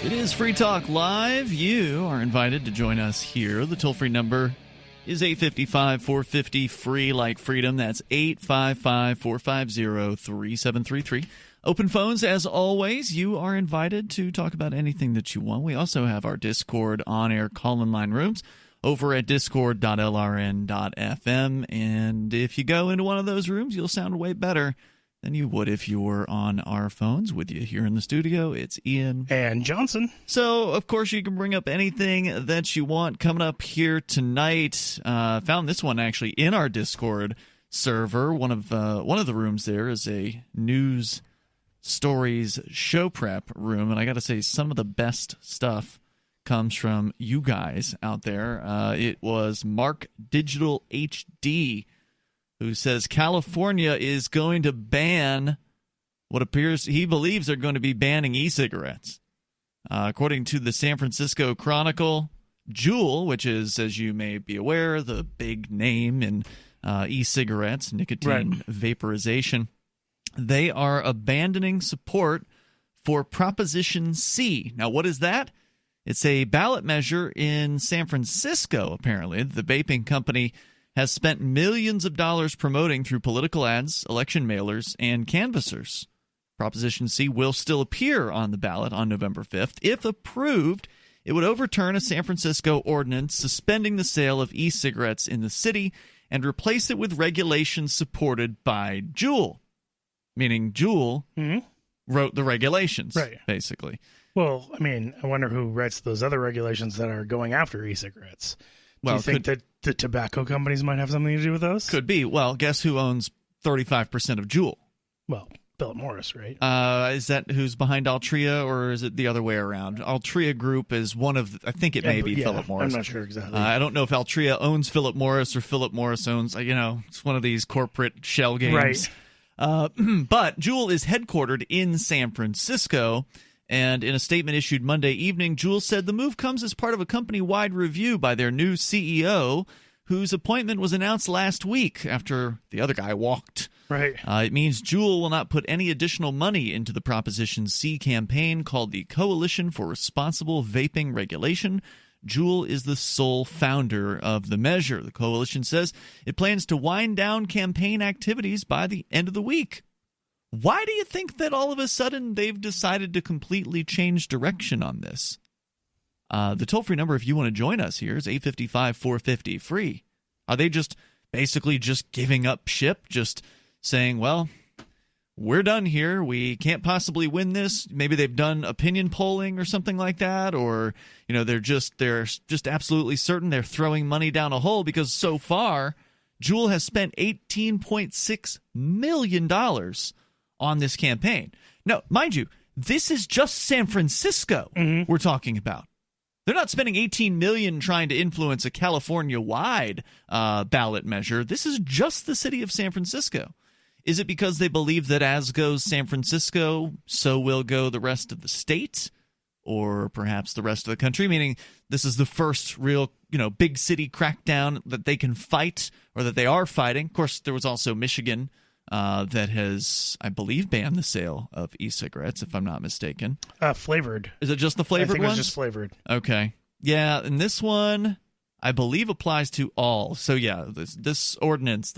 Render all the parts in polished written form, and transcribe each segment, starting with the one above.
It is Free Talk Live. You are invited to join us here. The toll-free number is 855-450-FREE like freedom. That's 855-450-3733. Open phones, as always. You are invited to talk about anything that you want. We also have our Discord on-air call-in line rooms over at discord.lrn.fm. And if you go into one of those rooms, you'll sound way better than you would if you were on our phones. With you here in the studio, it's Ian. And Johnson. So, of course, you can bring up anything that you want. Coming up here tonight, found this one actually in our Discord server. One of the rooms there is a news stories show prep room, and I got to say, some of the best stuff comes from you guys out there. It was Mark Digital HD, who says California is going to ban what appears he believes they're going to be banning e-cigarettes. According to the San Francisco Chronicle, Juul, which is, as you may be aware, the big name in e-cigarettes, nicotine vaporization, they are abandoning support for Proposition C. Now, what is that? It's a ballot measure in San Francisco, apparently. The vaping company has spent millions of dollars promoting through political ads, election mailers, and canvassers. Proposition C will still appear on the ballot on November 5th. If approved, it would overturn a San Francisco ordinance suspending the sale of e-cigarettes in the city and replace it with regulations supported by Juul, meaning Juul wrote the regulations, basically. Well, I mean, I wonder who writes those other regulations that are going after e-cigarettes. Do you think that the tobacco companies might have something to do with those? Could be. Well, guess who owns 35% of Juul? Well, Philip Morris, right? Is that who's behind Altria, or is it the other way around? Altria Group is one of, I think it may be Philip Morris. I'm not sure exactly. I don't know if Altria owns Philip Morris or Philip Morris owns, it's one of these corporate shell games. Right. But Juul is headquartered in San Francisco. And in a statement issued Monday evening, Juul said the move comes as part of a company-wide review by their new CEO, whose appointment was announced last week after the other guy walked. Right. It means Juul will not put any additional money into the Proposition C campaign called the Coalition for Responsible Vaping Regulation. Juul is the sole founder of the measure. The coalition says it plans to wind down campaign activities by the end of the week. Why do you think that all of a sudden they've decided to completely change direction on this? The toll-free number, if you want to join us here, is 855-450-FREE. Are they just basically just giving up ship, just saying, well, we're done here, we can't possibly win this? Maybe they've done opinion polling or something like that, or they're just absolutely certain they're throwing money down a hole because so far Juul has spent $18.6 million on this campaign. Now, mind you, this is just San Francisco we're talking about. They're not spending $18 million trying to influence a California-wide ballot measure. This is just the city of San Francisco. Is it because they believe that as goes San Francisco, so will go the rest of the state, or perhaps the rest of the country? Meaning this is the first real, big city crackdown that they can fight, or that they are fighting. Of course, there was also Michigan that has, I believe, banned the sale of e-cigarettes, if I'm not mistaken. Flavored. Is it just the flavored ones? I think it's just flavored. Okay. Yeah, and this one, I believe, applies to all. So, yeah, this ordinance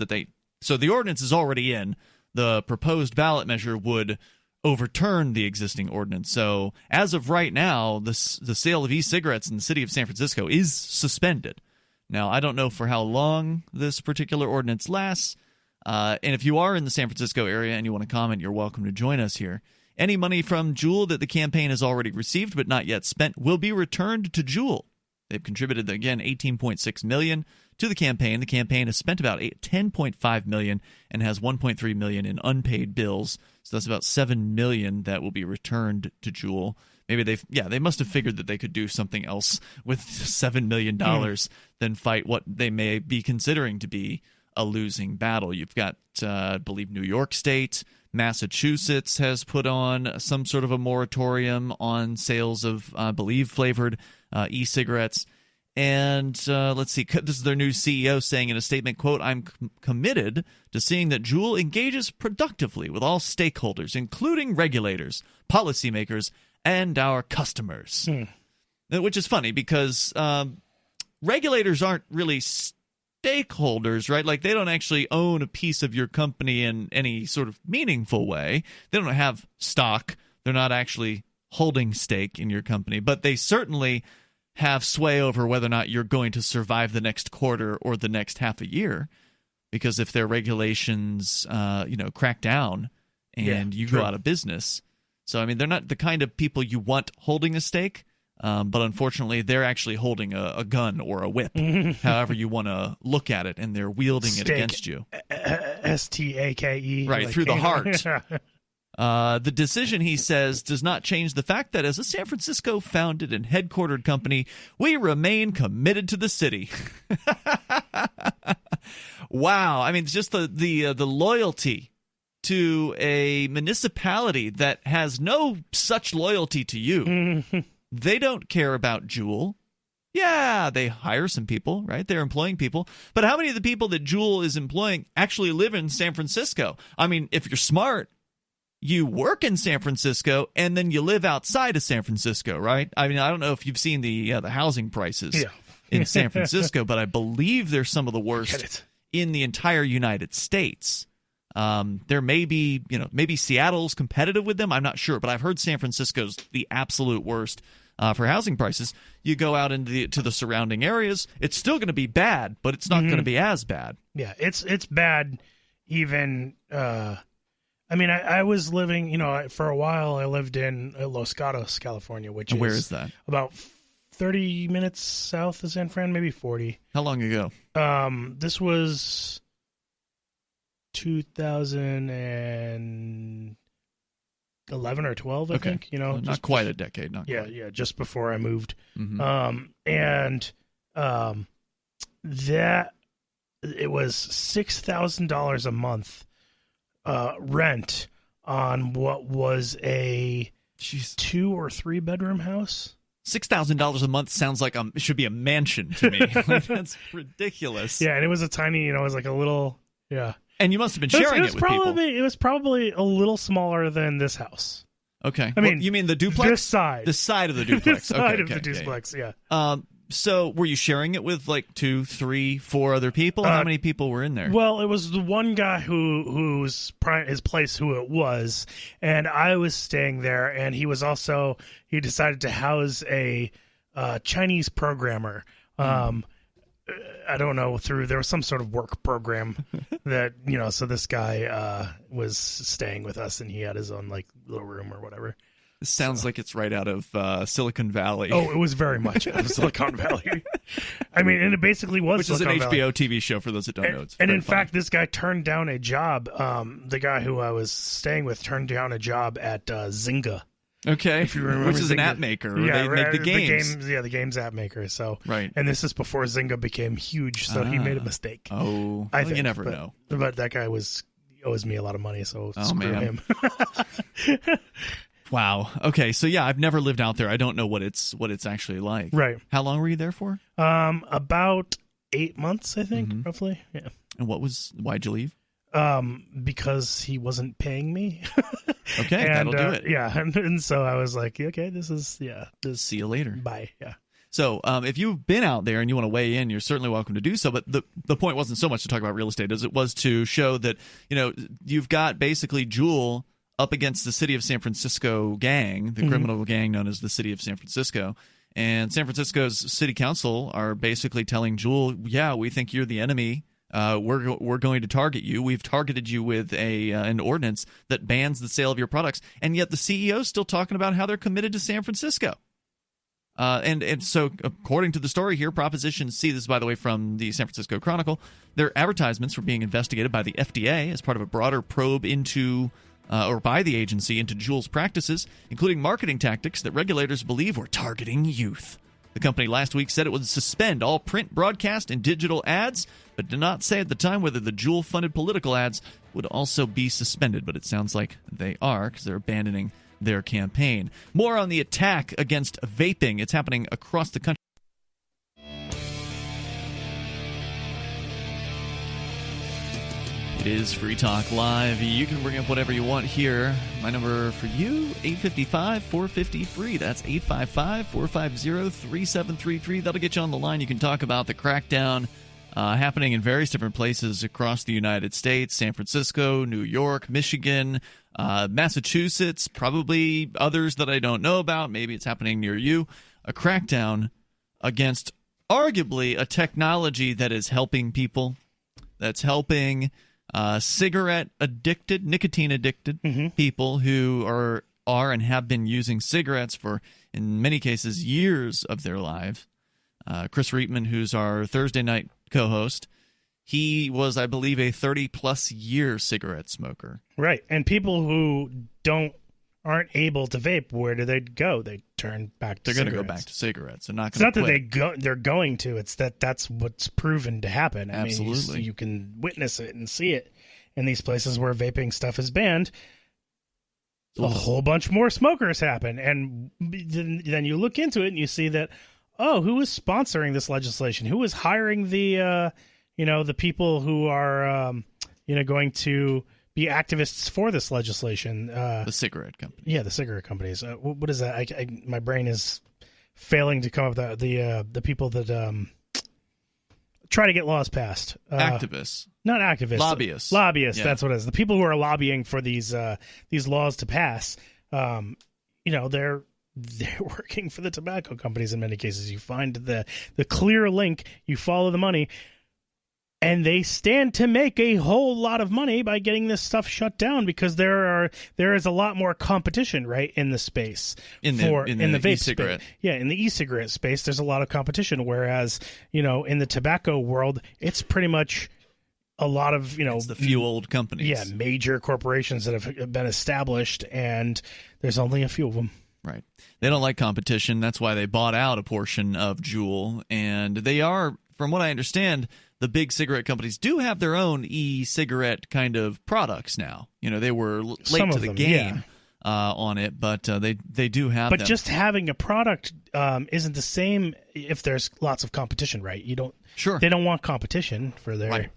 so the ordinance is already in. The proposed ballot measure would overturn the existing ordinance. So, as of right now, the sale of e-cigarettes in the city of San Francisco is suspended. Now, I don't know for how long this particular ordinance lasts. And if you are in the San Francisco area and you want to comment, you're welcome to join us here. Any money from Juul that the campaign has already received but not yet spent will be returned to Juul. They've contributed, again, $18.6 million to the campaign. The campaign has spent about $10.5 million and has $1.3 million in unpaid bills. So that's about $7 million that will be returned to Juul. Maybe they must have figured that they could do something else with $7 million than fight what they may be considering to be a losing battle. You've got, I believe, New York State, Massachusetts has put on some sort of a moratorium on sales of, I believe, flavored e-cigarettes. And let's see, this is their new CEO saying in a statement, quote, "I'm committed to seeing that Juul engages productively with all stakeholders, including regulators, policymakers, and our customers. Which is funny because regulators aren't really stakeholders, right? Like, they don't actually own a piece of your company in any sort of meaningful way. They don't have stock. They're not actually holding stake in your company, but they certainly have sway over whether or not you're going to survive the next quarter or the next half a year. Because if their regulations, crack down and you go out of business. So, I mean, they're not the kind of people you want holding a stake. But unfortunately, they're actually holding a gun or a whip, however you want to look at it, and they're wielding it against you. S-T-A-K-E. Right, through the heart. The decision, he says, does not change the fact that as a San Francisco founded and headquartered company, we remain committed to the city. Wow. I mean, just the loyalty to a municipality that has no such loyalty to you. They don't care about Juul. Yeah, they hire some people, right? They're employing people. But how many of the people that Juul is employing actually live in San Francisco? I mean, if you're smart, you work in San Francisco and then you live outside of San Francisco, right? I mean, I don't know if you've seen the housing prices in San Francisco, but I believe they're some of the worst in the entire United States. There may be, maybe Seattle's competitive with them. I'm not sure, but I've heard San Francisco's the absolute worst for housing prices. You go out into the surrounding areas, it's still going to be bad, but it's not going to be as bad. Yeah, it's bad. Even, I was living, for a while. I lived in Los Gatos, California, where is that? About 30 minutes south of San Fran, maybe 40. How long ago? This was 2011 or 12, I think. Not quite a decade. Just before I moved. And that it was $6,000 a month rent on what was a 2 or 3 bedroom house. $6,000 a month sounds like it should be a mansion to me. That's ridiculous. Yeah, and it was a tiny, it was like a little, And you must have been sharing it with people. It was probably a little smaller than this house. Okay. I mean, you mean the duplex? This side. The side of the duplex. The side of the duplex, yeah. So were you sharing it with like 2, 3, 4 other people? How many people were in there? Well, it was the one guy his place who it was, and I was staying there, and he decided to house a Chinese programmer. I don't know, there was some sort of work program that, so this guy was staying with us, and he had his own like little room or whatever. This sounds like it's right out of Silicon Valley. Oh, it was very much out of Silicon Valley. I mean, and it basically was Which Silicon is an Valley. HBO TV show for those that don't know. And in fact, this guy turned down a job. The guy who I was staying with turned down a job at Zynga. Okay, if you remember, which is an app maker. They make the games. The games app maker. So right. And this is before Zynga became huge, so he made a mistake. Oh, I think you never know. But that guy owes me a lot of money, so screw him. Wow. Okay. So yeah, I've never lived out there. I don't know what it's actually like. Right. How long were you there for? About 8 months, I think, roughly. Yeah. And why'd you leave? Because he wasn't paying me. Okay, that'll do it. Yeah, and so I was like, okay, see you later. Bye. Yeah. So if you've been out there and you want to weigh in, you're certainly welcome to do so. But the point wasn't so much to talk about real estate as it was to show that you've got basically Juul up against the city of San Francisco gang, the criminal gang known as the city of San Francisco. And San Francisco's city council are basically telling Juul, yeah, we think you're the enemy. We're going to target you. We've targeted you with an ordinance that bans the sale of your products. And yet the CEO is still talking about how they're committed to San Francisco. And so according to the story here, Proposition C, this is, by the way, from the San Francisco Chronicle, their advertisements were being investigated by the FDA as part of a broader probe into or by the agency into Juul's practices, including marketing tactics that regulators believe were targeting youth. The company last week said it would suspend all print, broadcast, and digital ads, but did not say at the time whether the Juul-funded political ads would also be suspended. But it sounds like they are, because they're abandoning their campaign. More on the attack against vaping. It's happening across the country. It is Free Talk Live. You can bring up whatever you want here. My number for you, 855-450-FREE. That's 855-450-3733. That'll get you on the line. You can talk about the crackdown happening in various different places across the United States: San Francisco, New York, Michigan, Massachusetts, probably others that I don't know about. Maybe it's happening near you. A crackdown against arguably a technology that is helping people, that's helping cigarette-addicted, nicotine-addicted people who are and have been using cigarettes for, in many cases, years of their lives. Chris Reitman, who's our Thursday night co-host, he was, I believe, a 30-plus year cigarette smoker. Right, and people who aren't able to vape, where do they go? They turn back to cigarettes. They're going to go back to cigarettes. They're not going to quit. It's not that they're going to. It's that's what's proven to happen. Absolutely. I mean, you can witness it and see it in these places where vaping stuff is banned. A whole bunch more smokers happen. And then you look into it and you see that, who is sponsoring this legislation? Who is hiring the people who are, going to be activists for this legislation? The cigarette companies. Yeah, the cigarette companies. What is that? My brain is failing to come up with the people that try to get laws passed. Activists. Not activists. Lobbyists. Lobbyists, yeah. That's what it is. The people who are lobbying for these laws to pass, they're working for the tobacco companies in many cases. You find the clear link, you follow the money, and they stand to make a whole lot of money by getting this stuff shut down because there is a lot more competition, right, in the space in the vape e-cigarette. space. Yeah, in the e-cigarette space, there's a lot of competition. Whereas in the tobacco world, it's pretty much a lot of it's the few old companies. Yeah, major corporations that have been established, and there's only a few of them. Right. They don't like competition. That's why they bought out a portion of Juul, and they are, from what I understand, the big cigarette companies do have their own e-cigarette kind of products now. They were late to the game on it, but they do have them. But just having a product isn't the same if there's lots of competition, right? Sure. They don't want competition for their... Right.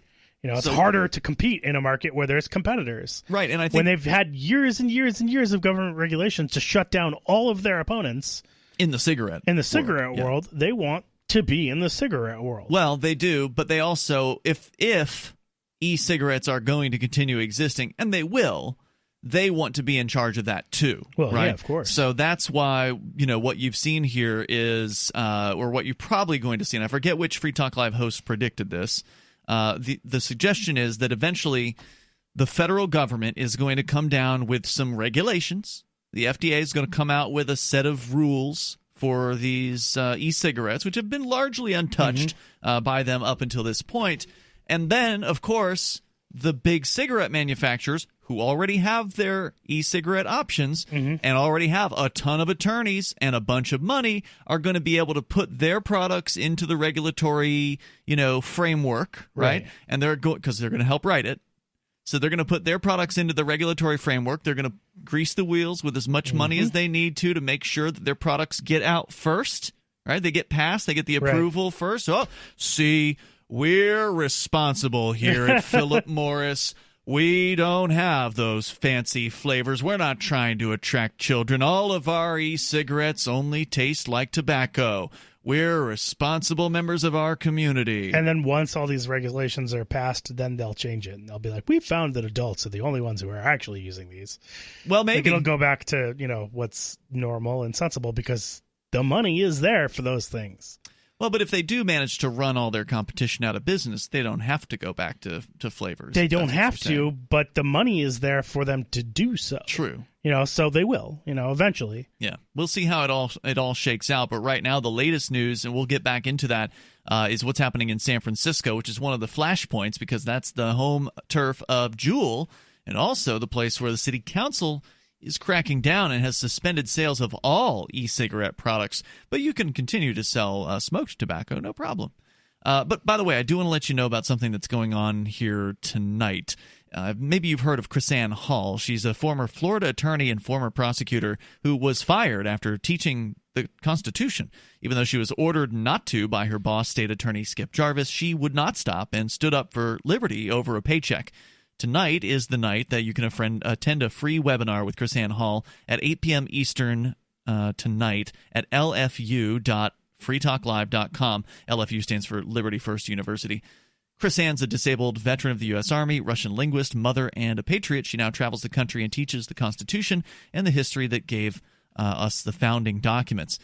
It's harder to compete in a market where there's competitors. Right, and I think when they've had years and years and years of government regulations to shut down all of their opponents in the cigarette world, they want to be in the cigarette world. Well, they do, but they also, if e-cigarettes are going to continue existing, and they will, they want to be in charge of that too. Well, right? Yeah, of course. So that's why, what you've seen here is, or what you're probably going to see, and I forget which Free Talk Live host predicted this. The suggestion is that eventually the federal government is going to come down with some regulations. The FDA is going to come out with a set of rules for these e-cigarettes, which have been largely untouched by them up until this point. And then, of course, the big cigarette manufacturers, who already have their e-cigarette options and already have a ton of attorneys and a bunch of money, are going to be able to put their products into the regulatory, framework, right? And because they're going to help write it. So they're going to put their products into the regulatory framework. They're going to grease the wheels with as much money as they need to make sure that their products get out first, right? They get passed. They get the approval first. Oh, see, we're responsible here at Philip Morris. We don't have those fancy flavors. We're not trying to attract children. All of our e-cigarettes only taste like tobacco. We're responsible members of our community. And then once all these regulations are passed, then they'll change it. And they'll be like, we found that adults are the only ones who are actually using these. Well, maybe. It'll go back to, what's normal and sensible because the money is there for those things. Well, but if they do manage to run all their competition out of business, they don't have to go back to flavors. They don't have to, but the money is there for them to do so. True. So they will, eventually. Yeah. We'll see how it all shakes out. But right now, the latest news, and we'll get back into that, is what's happening in San Francisco, which is one of the flashpoints because that's the home turf of Juul and also the place where the city council is cracking down and has suspended sales of all e-cigarette products. But you can continue to sell smoked tobacco, no problem. But by the way, I do want to let you know about something that's going on here tonight. Maybe you've heard of Chrisanne Hall. She's a former Florida attorney and former prosecutor who was fired after teaching the Constitution. Even though she was ordered not to by her boss, state attorney Skip Jarvis, she would not stop and stood up for liberty over a paycheck. tonight is the night that you can attend a free webinar with Chris-Ann Hall at 8 p.m. Eastern tonight at lfu.freetalklive.com. LFU stands for Liberty First University. Chris-Ann's a disabled veteran of the U.S. Army, Russian linguist, mother, and a patriot. She now travels the country and teaches the Constitution and the history that gave us the founding documents.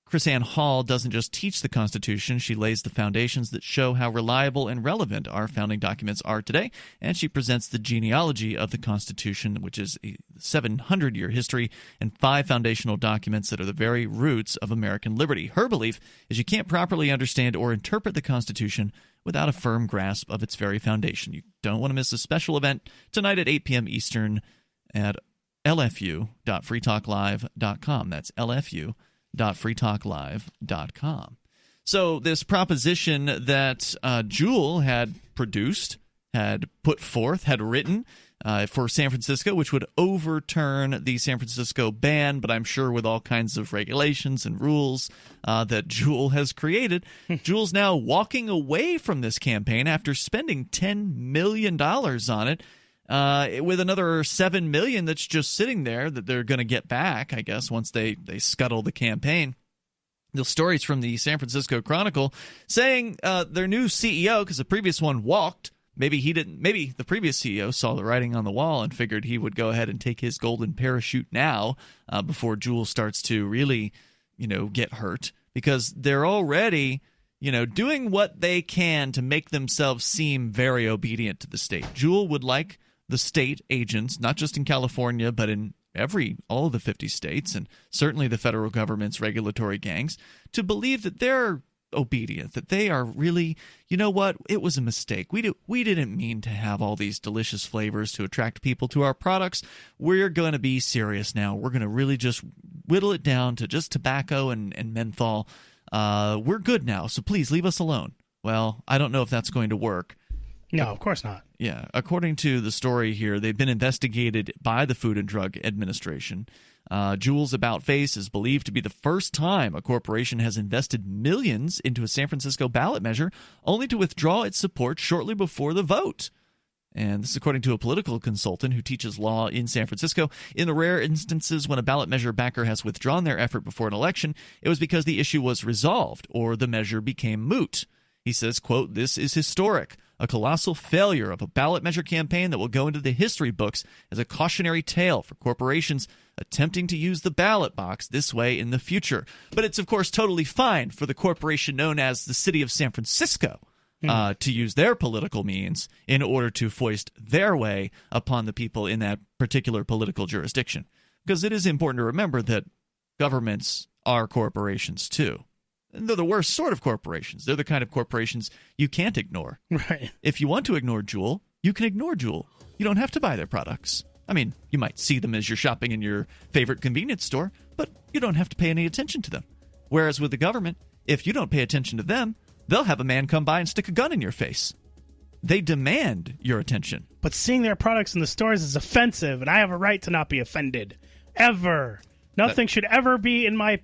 Chris-Ann Hall doesn't just teach the Constitution, she lays the foundations that show how reliable and relevant our founding documents are today, and she presents the genealogy of the Constitution, which is a 700-year history and 5 foundational documents that are the very roots of American liberty. Her belief is you can't properly understand or interpret the Constitution without a firm grasp of its very foundation. You don't want to miss a special event tonight at 8 p.m. Eastern at lfu.freetalklive.com. That's lfu.freetalklive.com. So this proposition that Juul had produced, had put forth, had written for San Francisco, which would overturn the San Francisco ban, but I'm sure with all kinds of regulations and rules that Juul has created, Juul's now walking away from this campaign after spending $10 million on it, with another $7 million that's just sitting there that they're going to get back, I guess, once they scuttle the campaign. The stories from the San Francisco Chronicle saying their new CEO, because the previous one walked, maybe the previous CEO saw the writing on the wall and figured he would go ahead and take his golden parachute now before Juul starts to really, get hurt, because they're already doing what they can to make themselves seem very obedient to the state. Juul would like the state agents, not just in California, but in all of the 50 states, and certainly the federal government's regulatory gangs, to believe that they're obedient, that they are really, it was a mistake. We didn't mean to have all these delicious flavors to attract people to our products. We're going to be serious now. We're going to really just whittle it down to just tobacco and menthol. We're good now, so please leave us alone. Well, I don't know if that's going to work. No, of course not. Yeah. According to the story here, they've been investigated by the Food and Drug Administration. Juul's about-face is believed to be the first time a corporation has invested millions into a San Francisco ballot measure, only to withdraw its support shortly before the vote. And this is according to a political consultant who teaches law in San Francisco. In the rare instances when a ballot measure backer has withdrawn their effort before an election, it was because the issue was resolved or the measure became moot. He says, quote, "This is historic, a colossal failure of a ballot measure campaign that will go into the history books as a cautionary tale for corporations attempting to use the ballot box this way in the future." But it's, of course, totally fine for the corporation known as the City of San Francisco to use their political means in order to foist their way upon the people in that particular political jurisdiction. Because it is important to remember that governments are corporations, too. And they're the worst sort of corporations. They're the kind of corporations you can't ignore. Right. If you want to ignore Juul, you can ignore Juul. You don't have to buy their products. I mean, you might see them as you're shopping in your favorite convenience store, but you don't have to pay any attention to them. Whereas with the government, if you don't pay attention to them, they'll have a man come by and stick a gun in your face. They demand your attention. But seeing their products in the stores is offensive, and I have a right to not be offended. Ever. Nothing should ever be in my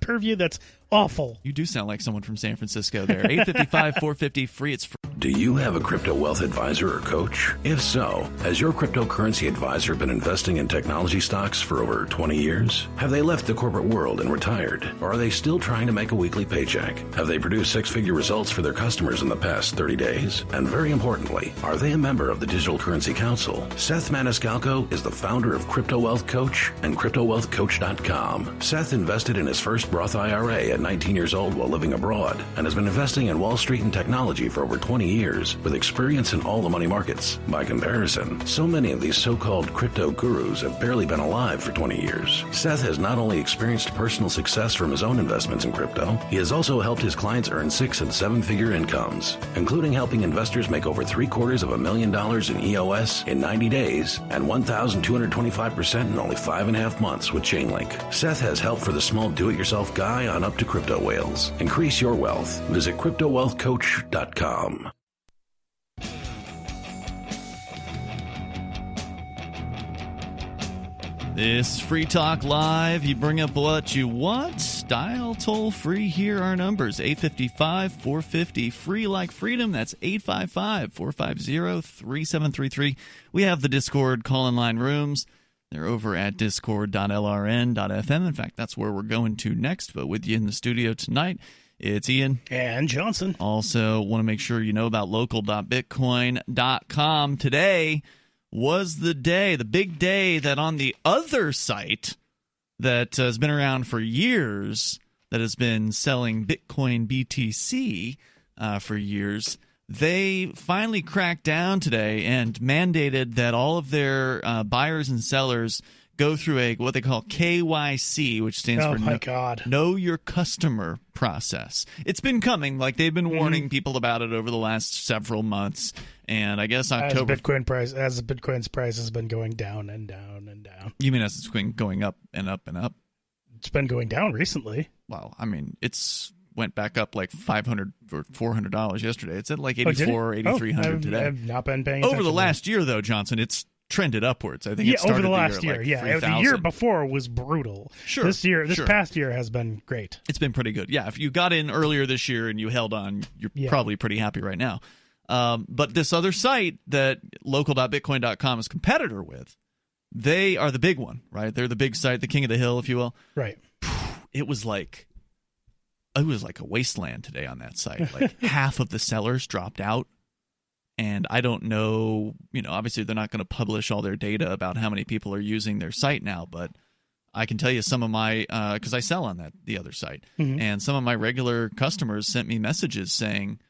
purview that's awful. You do sound like someone from San Francisco there. 855-450-FREE. It's free. Do you have a crypto wealth advisor or coach? If so, has your cryptocurrency advisor been investing in technology stocks for over 20 years? Have they left the corporate world and retired? Or are they still trying to make a weekly paycheck? Have they produced six-figure results for their customers in the past 30 days? And very importantly, are they a member of the Digital Currency Council? Seth Maniscalco is the founder of Crypto Wealth Coach and CryptoWealthCoach.com. Seth invested in his first Roth IRA at 19 years old while living abroad and has been investing in Wall Street and technology for over 20 years with experience in all the money markets. By comparison, so many of these so-called crypto gurus have barely been alive for 20 years. Seth has not only experienced personal success from his own investments in crypto, he has also helped his clients earn 6- and 7-figure incomes, including helping investors make over $750,000 in EOS in 90 days and 1,225% in only 5.5 months with Chainlink. Seth has help for the small do-it-yourself guy on up to crypto whales. Increase your wealth. Visit CryptoWealthCoach.com. This is Free Talk Live. You bring up what you want. Dial toll free. Here are numbers: 855-450 free like freedom. That's 855-450-3733. We have the Discord call-in line rooms. They're over at discord.lrn.fm. In fact, that's where we're going to next. But with you in the studio tonight, it's Ian. And Johnson. Also, want to make sure you know about local.bitcoin.com. Today was the day, the big day, that on the other site that has been around for years, that has been selling Bitcoin BTC for years, they finally cracked down today and mandated that all of their buyers and sellers go through what they call KYC, which stands for Know Your Customer process. It's been coming. Like, they've been warning people about it over the last several months. And I guess October... As Bitcoin's price has been going down and down and down. You mean as it's been going up and up and up? It's been going down recently. Well, I mean, it's went back up like $500 or $400 yesterday. It's at like $8,400 or $8,300 today. I've not been paying attention. Over the last year, though, Johnson, it's trended upwards. I think it started over the last year. Like the year before was brutal. Sure. This past year has been great. It's been pretty good. Yeah, if you got in earlier this year and you held on, you're probably pretty happy right now. But this other site that local.bitcoin.com is competitor with, they are the big one, right? They're the big site, the king of the hill, if you will. Right. It was like a wasteland today on that site. Like half of the sellers dropped out. And I don't know, obviously they're not going to publish all their data about how many people are using their site now, but I can tell you some of my, because I sell on the other site, and some of my regular customers sent me messages saying,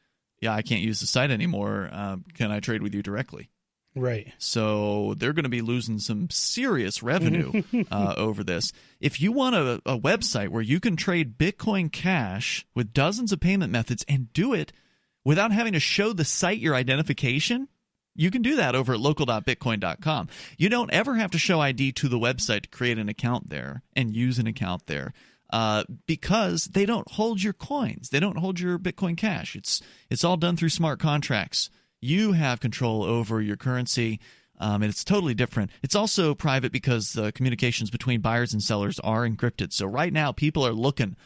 yeah, I can't use the site anymore. Can I trade with you directly? Right. So they're going to be losing some serious revenue over this. If you want a website where you can trade Bitcoin Cash with dozens of payment methods and do it without having to show the site your identification, you can do that over at local.bitcoin.com. You don't ever have to show ID to the website to create an account there and use an account there. Because they don't hold your coins. They don't hold your Bitcoin Cash. It's all done through smart contracts. You have control over your currency, and it's totally different. It's also private because the communications between buyers and sellers are encrypted. So right now, people are looking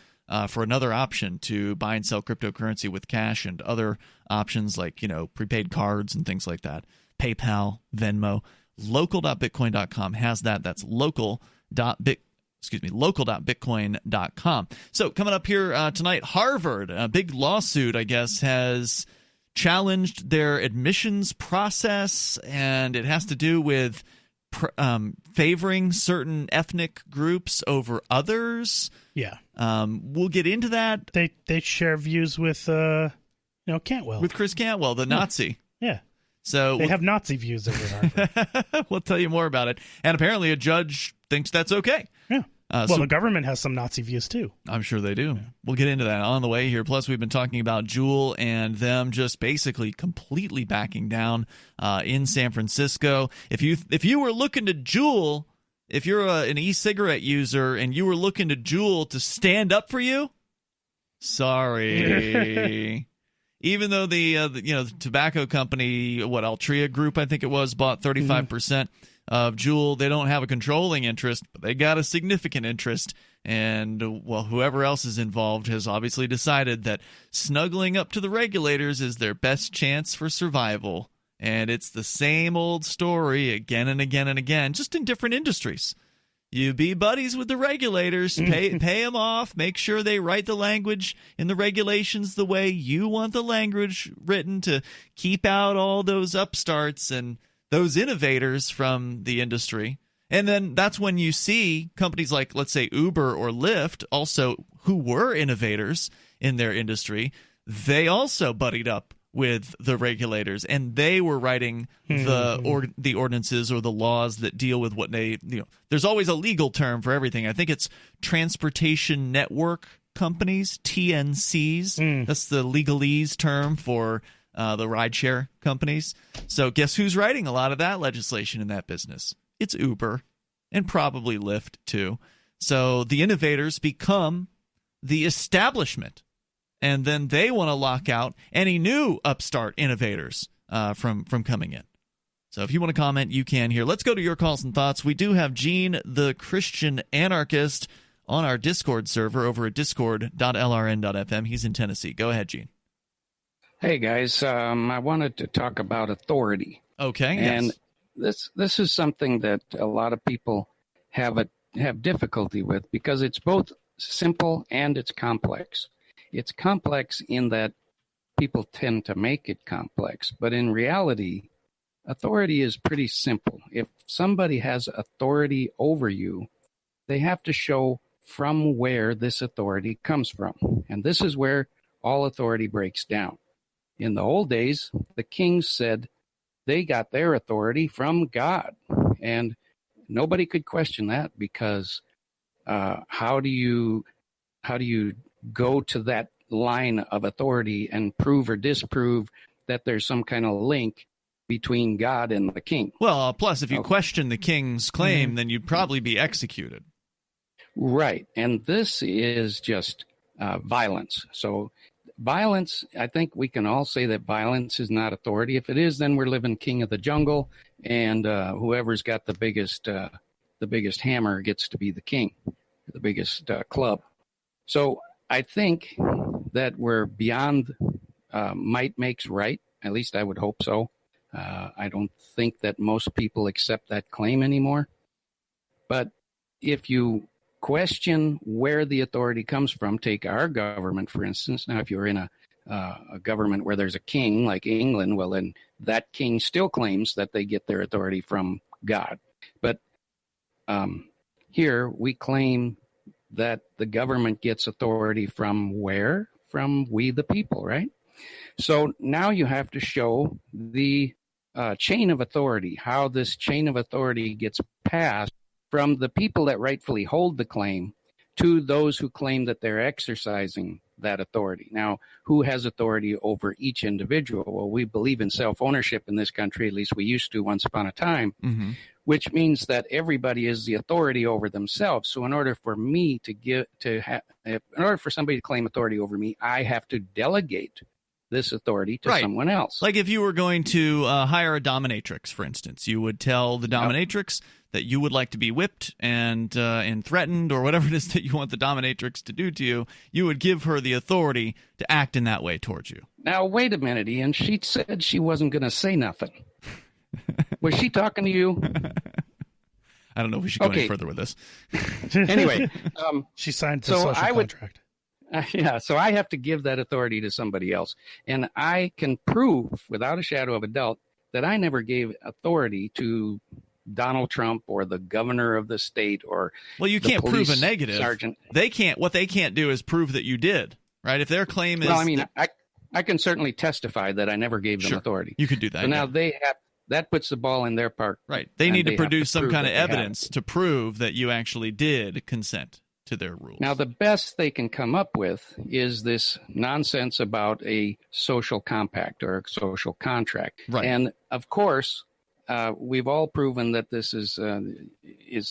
for another option to buy and sell cryptocurrency with cash and other options like, prepaid cards and things like that. PayPal, Venmo. Local.bitcoin.com has that. That's local.bitcoin.com. So coming up here tonight, Harvard, a big lawsuit, I guess, has challenged their admissions process, and it has to do with favoring certain ethnic groups over others. Yeah. We'll get into that. They share views with Cantwell. With Chris Cantwell, the Nazi. Yeah. So they have Nazi views over Harvard. We'll tell you more about it. And apparently a judge thinks that's okay. Yeah. The government has some Nazi views too. I'm sure they do. Yeah. We'll get into that on the way here. Plus, we've been talking about Juul and them just basically completely backing down in San Francisco. If you were looking to Juul, if you're an e-cigarette user and you were looking to Juul to stand up for you, sorry. Even though the tobacco company, Altria Group, I think it was, bought 35% of Juul, they don't have a controlling interest, but they got a significant interest. And, whoever else is involved has obviously decided that snuggling up to the regulators is their best chance for survival. And it's the same old story again and again and again, just in different industries. You be buddies with the regulators, pay them off, make sure they write the language in the regulations the way you want the language written to keep out all those upstarts and those innovators from the industry. And then that's when you see companies like, let's say, Uber or Lyft, also who were innovators in their industry, they also buddied up with the regulators, and they were writing the ordinances or the laws that deal with what they, there's always a legal term for everything. I think it's transportation network companies, TNCs. That's the legalese term for the rideshare companies. So guess who's writing a lot of that legislation in that business? It's Uber and probably Lyft too. So the innovators become the establishment. And then they want to lock out any new upstart innovators from coming in. So if you want to comment, you can here. Let's go to your calls and thoughts. We do have Gene, the Christian anarchist, on our Discord server over at discord.lrn.fm. He's in Tennessee. Go ahead, Gene. Hey, guys. I wanted to talk about authority. Okay, and yes. This is something that a lot of people have difficulty with because it's both simple and it's complex. It's complex in that people tend to make it complex, but in reality, authority is pretty simple. If somebody has authority over you, they have to show from where this authority comes from. And this is where all authority breaks down. In the old days, the kings said they got their authority from God. And nobody could question that because how do you go to that line of authority and prove or disprove that there's some kind of link between God and the king? Well, plus, if you question the king's claim, then you'd probably be executed. Right. And this is just violence. So violence, I think we can all say that violence is not authority. If it is, then we're living king of the jungle, and whoever's got the biggest hammer gets to be the king, the biggest club. So I think that we're beyond might makes right. At least I would hope so. I don't think that most people accept that claim anymore. But if you question where the authority comes from, take our government, for instance. Now, if you're in a government where there's a king like England, well, then that king still claims that they get their authority from God. But here we claim that the government gets authority from where? From we the people, right? So now you have to show the chain of authority, how this chain of authority gets passed from the people that rightfully hold the claim to those who claim that they're exercising that authority. Now, who has authority over each individual? Well, we believe in self-ownership in this country, at least we used to once upon a time, which means that everybody is the authority over themselves. So in order for me in order for somebody to claim authority over me, I have to delegate this authority to someone else. Like if you were going to hire a dominatrix, for instance, you would tell the dominatrix that you would like to be whipped and threatened or whatever it is that you want the dominatrix to do to you. You would give her the authority to act in that way towards you. Now, wait a minute, Ian. She said she wasn't going to say nothing. Was she talking to you? I don't know if we should go any further with this. Anyway. She signed the social contract. So I have to give that authority to somebody else. And I can prove without a shadow of a doubt that I never gave authority to Donald Trump or the governor of the state or you can't prove a negative. Sergeant. What they can't do is prove that you did, right? If their claim is... Well, I mean, I can certainly testify that I never gave them authority. You could do that. So now that puts the ball in their park. Right. They need to produce some kind of evidence to prove that you actually did consent to their rules. Now, the best they can come up with is this nonsense about a social compact or a social contract. Right. And, of course, we've all proven that this is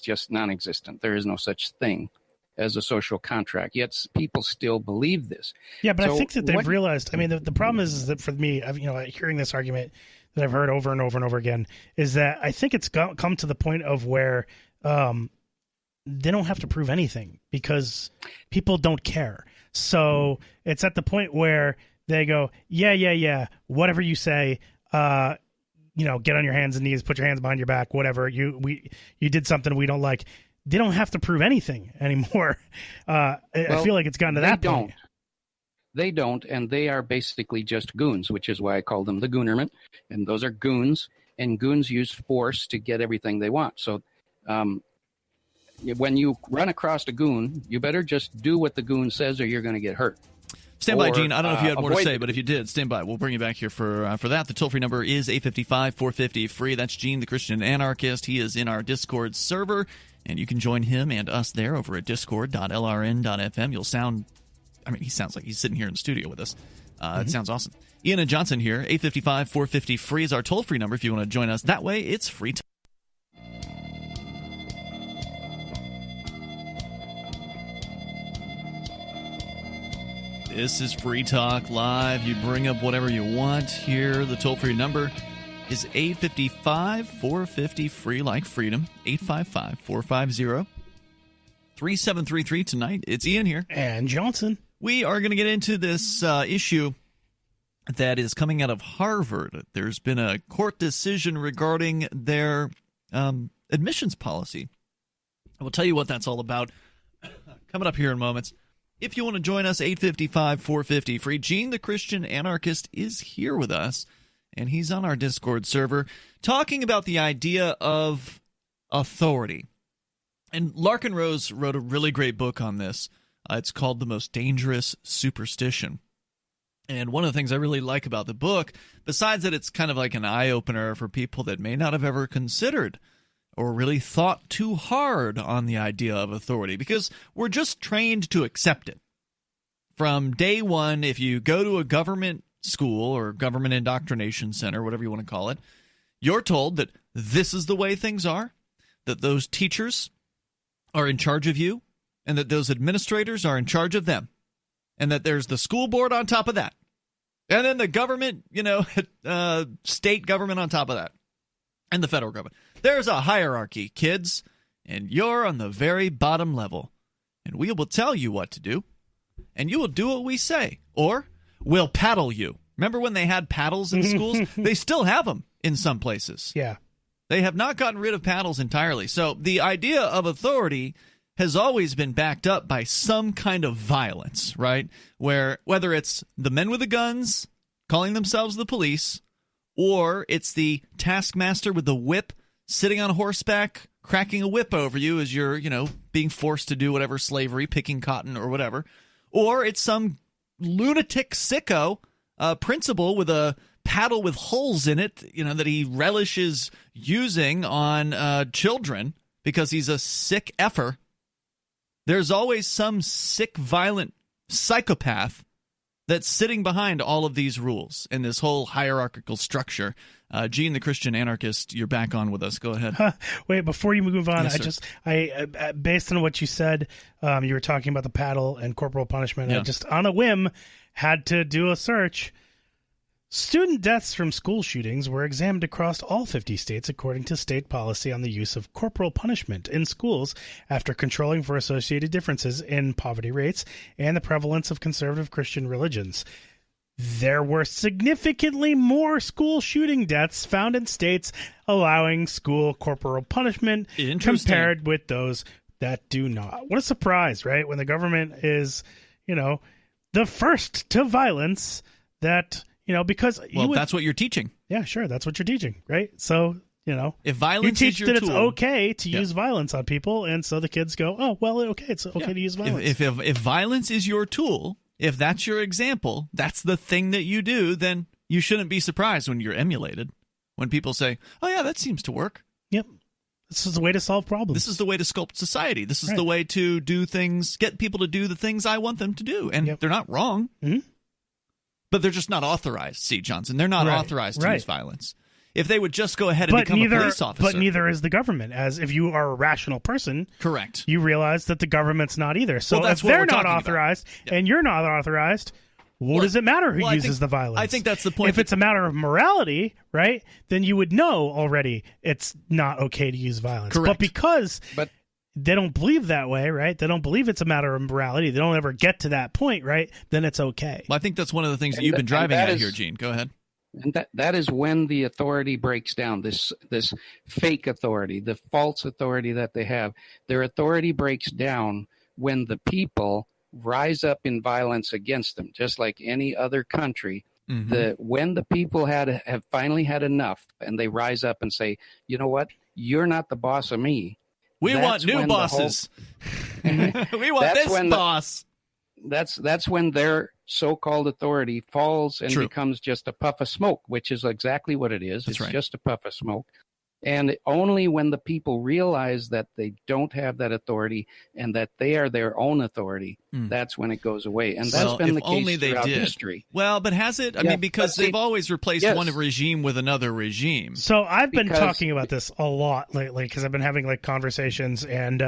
just non-existent. There is no such thing as a social contract, yet people still believe this. Yeah, but I think that they've realized, I mean, the problem is that for me, hearing this argument that I've heard over and over and over again, is that I think it's come to the point of where they don't have to prove anything because people don't care. So it's at the point where they go, yeah, whatever you say, get on your hands and knees, put your hands behind your back, whatever. You did something we don't like. They don't have to prove anything anymore. I feel like it's gotten to that point. They don't, and they are basically just goons, which is why I call them the Goonermen. And those are goons, and goons use force to get everything they want. So when you run across a goon, you better just do what the goon says or you're going to get hurt. Stand by, Gene. I don't know if you had more to say, but if you did, stand by. We'll bring you back here for that. The toll-free number is 855-450-FREE. That's Gene, the Christian anarchist. He is in our Discord server, and you can join him and us there over at discord.lrn.fm. You'll sound... he sounds like he's sitting here in the studio with us. It sounds awesome. Ian and Johnson here. 855-450-FREE is our toll-free number if you want to join us. That way, it's free time. This is Free Talk Live. You bring up whatever you want here. The toll-free number is 855-450 free like freedom. 855-450-3733 tonight. It's Ian here. And Johnson. We are going to get into this issue that is coming out of Harvard. There's been a court decision regarding their admissions policy. I will tell you what that's all about coming up here in moments. If you want to join us, 855-450 free. Gene, the Christian anarchist, is here with us, and he's on our Discord server talking about the idea of authority. And Larkin Rose wrote a really great book on this. It's called The Most Dangerous Superstition. And one of the things I really like about the book, besides that it's kind of like an eye-opener for people that may not have ever considered or really thought too hard on the idea of authority, because we're just trained to accept it. From day one, if you go to a government school or government indoctrination center, whatever you want to call it, you're told that this is the way things are, that those teachers are in charge of you, and that those administrators are in charge of them, and that there's the school board on top of that, and then the government, state government on top of that, and the federal government. There's a hierarchy, kids, and you're on the very bottom level, and we will tell you what to do, and you will do what we say, or we'll paddle you. Remember when they had paddles in schools? They still have them in some places. Yeah. They have not gotten rid of paddles entirely. So the idea of authority has always been backed up by some kind of violence, right? Whether it's the men with the guns calling themselves the police, or it's the taskmaster with the whip sitting on horseback, cracking a whip over you as you're, being forced to do whatever slavery, picking cotton or whatever. Or it's some lunatic sicko principal with a paddle with holes in it, that he relishes using on children because he's a sick effer. There's always some sick, violent psychopath that's sitting behind all of these rules and this whole hierarchical structure. Gene, the Christian anarchist, you're back on with us. Go ahead. Wait, before you move on, Yes, I based on what you said, you were talking about the paddle and corporal punishment. Yeah. I just, on a whim, had to do a search. Student deaths from school shootings were examined across all 50 states according to state policy on the use of corporal punishment in schools after controlling for associated differences in poverty rates and the prevalence of conservative Christian religions. There were significantly more school shooting deaths found in states allowing school corporal punishment compared with those that do not. What a surprise, right? When the government is, the first to violence that... because that's what you're teaching. Yeah, sure, that's what you're teaching, right? So, if violence you teach is your that tool, it's okay to use violence on people, and so the kids go, "Oh, well, okay, it's okay to use violence." If violence is your tool, if that's your example, that's the thing that you do, then you shouldn't be surprised when you're emulated. When people say, "Oh yeah, that seems to work." Yep. This is the way to solve problems. This is the way to sculpt society. This is the way to do things, get people to do the things I want them to do, and they're not wrong. Mm-hmm. But they're just not authorized, C. Johnson. They're not authorized to use violence. If they would just go ahead and become a police officer. But neither is the government. As if you are a rational person, correct, you realize that the government's not either. So that's if they're not authorized and you're not authorized, what does it matter who uses the violence? I think that's the point. If it's a matter of morality, right, then you would know already it's not okay to use violence. Correct. But because they don't believe that way, right? They don't believe it's a matter of morality. They don't ever get to that point, right? Then it's okay. Well, I think that's one of the things that you've been driving at here, Gene. Go ahead. And that is when the authority breaks down, this fake authority, the false authority that they have. Their authority breaks down when the people rise up in violence against them, just like any other country. Mm-hmm. When the people have finally had enough and they rise up and say, you know what, you're not the boss of me. We want new bosses. We want this boss. That's when their so-called authority falls and becomes just a puff of smoke, which is exactly what it is. It's just a puff of smoke. And only when the people realize that they don't have that authority and that they are their own authority, that's when it goes away. And that's been the case throughout history. Well, but has it? I mean, because they've always replaced one regime with another regime. So I've been talking about this a lot lately because I've been having conversations and,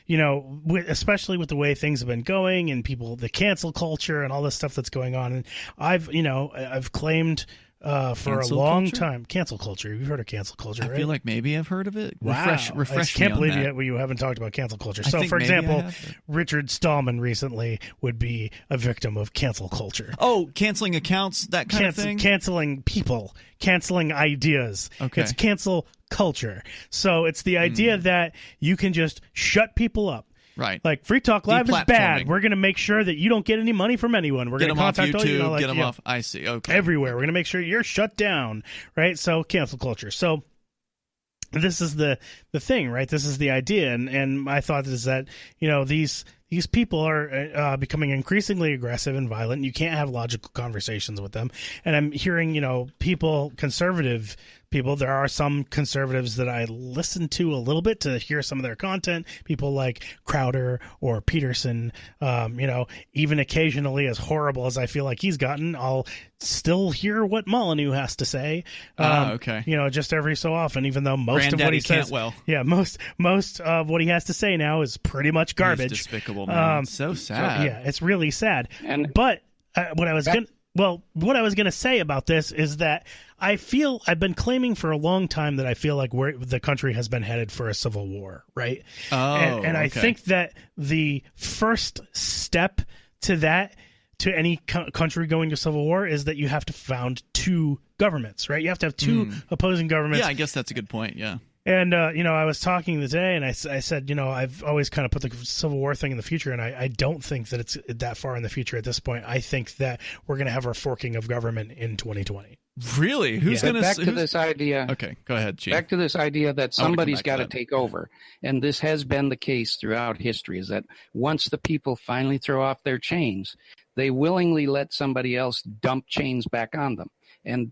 especially with the way things have been going and the cancel culture and all this stuff that's going on. And I've claimed for Cancel a long culture? time. Cancel culture. You've heard of cancel culture, right? I feel like maybe I've heard of it. Wow. Refresh I can't me on believe that. you haven't talked about cancel culture. I So, think for maybe I example, have. Richard Stallman recently would be a victim of cancel culture. Oh, canceling accounts, that kind of thing? Canceling people, canceling ideas. Okay. It's cancel culture. So it's the idea that you can just shut people up. Right. Like, Free Talk Live is bad. Deplatforming. We're going to make sure that you don't get any money from anyone. We're Get going them to off contact all YouTube, you. get them off. I see. Okay. Everywhere. We're going to make sure you're shut down. Right? So, cancel culture. So, this is the thing, right? This is the idea. And my thought is that, these people are becoming increasingly aggressive and violent. You can't have logical conversations with them. And I'm hearing, conservative people. There are some conservatives that I listen to a little bit to hear some of their content. People like Crowder or Peterson, even occasionally, as horrible as I feel like he's gotten, I'll still hear what Molyneux has to say. Okay. Just every so often, even though most of what he says, most of what he has to say now is pretty much garbage. He's despicable, man. It's so sad. It's really sad. But what I was going to say about this is that I've been claiming for a long time that I feel like the country has been headed for a civil war, right? Oh, and I think that the first step to any country going to civil war is that you have to found two governments, right? You have to have two opposing governments. Yeah, I guess that's a good point, yeah. And, I was talking today, and I said, I've always kind of put the Civil War thing in the future, and I don't think that it's that far in the future at this point. I think that we're going to have our forking of government in 2020. Really? Who's going to... Back to this idea... Okay, go ahead, Gene. Back to this idea that somebody's got to take over. And this has been the case throughout history, is that once the people finally throw off their chains, they willingly let somebody else dump chains back on them.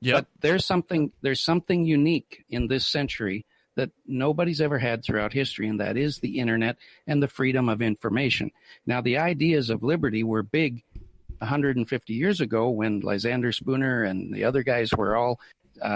But there's something unique in this century that nobody's ever had throughout history, and that is the internet and the freedom of information. Now, the ideas of liberty were big 150 years ago when Lysander Spooner and the other guys were all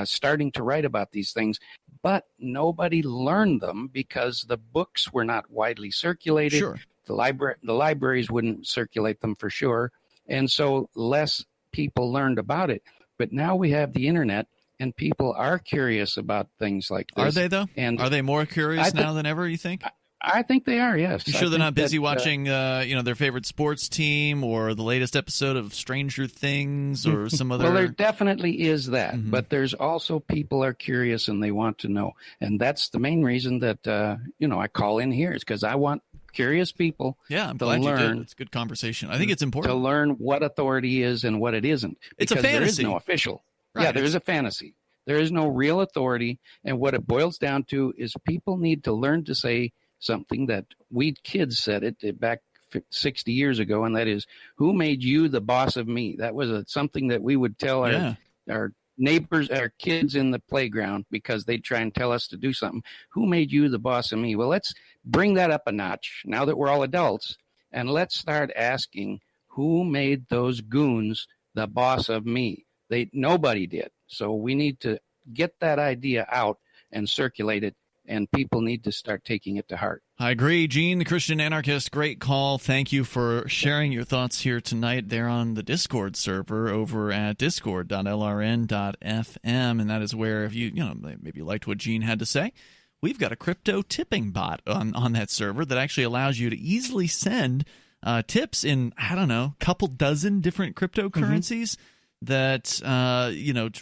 starting to write about these things, but nobody learned them because the books were not widely circulated. Sure. The libraries wouldn't circulate them for sure, and so less people learned about it. But now we have the internet, and people are curious about things like this. Are they, though? And are they more curious now than ever, you think? I think they are, yes. You sure they're not busy watching, their favorite sports team or the latest episode of Stranger Things or some other... Well, there definitely is that, but there's also people are curious and they want to know. And that's the main reason that, I call in here is because I want curious people I'm glad you did. It's a good conversation. I think it's important. To learn what authority is and what it isn't. It's a fantasy. There is no official. Right. Yeah, there is a fantasy. There is no real authority. And what it boils down to is people need to learn to say something that we kids said it back 60 years ago, and that is, who made you the boss of me? That was something that we would tell our neighbors, our kids in the playground, because they'd try and tell us to do something. Who made you the boss of me? Well, let's bring that up a notch now that we're all adults, and let's start asking, who made those goons the boss of me? Nobody did. So we need to get that idea out and circulate it, and people need to start taking it to heart. I agree. Gene, the Christian anarchist, great call. Thank you for sharing your thoughts here tonight. They're on the Discord server over at discord.lrn.fm, and that is where, if you maybe liked what Gene had to say, we've got a crypto tipping bot on that server that actually allows you to easily send tips in, couple dozen different cryptocurrencies. That,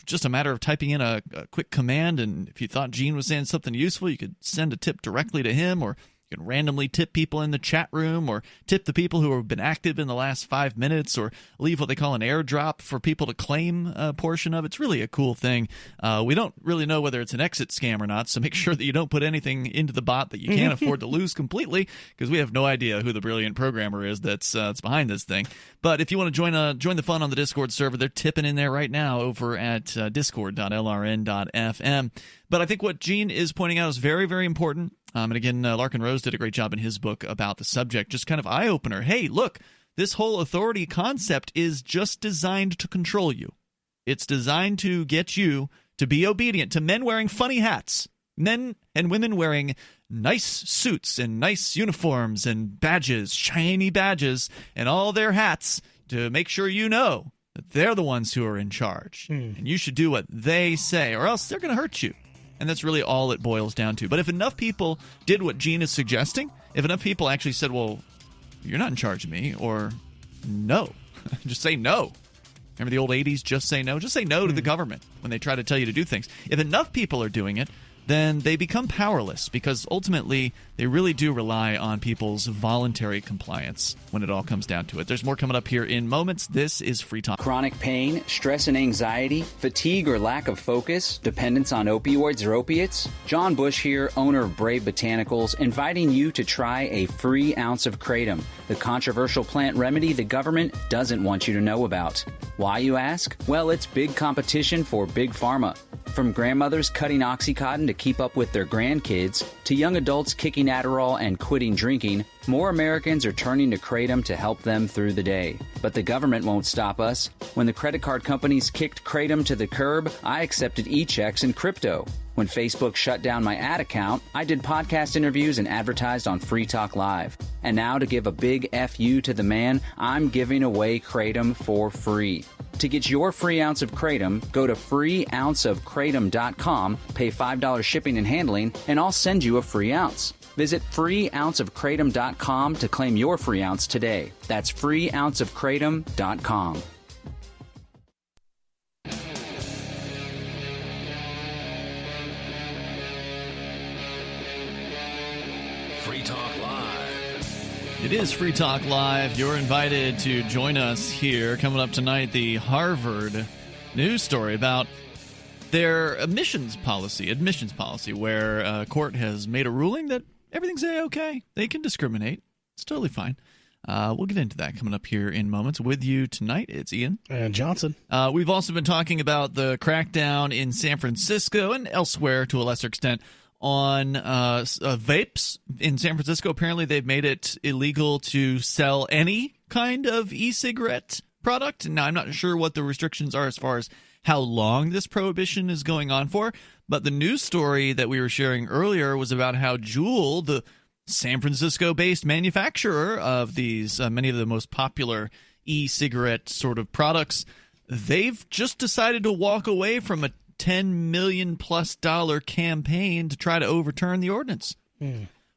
just a matter of typing in a quick command, and if you thought Gene was saying something useful, you could send a tip directly to him, or you can randomly tip people in the chat room, or tip the people who have been active in the last 5 minutes, or leave what they call an airdrop for people to claim a portion of. It's really a cool thing. We don't really know whether it's an exit scam or not, so make sure that you don't put anything into the bot that you can't afford to lose completely, because we have no idea who the brilliant programmer is that's behind this thing. But if you want to join the fun on the Discord server, they're tipping in there right now over at discord.lrn.fm. But I think what Gene is pointing out is very, very important. And again, Larkin Rose did a great job in his book about the subject. Just kind of eye-opener. Hey, look, this whole authority concept is just designed to control you. It's designed to get you to be obedient to men wearing funny hats, men and women wearing nice suits and nice uniforms and badges, shiny badges, and all their hats to make sure you know that they're the ones who are in charge, and you should do what they say, or else they're going to hurt you. And that's really all it boils down to. But if enough people did what Gene is suggesting, if enough people actually said, well, you're not in charge of me, or no, just say no. Remember the old 80s, just say no? Just say no to the government when they try to tell you to do things. If enough people are doing it, then they become powerless, because ultimately they really do rely on people's voluntary compliance when it all comes down to it. There's more coming up here in moments. This is Free Talk. Chronic pain, stress and anxiety, fatigue or lack of focus, dependence on opioids or opiates? John Bush here, owner of Brave Botanicals, inviting you to try a free ounce of kratom, the controversial plant remedy the government doesn't want you to know about. Why, you ask? Well, it's big competition for Big Pharma. From grandmothers cutting Oxycontin to keep up with their grandkids, to young adults kicking Adderall and quitting drinking, more Americans are turning to kratom to help them through the day. But the government won't stop us. When the credit card companies kicked kratom to the curb, I accepted e-checks and crypto. When Facebook shut down my ad account, I did podcast interviews and advertised on Free Talk Live. And now, to give a big FU to the man, I'm giving away kratom for free. To get your free ounce of kratom, go to freeounceofkratom.com, pay $5 shipping and handling, and I'll send you a free ounce. Visit freeounceofkratom.com to claim your free ounce today. That's freeounceofkratom.com. Free Talk Live. It is Free Talk Live. You're invited to join us here. Coming up tonight, the Harvard news story about their admissions policy, where a court has made a ruling that everything's A-okay. They can discriminate. It's totally fine. We'll get into that coming up here in moments. With you tonight, it's Ian. And Johnson. We've also been talking about the crackdown in San Francisco and elsewhere to a lesser extent on vapes in San Francisco. Apparently, they've made it illegal to sell any kind of e-cigarette product. Now, I'm not sure what the restrictions are as far as how long this prohibition is going on for, but the news story that we were sharing earlier was about how Juul, the San Francisco-based manufacturer of these, many of the most popular e-cigarette sort of products, they've just decided to walk away from a $10 million plus campaign to try to overturn the ordinance,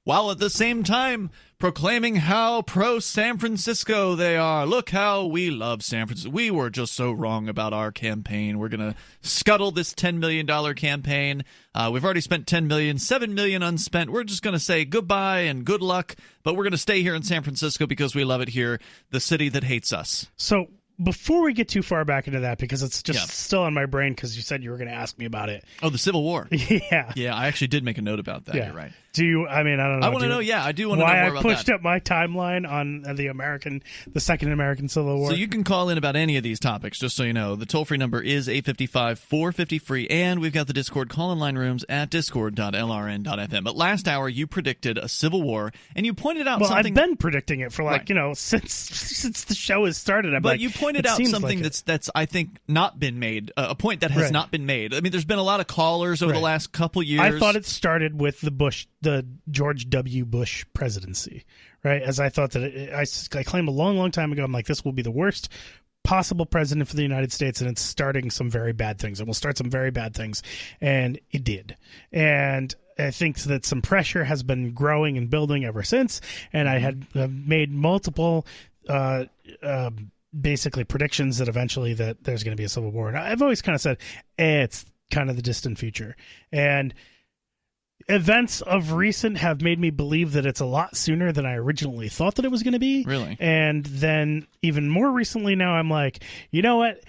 while at the same time proclaiming how pro-San Francisco they are. Look how we love San Francisco. We were just so wrong about our campaign. We're going to scuttle this $10 million campaign. We've already spent $10 million, $7 million unspent. We're just going to say goodbye and good luck, but we're going to stay here in San Francisco because we love it here, the city that hates us. So before we get too far back into that, because it's just still on my brain because you said you were going to ask me about it. Oh, the Civil War. Yeah. Yeah, I actually did make a note about that. Yeah. You're right. Do you, I mean, I don't know. I want to know, I do want to know more about that. Why I pushed up my timeline on the Second American Civil War. So you can call in about any of these topics, just so you know. The toll-free number is 855-450-FREE, and we've got the Discord call-in line rooms at discord.lrn.fm. But last hour, you predicted a civil war, and you pointed out something... I've been predicting it for, since the show has started. But you pointed out something that's, I think, not been made, a point that has not been made. I mean, there's been a lot of callers over the last couple years. I thought it started with the George W. Bush presidency, right? As I thought that I claimed a long, long time ago, I'm like, this will be the worst possible president for the United States, and it's starting some very bad things. It will start some very bad things, and it did. And I think that some pressure has been growing and building ever since, and I had made multiple basically predictions that eventually that there's going to be a civil war. And I've always kind of said, it's kind of the distant future. And events of recent have made me believe that it's a lot sooner than I originally thought that it was going to be. Really? And then even more recently now, I'm like, you know what?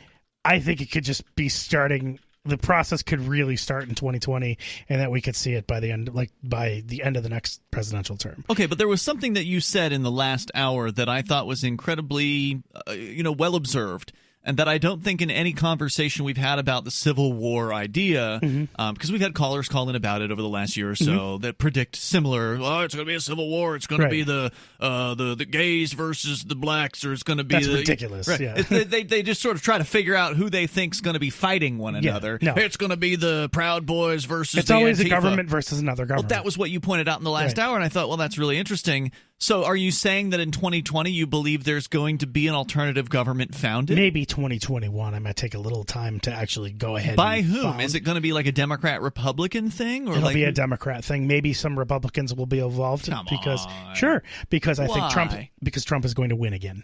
I think it could just be starting. The process could really start in 2020, and that we could see it by the end of the next presidential term. Okay, but there was something that you said in the last hour that I thought was incredibly, well observed, and that I don't think in any conversation we've had about the Civil War idea, because we've had callers call in about it over the last year or so that predict similar. Oh, it's going to be a civil war. It's going to be the gays versus the blacks, or it's going to be ridiculous. Right. Yeah. They just sort of try to figure out who they think's going to be fighting one another. No. It's going to be the Proud Boys versus. It's the always Antifa. a government versus another government. Well, that was what you pointed out in the last hour, and I thought, well, that's really interesting. So are you saying that in 2020 you believe there's going to be an alternative government founded? Maybe 2021. I might take a little time to actually go ahead. By whom? Is it going to be like a Democrat-Republican thing? Or it'll like... be a Democrat thing. Maybe some Republicans will be involved. Because I think Trump is going to win again.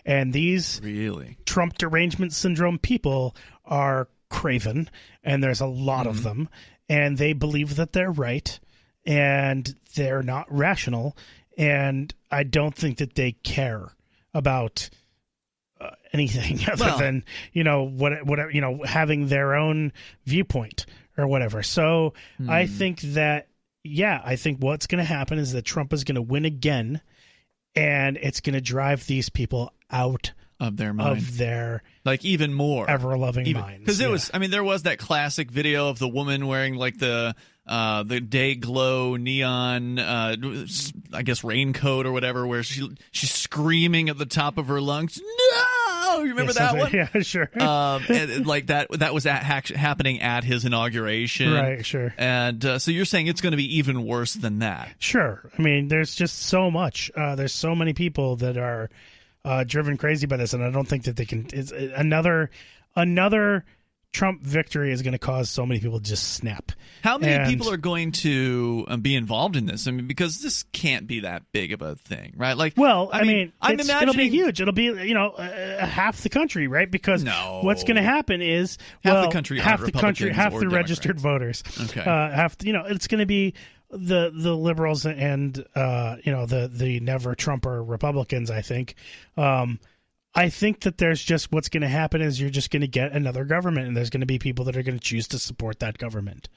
And these Trump derangement syndrome people are craven, and there's a lot of them, and they believe that they're right, and they're not rational. And I don't think that they care about anything other than whatever having their own viewpoint or whatever. So I think that I think what's going to happen is that Trump is going to win again, and it's going to drive these people out of their mind, like even more ever-loving minds. Because there was that classic video of the woman wearing like the day glow neon, I guess raincoat or whatever, where she's screaming at the top of her lungs. No, you remember that one? Yeah, sure. And like that was happening at his inauguration, right? Sure. And so you're saying it's going to be even worse than that? Sure. I mean, there's just so much. There's so many people that are driven crazy by this, and I don't think that they can. It's another Trump victory is going to cause so many people to just snap. How many people are going to be involved in this? I mean, because this can't be that big of a thing, right? Like, well, I mean it'll be huge. It'll be half the country, right? Because what's going to happen is half the country, half the registered voters. Okay, it's going to be the liberals and the never Trumper Republicans. I think. I think that there's just what's going to happen is you're just going to get another government, and there's going to be people that are going to choose to support that government.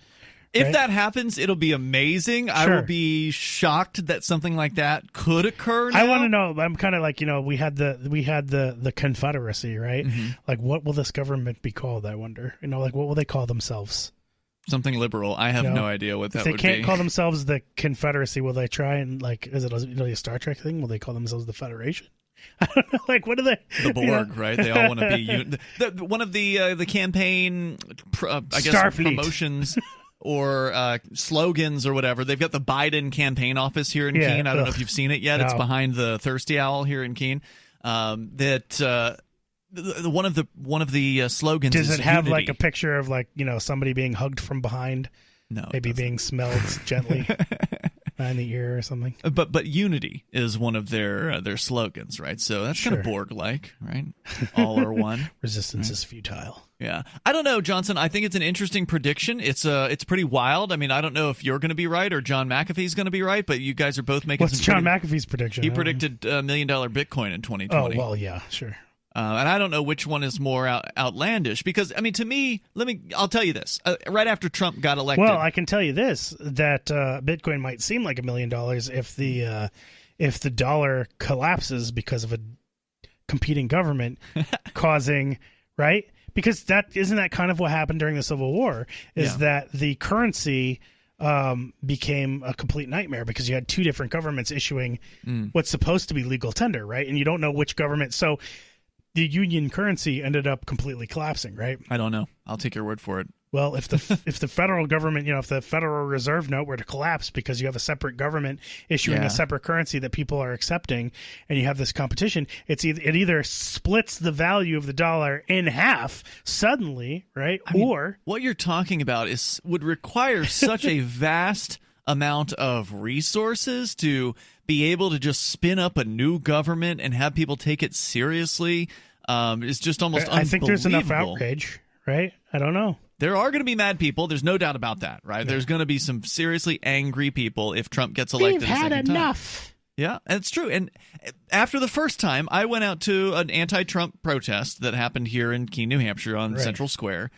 Right? If that happens, it'll be amazing. Sure. I will be shocked that something like that could occur now. I want to know. I'm kind of like, we had the Confederacy, right? Mm-hmm. Like, what will this government be called? I wonder. Like, what will they call themselves? Something liberal. I have no idea what that would be. If they can't call themselves the Confederacy, will they try and is it a Star Trek thing? Will they call themselves the Federation? I don't know. Like, what are they? The Borg, right? They all want to be one of the campaign, promotions or slogans or whatever. They've got the Biden campaign office here in Keene. I don't know if you've seen it yet. No. It's behind the Thirsty Owl here in Keene. One of the slogans. Does is it have unity. like a picture of somebody being hugged from behind? No, maybe being smelled gently. In the ear or something. But unity is one of their slogans, right? So that's kind of Borg-like, right? All are one. Resistance is futile. Yeah. I don't know, Johnson. I think it's an interesting prediction. It's pretty wild. I mean, I don't know if you're going to be right or John McAfee's going to be right, but you guys are both making What's John McAfee's prediction? He predicted $1 million Bitcoin in 2020. Oh, well, yeah, sure. And I don't know which one is more outlandish because, I mean, to me, I'll tell you this. Right after Trump got elected. Well, I can tell you this, that Bitcoin might seem like $1 million if the dollar collapses because of a competing government causing, right? Because isn't that kind of what happened during the Civil War is that the currency became a complete nightmare because you had two different governments issuing what's supposed to be legal tender, right? And you don't know which government. So the union currency ended up completely collapsing, right? I don't know. I'll take your word for it. Well, if the federal government, if the Federal Reserve note were to collapse because you have a separate government issuing a separate currency that people are accepting, and you have this competition, it either splits the value of the dollar in half suddenly, right? Or what you're talking about would require such a vast amount of resources to be able to just spin up a new government and have people take it seriously. It's just almost unbelievable. I think there's enough outrage, right? I don't know. There are going to be mad people. There's no doubt about that, right? Yeah. There's going to be some seriously angry people if Trump gets elected. We've had enough. Yeah, it's true. And after the first time, I went out to an anti-Trump protest that happened here in Keene, New Hampshire on Central Square.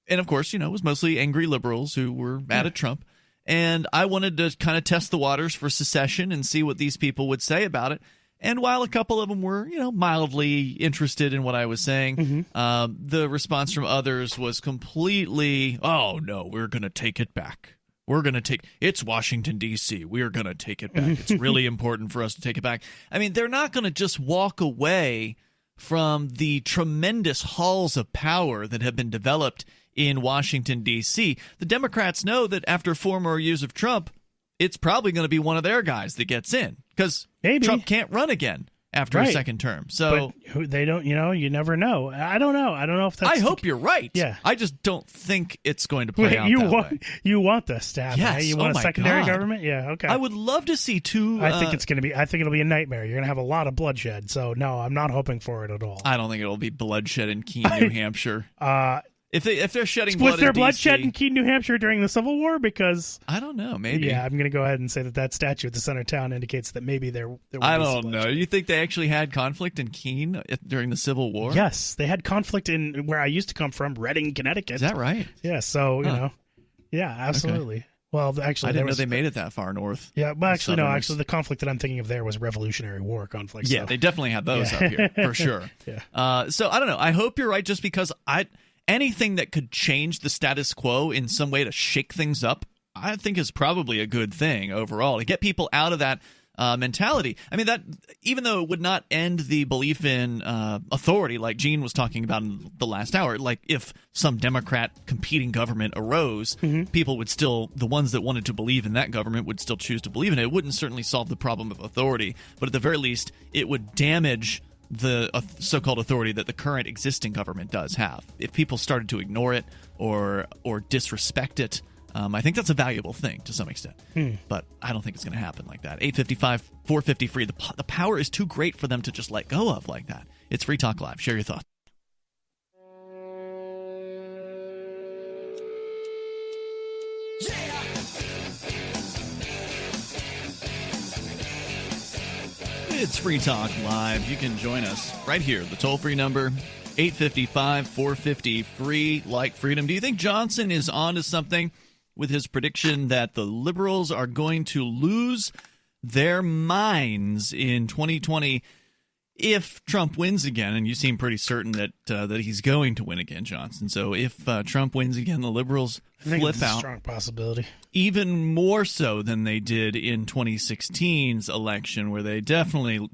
And, of course, it was mostly angry liberals who were mad at Trump. And I wanted to kind of test the waters for secession and see what these people would say about it. And while a couple of them were, mildly interested in what I was saying, the response from others was completely, oh, no, we're going to take it back. It's Washington, D.C. We're going to take it back. It's really important for us to take it back. I mean, they're not going to just walk away from the tremendous halls of power that have been developed in Washington, D.C. The Democrats know that after 4 more years of Trump, it's probably going to be one of their guys that gets in because Trump can't run again after a second term. So but they don't, you never know. I don't know if that's... I hope you're right. Yeah. I just don't think it's going to play out that way. You want this to happen. Yes. You want a secondary government? Yeah, okay. I would love to see two... I think it'll be a nightmare. You're going to have a lot of bloodshed. So, no, I'm not hoping for it at all. I don't think it'll be bloodshed in Keene, New Hampshire. If they're shedding blood, was there bloodshed in Keene, New Hampshire during the Civil War? Because I don't know, maybe. Yeah, I'm going to go ahead and say that statue at the center of town indicates that maybe there was. I don't know. You think they actually had conflict in Keene during the Civil War? Yes, they had conflict in where I used to come from, Reading, Connecticut. Is that right? Yeah. So yeah, absolutely. Okay. Well, actually, I didn't know they made it that far north. Yeah, but actually, no. Actually, the conflict that I'm thinking of there was Revolutionary War conflict. Yeah, they definitely had those up here for sure. Yeah. So I don't know. I hope you're right, just because anything that could change the status quo in some way to shake things up, I think is probably a good thing overall to get people out of that mentality. I mean, that even though it would not end the belief in authority, like Gene was talking about in the last hour, like if some Democrat competing government arose, people would still, the ones that wanted to believe in that government would still choose to believe in it. It wouldn't certainly solve the problem of authority, but at the very least, it would damage the so-called authority that the current existing government does have. If people started to ignore it or disrespect it, I think that's a valuable thing to some extent. But I don't think it's going to happen like that. 855-450 free. The power is too great for them to just let go of like that. It's Free Talk Live. Share your thoughts. It's Free Talk Live. You can join us right here. The toll-free number, 855-450-FREE, like freedom. Do you think Johnson is on to something with his prediction that the liberals are going to lose their minds in 2020 if Trump wins again? And you seem pretty certain that he's going to win again, Johnson. So if Trump wins again, the liberals flip out. A strong possibility. Even more so than they did in 2016's election, where they definitely,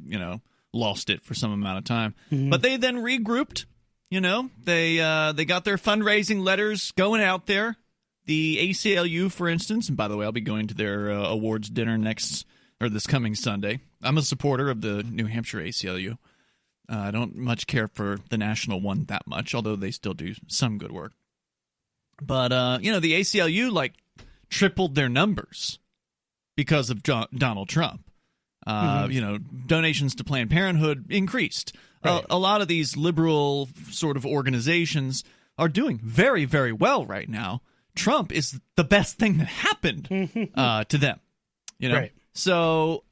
lost it for some amount of time. But they then regrouped. They got their fundraising letters going out there. The ACLU, for instance, and by the way, I'll be going to their awards dinner this coming Sunday. I'm a supporter of the New Hampshire ACLU. I don't much care for the national one that much, although they still do some good work. But, the ACLU, tripled their numbers because of Donald Trump. Donations to Planned Parenthood increased. Right. A lot of these liberal sort of organizations are doing very, very well right now. Trump is the best thing that happened to them. Right. So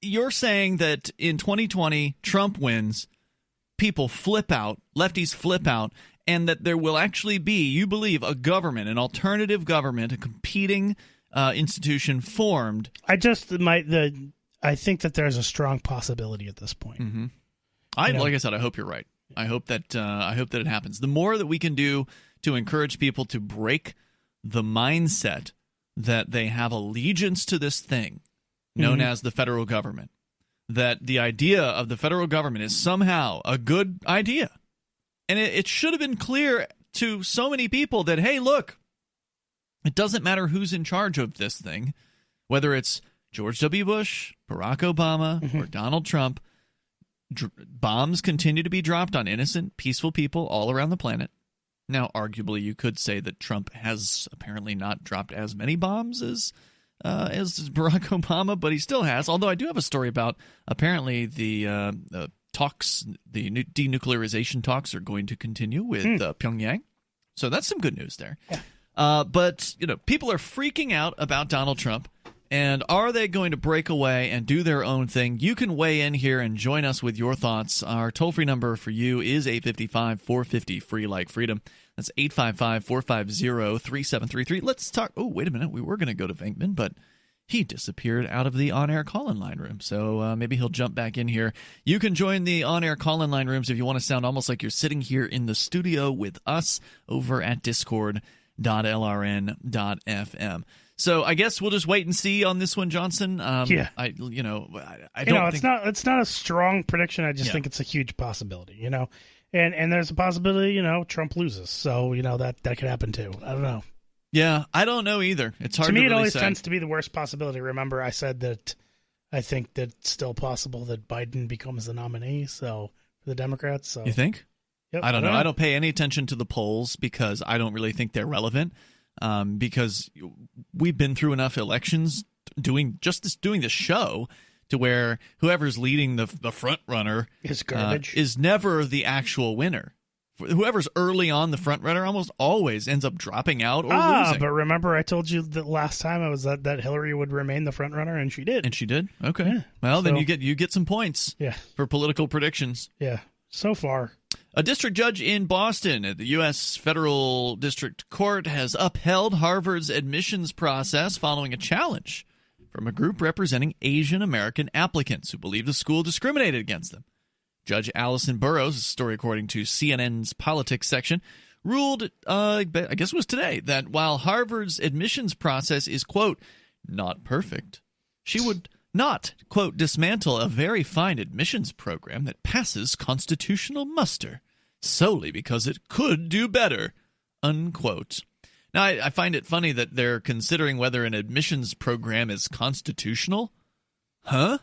you're saying that in 2020, Trump wins, people flip out, lefties flip out, and that there will actually be, you believe, a government, an alternative government, a competing institution formed. I think that there's a strong possibility at this point. Like I said, I hope you're right. I hope that it happens. The more that we can do to encourage people to break the mindset that they have allegiance to this thing known as the federal government, that the idea of the federal government is somehow a good idea. And it should have been clear to so many people that, hey, look, it doesn't matter who's in charge of this thing, whether it's George W. Bush, Barack Obama, or Donald Trump. Bombs continue to be dropped on innocent, peaceful people all around the planet. Now, arguably, you could say that Trump has apparently not dropped as many bombs as Barack Obama, but he still has. Although I do have a story about apparently the talks, the denuclearization talks are going to continue with Pyongyang. So that's some good news there. Yeah. But people are freaking out about Donald Trump. And are they going to break away and do their own thing? You can weigh in here and join us with your thoughts. Our toll-free number for you is 855-450-FREE like freedom. That's 855-450-3733. Let's talk. Oh, wait a minute. We were going to go to Venkman, but he disappeared out of the on-air call-in line room. So maybe he'll jump back in here. You can join the on-air call-in line rooms if you want to sound almost like you're sitting here in the studio with us over at discord.lrn.fm. So I guess we'll just wait and see on this one, Johnson. Yeah. I don't think it's not a strong prediction. I just think it's a huge possibility, And there's a possibility, Trump loses. So, that could happen too. I don't know. Yeah, I don't know either. It's hard to me, really it always say. tends to be the worst possibility. Remember, I said that I think that it's still possible that Biden becomes the nominee for the Democrats. So. You think? Yep, I don't know. I don't pay any attention to the polls because I don't really think they're relevant. Because we've been through enough elections doing this show to where whoever's leading the front runner is garbage. Is never the actual winner. Whoever's early on the front runner almost always ends up dropping out or losing. But remember, I told you that last time I was that Hillary would remain the front runner, and she did. And she did? Okay. Yeah. Well, then you get some points. Yeah. For political predictions. Yeah. So far. A district judge in Boston at the U.S. Federal District Court has upheld Harvard's admissions process following a challenge from a group representing Asian American applicants who believe the school discriminated against them. Judge Allison Burroughs, a story according to CNN's politics section, ruled, I guess it was today, that while Harvard's admissions process is, quote, not perfect, she would not, quote, dismantle a very fine admissions program that passes constitutional muster solely because it could do better, unquote. Now, I find it funny that they're considering whether an admissions program is constitutional. Huh?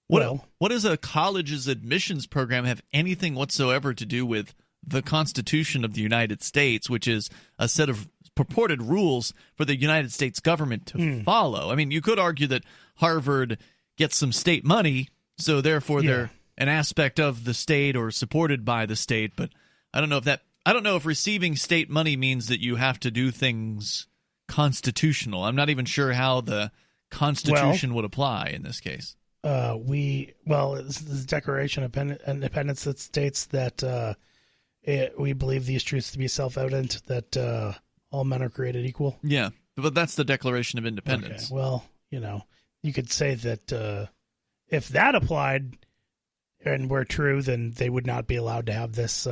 What does a college's admissions program have anything whatsoever to do with the Constitution of the United States, which is a set of purported rules for the United States government to follow? I mean, you could argue that Harvard gets some state money, so therefore they're an aspect of the state or supported by the state, but I don't know if receiving state money means that you have to do things constitutional. I'm not even sure how the Constitution would apply in this case. It's the Declaration of Independence that states that we believe these truths to be self-evident, that all men are created equal. Yeah, but that's the Declaration of Independence. Okay. Well, you could say that if that applied and were true, then they would not be allowed to have this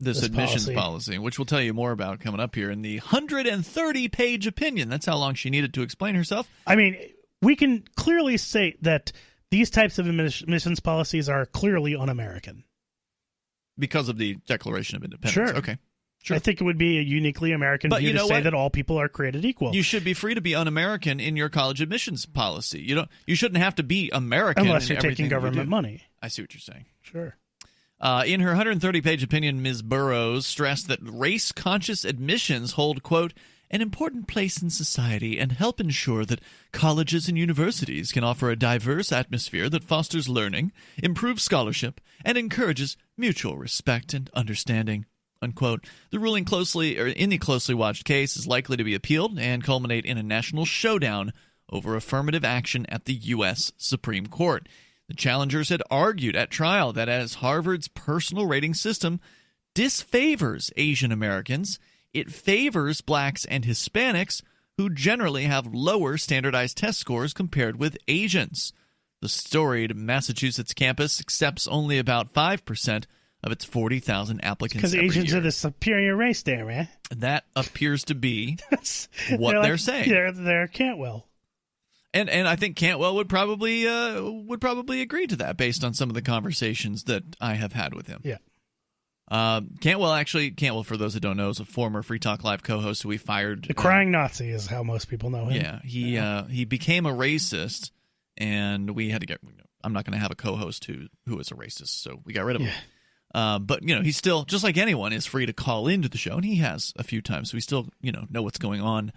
admissions policy, which we'll tell you more about coming up here in the 130-page opinion. That's how long she needed to explain herself. I mean, we can clearly state that these types of admissions policies are clearly un-American. Because of the Declaration of Independence. Sure. Okay. Sure. I think it would be a uniquely American view to say that all people are created equal. You should be free to be un-American in your college admissions policy. You shouldn't have to be American unless you're in taking government money. I see what you're saying. Sure. In her 130-page opinion, Ms. Burroughs stressed that race-conscious admissions hold, quote, an important place in society and help ensure that colleges and universities can offer a diverse atmosphere that fosters learning, improves scholarship, and encourages mutual respect and understanding, unquote. The ruling in the closely watched case is likely to be appealed and culminate in a national showdown over affirmative action at the U.S. Supreme Court. The challengers had argued at trial that as Harvard's personal rating system disfavors Asian Americans, it favors blacks and Hispanics, who generally have lower standardized test scores compared with Asians. The storied Massachusetts campus accepts only about 5% of its 40,000 applicants every year. Because Asians are the superior race there, man. That appears to be what they're saying. They're Cantwell. And I think Cantwell would probably agree to that based on some of the conversations that I have had with him. Yeah. Cantwell, for those that don't know, is a former Free Talk Live co-host who we fired. The crying Nazi is how most people know him. Yeah, he became a racist, and we had to get. I'm not going to have a co-host who is a racist, so we got rid of him. But he's still, just like anyone, is free to call into the show, and he has a few times, so we still know what's going on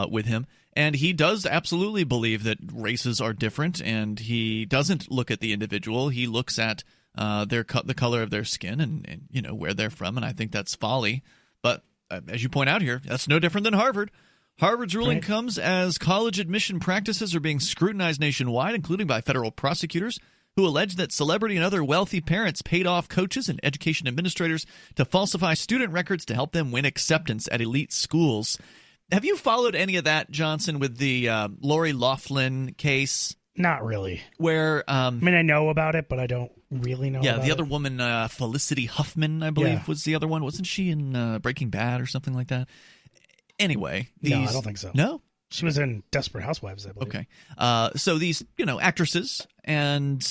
with him. And he does absolutely believe that races are different, and he doesn't look at the individual. He looks at the color of their skin and where they're from, and I think that's folly. But as you point out here, that's no different than Harvard. Harvard's ruling comes as college admission practices are being scrutinized nationwide, including by federal prosecutors who allege that celebrity and other wealthy parents paid off coaches and education administrators to falsify student records to help them win acceptance at elite schools. Have you followed any of that, Johnson, with the Lori Loughlin case? Not really. Where I know about it, but I don't really know about it. Yeah, the other woman, Felicity Huffman, I believe, was the other one. Wasn't she in Breaking Bad or something like that? Anyway. No, I don't think so. No? She was in Desperate Housewives, I believe. Okay. So these, actresses and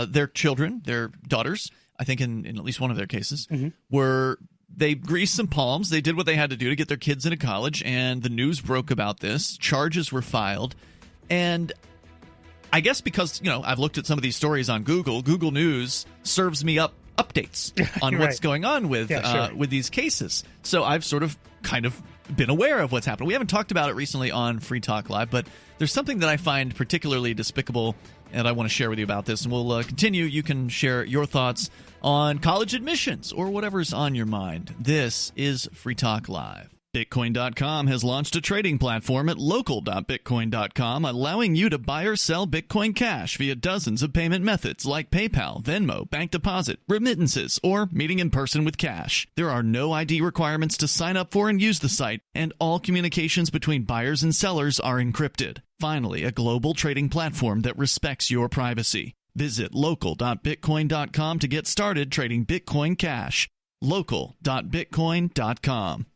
their children, their daughters, I think in at least one of their cases, were they greased some palms. They did what they had to do to get their kids into college, and the news broke about this. Charges were filed. And I guess because, I've looked at some of these stories on Google. Google News serves me up updates on what's going on with these cases. So I've sort of kind of been aware of what's happened. We haven't talked about it recently on Free Talk Live, but there's something that I find particularly despicable, and I want to share with you about this. And we'll continue. You can share your thoughts on college admissions or whatever's on your mind. This is Free Talk Live. Bitcoin.com has launched a trading platform at local.bitcoin.com, allowing you to buy or sell Bitcoin Cash via dozens of payment methods like PayPal, Venmo, bank deposit, remittances, or meeting in person with cash. There are no ID requirements to sign up for and use the site, and all communications between buyers and sellers are encrypted. Finally, a global trading platform that respects your privacy. Visit local.bitcoin.com to get started trading Bitcoin Cash. local.bitcoin.com.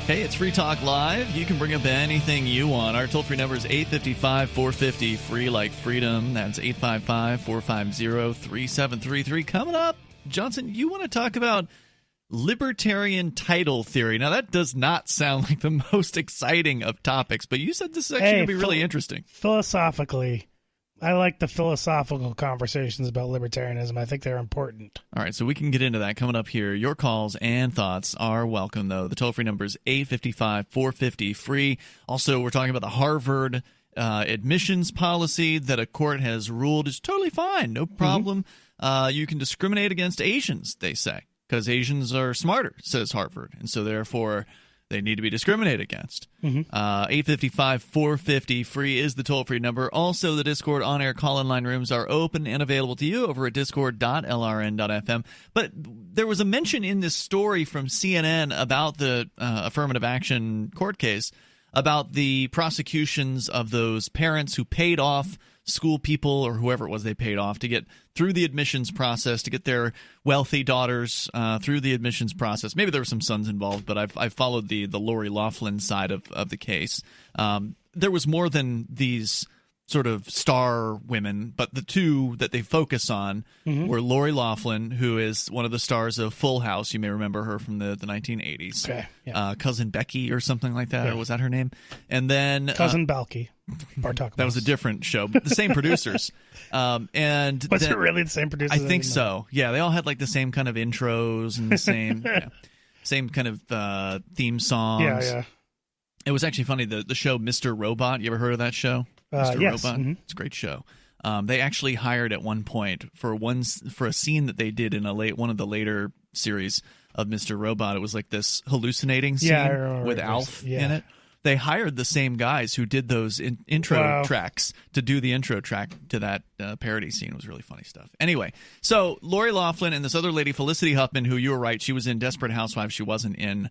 Hey, it's Free Talk Live. You can bring up anything you want. Our toll-free number is 855-450, free like freedom. That's 855-450-3733. Coming up, Johnson, you want to talk about libertarian title theory. Now, that does not sound like the most exciting of topics, but you said this is actually going to be really interesting. Philosophically, I like the philosophical conversations about libertarianism. I think they're important. All right, so we can get into that coming up here. Your calls and thoughts are welcome, though. The toll-free number is 855-450-FREE. Also, we're talking about the Harvard admissions policy that a court has ruled is totally fine, no problem. You can discriminate against Asians, they say, because Asians are smarter, says Harvard, and so therefore they need to be discriminated against. 855-450-FREE is the toll-free number. Also, the Discord on-air call-in line rooms are open and available to you over at discord.lrn.fm. But there was a mention in this story from CNN about the affirmative action court case about the prosecutions of those parents who paid off school people or whoever it was they paid off to get through the admissions process, to get their wealthy daughters through the admissions process. Maybe there were some sons involved, but I've followed the Lori Loughlin side of the case. There was more than these sort of star women, but the two that they focus on were Lori Loughlin, who is one of the stars of Full House. You may remember her from the 1980s. Okay, yeah. Cousin Becky or something like that, or was that her name? And then Cousin Balky. That was a different show, but the same producers. And was it really the same producers? I think so. Yeah, they all had like the same kind of intros and the same same kind of theme songs. Yeah. It was actually funny, the show Mr. Robot. You ever heard of that show? Mr. Yes. Robot. It's a great show. They actually hired at one point for a scene that they did in one of the later series of Mr. Robot. It was like this hallucinating scene with Alf in it. They hired the same guys who did those intro tracks to do the intro track to that parody scene. It was really funny stuff. Anyway, so Lori Loughlin and this other lady, Felicity Huffman, who you were right, she was in Desperate Housewives. She wasn't in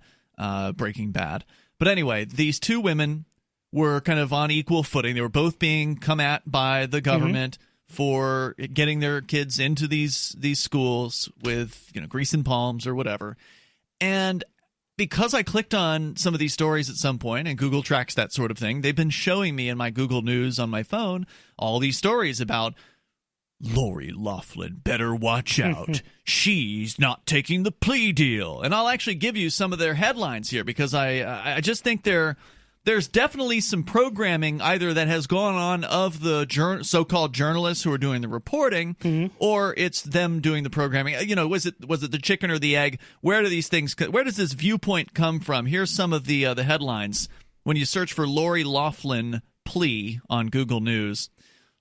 Breaking Bad. But anyway, these two women were kind of on equal footing. They were both being come at by the government for getting their kids into these schools with grease and palms or whatever. And because I clicked on some of these stories at some point, and Google tracks that sort of thing, they've been showing me in my Google News on my phone all these stories about Lori Loughlin, better watch out. She's not taking the plea deal. And I'll actually give you some of their headlines here because I just think there's definitely some programming either that has gone on of the so-called journalists who are doing the reporting, or it's them doing the programming. Was it the chicken or the egg? Where does this viewpoint come from? Here's some of the headlines. When you search for Lori Loughlin plea on Google News,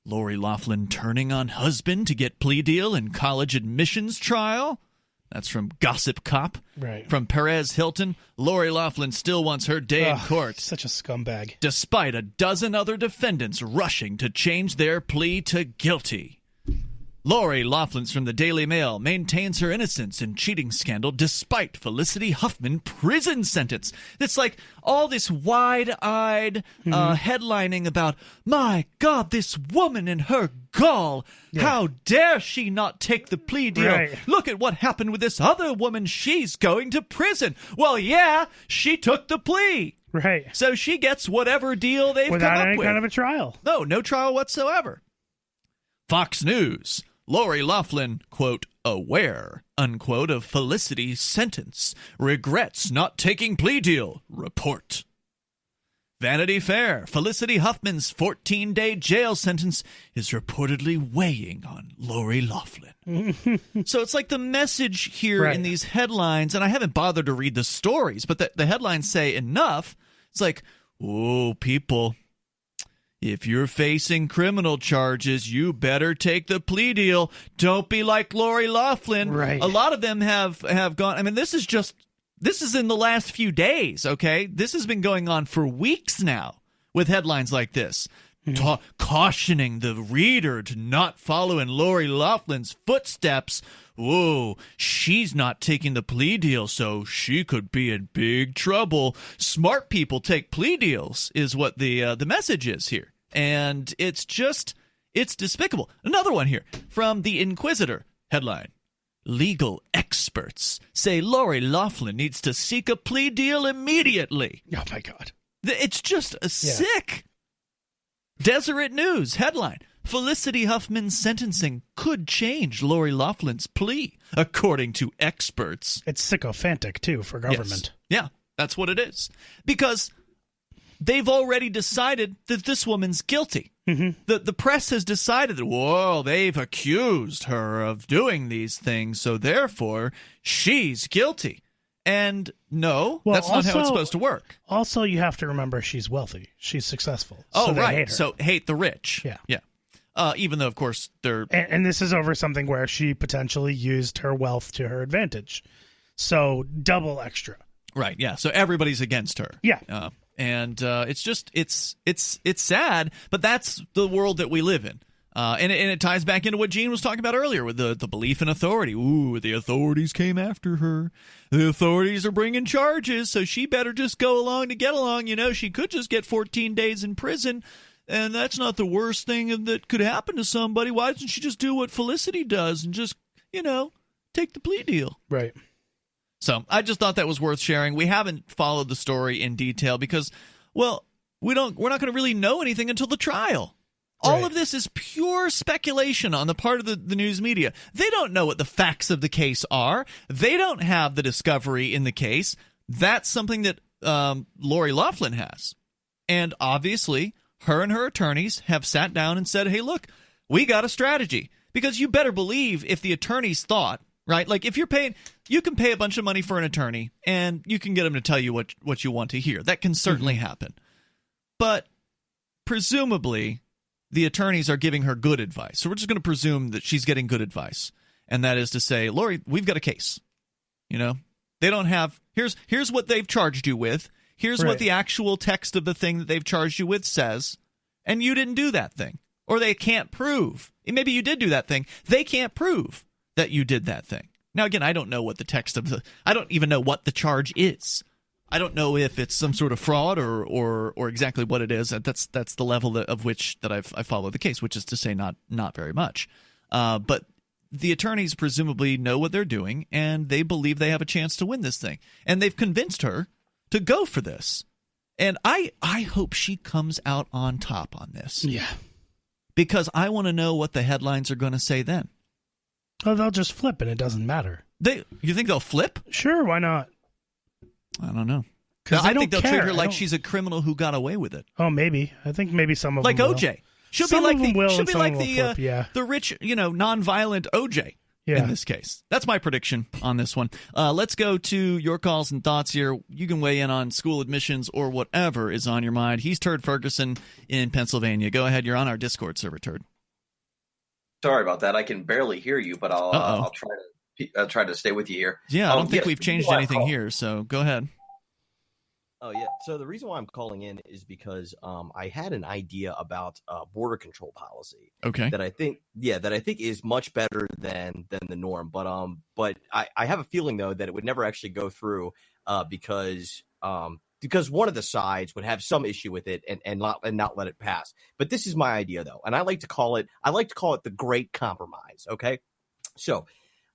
Lori Loughlin turning on husband to get plea deal in college admissions trial. That's from Gossip Cop. Right. From Perez Hilton, Lori Loughlin still wants her day in court. Such a scumbag. Despite a dozen other defendants rushing to change their plea to guilty. Lori Loughlin's from the Daily Mail maintains her innocence in cheating scandal despite Felicity Huffman prison sentence. It's like all this wide-eyed headlining about, my God, this woman and her gall. Yeah. How dare she not take the plea deal? Right. Look at what happened with this other woman. She's going to prison. Well, yeah, she took the plea. Right. So she gets whatever deal they've Without come up any with. kind of a trial. No trial whatsoever. Fox News. Lori Loughlin, quote, aware, unquote, of Felicity's sentence. Regrets not taking plea deal. Report. Vanity Fair. Felicity Huffman's 14-day jail sentence is reportedly weighing on Lori Loughlin. So it's like the message here in these headlines, and I haven't bothered to read the stories, but the headlines say enough. It's like, oh, people, if you're facing criminal charges, you better take the plea deal. Don't be like Lori Loughlin. Right. A lot of them have gone. I mean, this is in the last few days, okay? This has been going on for weeks now with headlines like this. Cautioning the reader to not follow in Lori Loughlin's footsteps. Whoa, she's not taking the plea deal, so she could be in big trouble. Smart people take plea deals is what the message is here. And it's despicable. Another one here from the Inquisitor headline. Legal experts say Lori Loughlin needs to seek a plea deal immediately. Oh, my God. It's just sick. Deseret News headline. Felicity Huffman's sentencing could change Lori Loughlin's plea, according to experts. It's sycophantic, too, for government. Yes. Yeah, that's what it is. Because they've already decided that this woman's guilty. Mm-hmm. The press has decided that, whoa, they've accused her of doing these things, so therefore she's guilty. And no, that's not how it's supposed to work. Also, you have to remember she's wealthy. She's successful. Oh, so they right. hate her. So hate the rich. Yeah. Even though, of course, they're... And this is over something where she potentially used her wealth to her advantage. So double extra. Right, yeah. So everybody's against her. Yeah. And it's just, it's sad, but that's the world that we live in. And it ties back into what Gene was talking about earlier with the belief in authority. Ooh, the authorities came after her. The authorities are bringing charges, so she better just go along to get along. You know, she could just get 14 days in prison, and that's not the worst thing that could happen to somebody. Why doesn't she just do what Felicity does and just, take the plea deal? Right. So I just thought that was worth sharing. We haven't followed the story in detail because, well, we're not going to really know anything until the trial. All of this is pure speculation on the part of the news media. They don't know what the facts of the case are. They don't have the discovery in the case. That's something that Lori Loughlin has. And obviously, her and her attorneys have sat down and said, hey, look, we got a strategy. Because you better believe if the attorneys thought, right? Like if you're paying, you can pay a bunch of money for an attorney and you can get them to tell you what you want to hear. That can certainly happen. But presumably, the attorneys are giving her good advice. So we're just going to presume that she's getting good advice. And that is to say, Lori, we've got a case. They don't have, here's what they've charged you with. Here's what the actual text of the thing that they've charged you with says. And you didn't do that thing. Or they can't prove. Maybe you did do that thing. They can't prove that you did that thing. Now, again, I don't know what the text of I don't even know what the charge is. I don't know if it's some sort of fraud or exactly what it is. That's the level of which that I follow the case, which is to say not very much. But the attorneys presumably know what they're doing, and they believe they have a chance to win this thing. And they've convinced her to go for this. And I hope she comes out on top on this. Yeah. Because I want to know what the headlines are going to say then. Oh, they'll just flip and it doesn't matter. You think they'll flip? Sure, why not? I don't know. I think they'll treat her like she's a criminal who got away with it. Oh, maybe. I think maybe some of them will. Like OJ. She'll some be like the rich, non-violent OJ in this case. That's my prediction on this one. Let's go to your calls and thoughts here. You can weigh in on school admissions or whatever is on your mind. He's Turd Ferguson in Pennsylvania. Go ahead. You're on our Discord server, Turd. Sorry about that. I can barely hear you, but I'll try to stay with you here. Yeah, I don't think we've changed anything here, so go ahead. Oh, yeah. So the reason why I'm calling in is because I had an idea about border control policy. Okay. That I think is much better than the norm. But I have a feeling, though, that it would never actually go through because one of the sides would have some issue with it and not let it pass. But this is my idea, though, and I like to call it the Great Compromise. Okay. So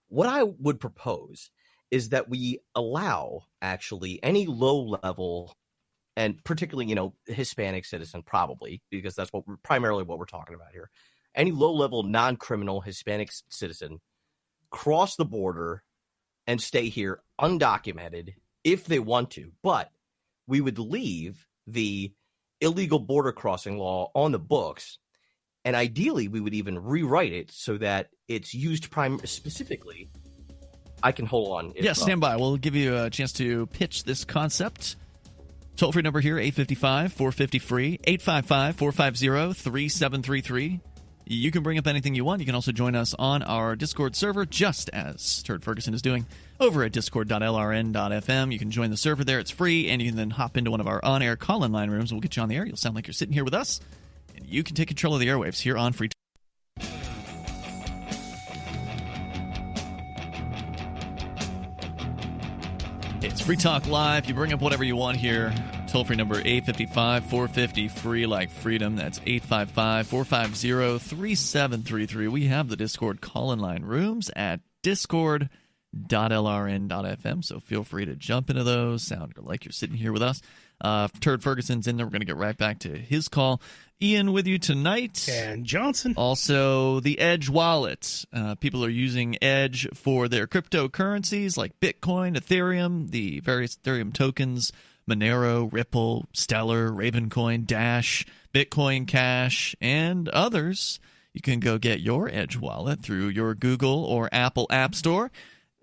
what I would propose is that we allow actually any low-level and particularly, Hispanic citizen, probably, because that's primarily what we're talking about here. Any low-level non-criminal Hispanic citizen cross the border and stay here undocumented if they want to, but we would leave the illegal border crossing law on the books, and ideally we would even rewrite it so that it's used specifically. I can hold on. Stand by. We'll give you a chance to pitch this concept. Toll-free number here, 855-450-FREE, 855-450-3733. You can bring up anything you want. You can also join us on our Discord server, just as Turd Ferguson is doing, over at discord.lrn.fm. You can join the server there. It's free, and you can then hop into one of our on-air call-in line rooms. We'll get you on the air. You'll sound like you're sitting here with us, and you can take control of the airwaves here on Free Talk. It's Free Talk Live. You bring up whatever you want here. Toll-free number 855-450-FREE, like freedom. That's 855-450-3733. We have the Discord call-in line rooms at discord.lrn.fm, so feel free to jump into those. Sound like you're sitting here with us. Turd Ferguson's in there. We're going to get right back to his call. Ian with you tonight. And Johnson. Also, the Edge wallet. People are using Edge for their cryptocurrencies like Bitcoin, Ethereum, the various Ethereum tokens, Monero, Ripple, Stellar, Ravencoin, Dash, Bitcoin Cash, and others. You can go get your Edge wallet through your Google or Apple App Store.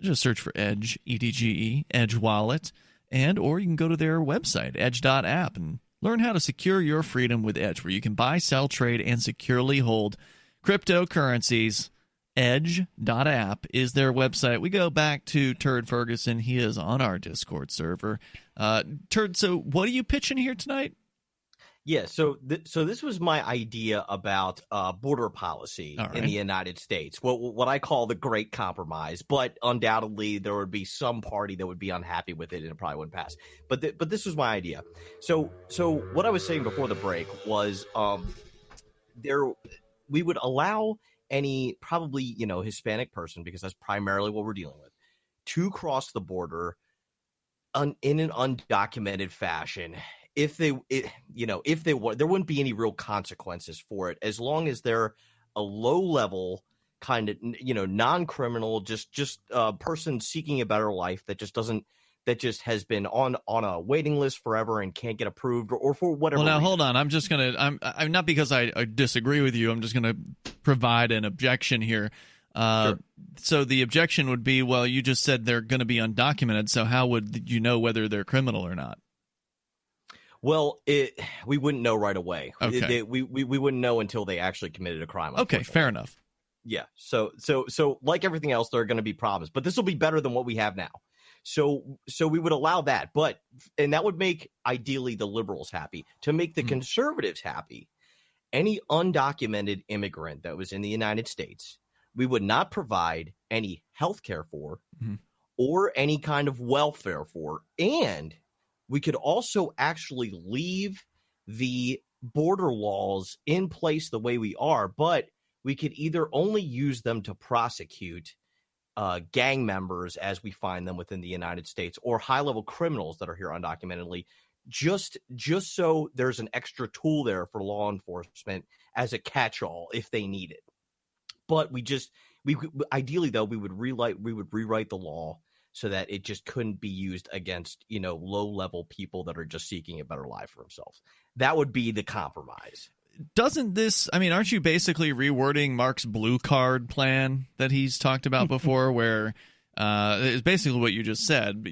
Just search for Edge, EDGE, Edge wallet. Or you can go to their website, edge.app, and learn how to secure your freedom with Edge, where you can buy, sell, trade, and securely hold cryptocurrencies. Edge.app is their website. We go back to Turd Ferguson. He is on our Discord server. Turd, so what are you pitching here tonight? Yeah, so this was my idea about border policy in the United States, what I call the Great Compromise. But undoubtedly, there would be some party that would be unhappy with it, and it probably wouldn't pass. But this was my idea. So what I was saying before the break was we would allow any probably Hispanic person, because that's primarily what we're dealing with, to cross the border in an undocumented fashion. If they want, there wouldn't be any real consequences for it, as long as they're a low-level kind of, non-criminal, just a person seeking a better life that just has been on a waiting list forever and can't get approved or for whatever. Well, now reason. hold on. I'm not because I disagree with you. I'm just going to provide an objection here. Sure. So the objection would be, well, you just said they're going to be undocumented. So how would you know whether they're criminal or not? Well, we wouldn't know right away. Okay. We wouldn't know until they actually committed a crime. Okay, fair enough. Yeah. So like everything else, there are going to be problems, but this will be better than what we have now. So we would allow that, and that would make ideally the liberals happy. To make the conservatives happy, any undocumented immigrant that was in the United States, we would not provide any health care for or any kind of welfare for, and we could also actually leave the border laws in place the way we are, but we could either only use them to prosecute gang members as we find them within the United States, or high-level criminals that are here undocumentedly, just so there's an extra tool there for law enforcement as a catch-all if they need it. But ideally, though, we would rewrite the law so that it just couldn't be used against, low-level people that are just seeking a better life for themselves. That would be the compromise. Doesn't this, aren't you basically rewording Mark's blue card plan that he's talked about before, where it's basically what you just said.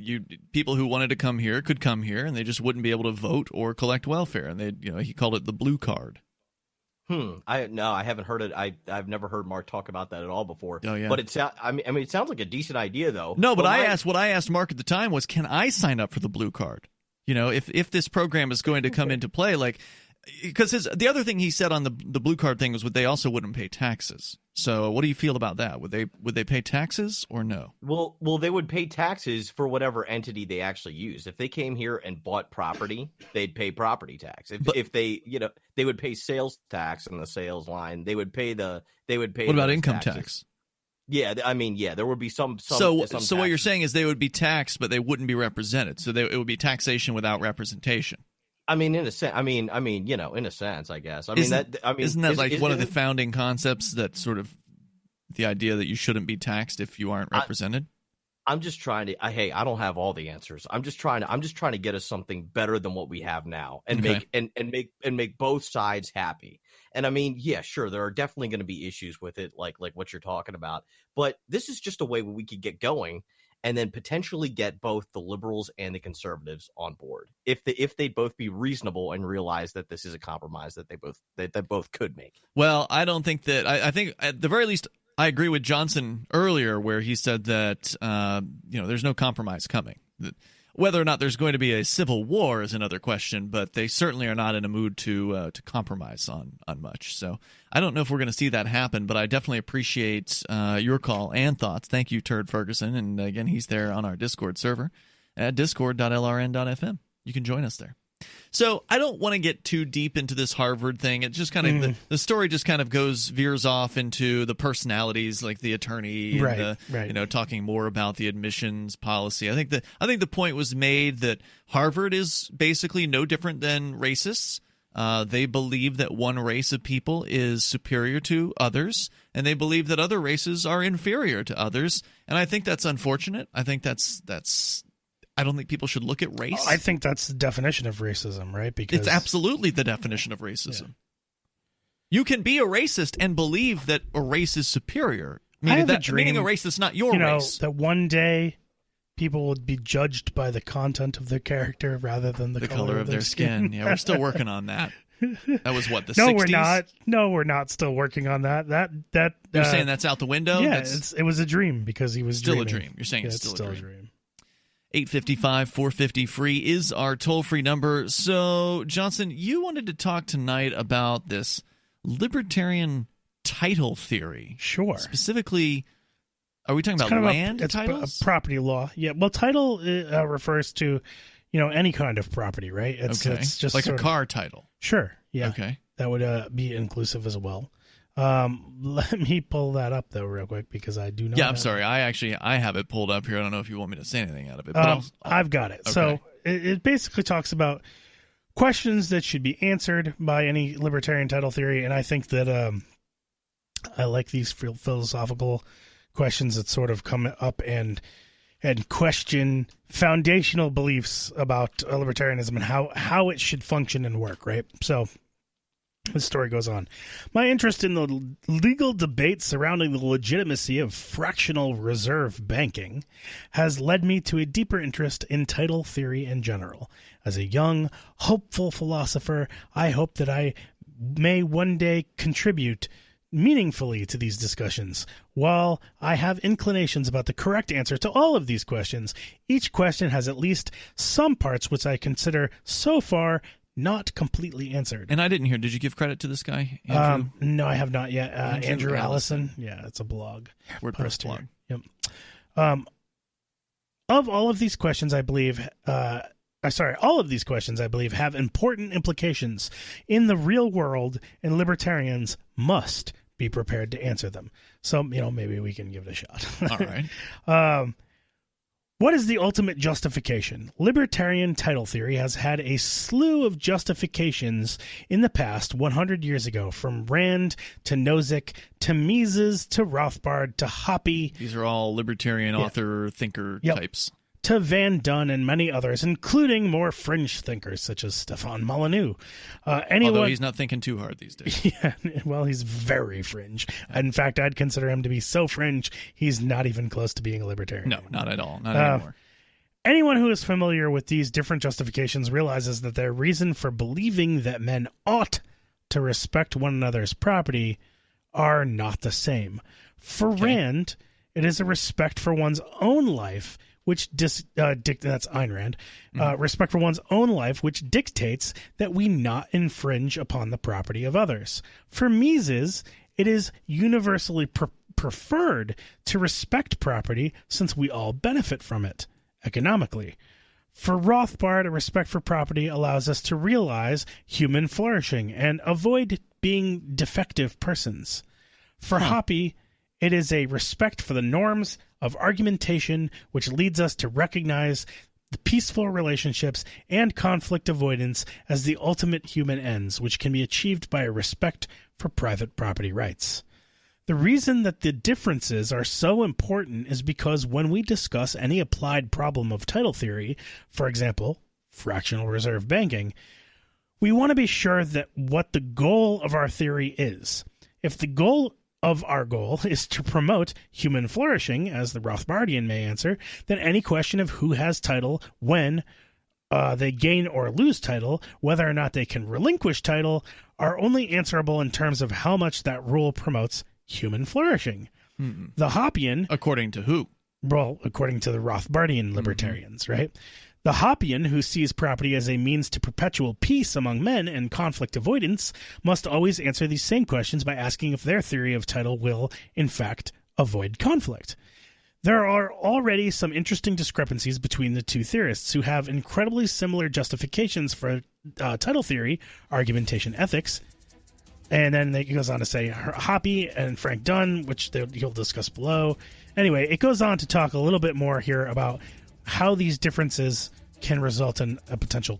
People who wanted to come here could come here, and they just wouldn't be able to vote or collect welfare, and he called it the blue card. I haven't heard it. I've never heard Mark talk about that at all before. Oh, yeah. But it sounds like a decent idea, though. No, but what I asked Mark at the time was, can I sign up for the blue card? If this program is going to come into play, because the other thing he said on the blue card thing was they also wouldn't pay taxes. So what do you feel about that? Would they pay taxes or no? Well, they would pay taxes for whatever entity they actually use. If they came here and bought property, they'd pay property tax. If they they would pay sales tax on the sales line. They would pay. What about income taxes. tax? Yeah, there would be some. So what you're saying is they would be taxed, but they wouldn't be represented. So it would be taxation without representation. I mean, in a sense, in a sense, I guess. Isn't that one of the founding concepts, that sort of the idea that you shouldn't be taxed if you aren't represented? I'm just trying to. I don't have all the answers. I'm just trying to get us something better than what we have now, and make both sides happy. And I mean, yeah, sure, there are definitely going to be issues with it, like what you're talking about. But this is just a way where we could get going, and then potentially get both the liberals and the conservatives on board, if they both be reasonable and realize that this is a compromise that they both could make. Well, I don't think that. I think at the very least, I agree with Johnson earlier, where he said that there's no compromise coming. Whether or not there's going to be a civil war is another question, but they certainly are not in a mood to compromise on much. So I don't know if we're going to see that happen, but I definitely appreciate your call and thoughts. Thank you, Turd Ferguson. And again, he's there on our Discord server at discord.lrn.fm. You can join us there. So I don't want to get too deep into this Harvard thing. It just kind of the story just kind of veers off into the personalities, like the attorney, and talking more about the admissions policy. I think the point was made that Harvard is basically no different than racists. They believe that one race of people is superior to others, and they believe that other races are inferior to others. And I think that's unfortunate. I think that's. I don't think people should look at race. I think that's the definition of racism, right? Because it's absolutely the definition of racism. Yeah. You can be a racist and believe that a race is superior. Meaning a race that's not your race. That one day people would be judged by the content of their character rather than the color of their skin. Yeah, we're still working on that. That was what, the 60s? No, we're not. No, we're not still working on that. You're saying that's out the window? Yeah, it was a dream because he was still dreaming. A dream. You're saying it's still a dream. 855-450-FREE is our toll-free number. So, Johnson, you wanted to talk tonight about this libertarian title theory. Sure. Specifically, are we talking about land titles? It's property law. Yeah. Well, title refers to, any kind of property, right? It's just like a car title. Sure. Yeah. Okay. That would be inclusive as well. Let me pull that up though real quick because I do not. Yeah, I'm sorry. I have it pulled up here. I don't know if you want me to say anything out of it. But I've got it. Okay. So it basically talks about questions that should be answered by any libertarian title theory, and I think that I like these philosophical questions that sort of come up and question foundational beliefs about libertarianism and how it should function and work. Right. So. The story goes on. My interest in the legal debate surrounding the legitimacy of fractional reserve banking has led me to a deeper interest in title theory in general. As a young, hopeful philosopher, I hope that I may one day contribute meaningfully to these discussions. While I have inclinations about the correct answer to all of these questions, each question has at least some parts which I consider so far not completely answered. And I didn't hear. Did you give credit to this guy, Andrew? No, I have not yet. Andrew Allison. Yeah, it's a blog. WordPress blog. Yep. Of all of these questions, I believe. All of these questions, I believe, have important implications in the real world, and libertarians must be prepared to answer them. So, maybe we can give it a shot. All right. What is the ultimate justification? Libertarian title theory has had a slew of justifications in the past 100 years ago, from Rand to Nozick to Mises to Rothbard to Hoppe. These are all libertarian author, thinker types. To Van Dunn and many others, including more fringe thinkers such as Stefan Molyneux. Although he's not thinking too hard these days. Yeah, well, he's very fringe. In fact, I'd consider him to be so fringe, he's not even close to being a libertarian. No, not at all. Not anymore. Anyone who is familiar with these different justifications realizes that their reason for believing that men ought to respect one another's property are not the same. For Rand, it is a respect for one's own life, which that's Ayn Rand, respect for one's own life, which dictates that we not infringe upon the property of others. For Mises, it is universally preferred to respect property since we all benefit from it economically. For Rothbard, a respect for property allows us to realize human flourishing and avoid being defective persons. For Hoppe, it is a respect for the norms of argumentation which leads us to recognize the peaceful relationships, and conflict avoidance as the ultimate human ends, which can be achieved by a respect for private property rights. The reason that the differences are so important is because when we discuss any applied problem of title theory, for example, fractional reserve banking, we want to be sure that what the goal of our theory is. If the goal of our goal is to promote human flourishing, as the Rothbardian may answer, then any question of who has title, when they gain or lose title, whether or not they can relinquish title, are only answerable in terms of how much that rule promotes human flourishing. Mm-hmm. The Hoppian... According to who? Well, according to the Rothbardian libertarians, right? The Hoppian, who sees property as a means to perpetual peace among men and conflict avoidance, must always answer these same questions by asking if their theory of title will, in fact, avoid conflict. There are already some interesting discrepancies between the two theorists who have incredibly similar justifications for title theory, argumentation ethics. And then it goes on to say Hoppy and Frank Dunn, which he'll discuss below. Anyway, it goes on to talk a little bit more here about how these differences can result in a potential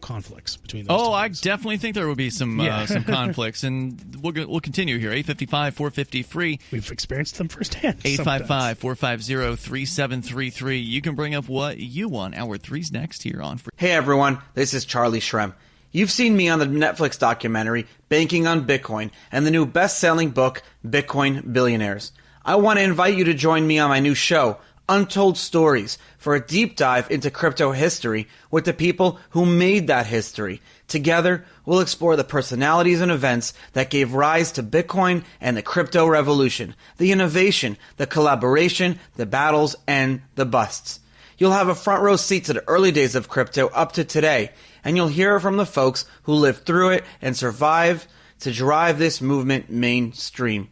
conflicts between those two I things. definitely think there would be some conflicts, and we'll continue here. 855-450-FREE. We've experienced them firsthand. 855-450-3733. You can bring up what you want. Hour 3's next here on Free. Hey everyone, this is Charlie Shrem. You've seen me on the Netflix documentary Banking on Bitcoin and the new best-selling book Bitcoin Billionaires. I want to invite you to join me on my new show, Untold Stories, for a deep dive into crypto history with the people who made that history. Together, we'll explore the personalities and events that gave rise to Bitcoin and the crypto revolution, the innovation, the collaboration, the battles, and the busts. You'll have a front row seat to the early days of crypto up to today, and you'll hear from the folks who lived through it and survived to drive this movement mainstream.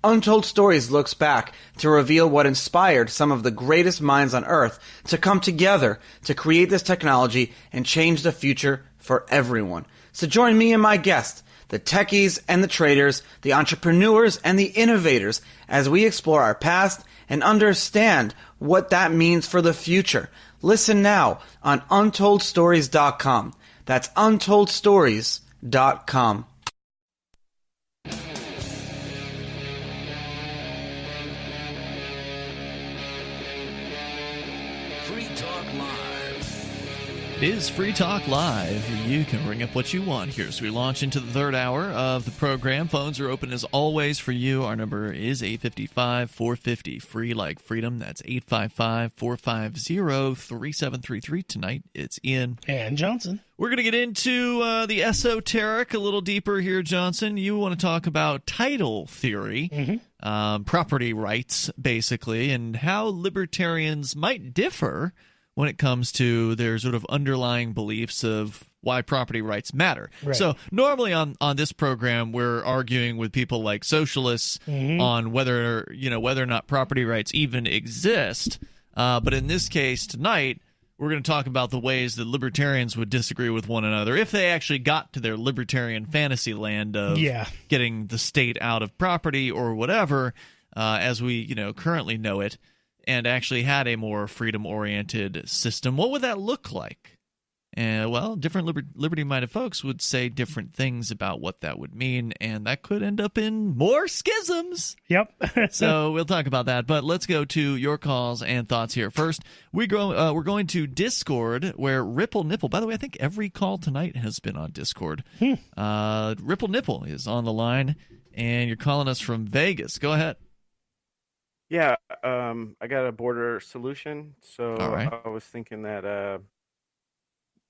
Untold Stories looks back to reveal what inspired some of the greatest minds on Earth to come together to create this technology and change the future for everyone. So join me and my guests, the techies and the traders, the entrepreneurs and the innovators, as we explore our past and understand what that means for the future. Listen now on UntoldStories.com. That's UntoldStories.com. It is Free Talk Live. You can bring up what you want here. So we launch into the third hour of the program. Phones are open as always for you. Our number is 855-450-FREE like freedom. That's 855-450-3733. Tonight it's Ian. And Johnson. We're going to get into the esoteric a little deeper here, Johnson. You want to talk about title theory, property rights, basically, and how libertarians might differ when it comes to their sort of underlying beliefs of why property rights matter. Right. So normally on this program, we're arguing with people like socialists on whether or not property rights even exist. But in this case tonight, we're going to talk about the ways that libertarians would disagree with one another if they actually got to their libertarian fantasy land of getting the state out of property or whatever, as we currently know it, and actually had a more freedom-oriented system. What would that look like? Well, different liberty-minded folks would say different things about what that would mean, and that could end up in more schisms. Yep. So we'll talk about that, but let's go to your calls and thoughts here. First, we're going to Discord, where Ripple Nipple, by the way, I think every call tonight has been on Discord. Ripple Nipple is on the line, and you're calling us from Vegas. Go ahead. Yeah, I got a border solution. So right. I was thinking that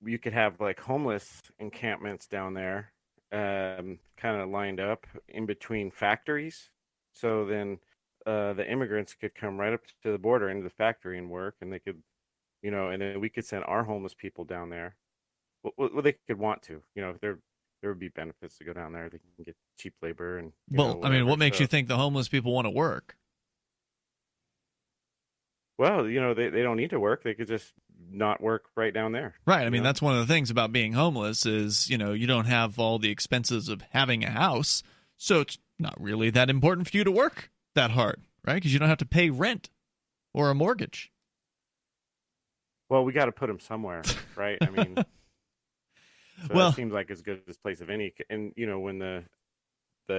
you could have like homeless encampments down there, kind of lined up in between factories. So then the immigrants could come right up to the border into the factory and work, and they could, and then we could send our homeless people down there. Well, they could want to, there would be benefits to go down there. They can get cheap labor and. What makes you think the homeless people want to work? Well, they don't need to work. They could just not work right down there. Right. I mean, that's one of the things about being homeless is, you don't have all the expenses of having a house. So it's not really that important for you to work that hard, right? Because you don't have to pay rent or a mortgage. Well, we got to put them somewhere, right? I mean, so well, it seems like as good as place of any. And when the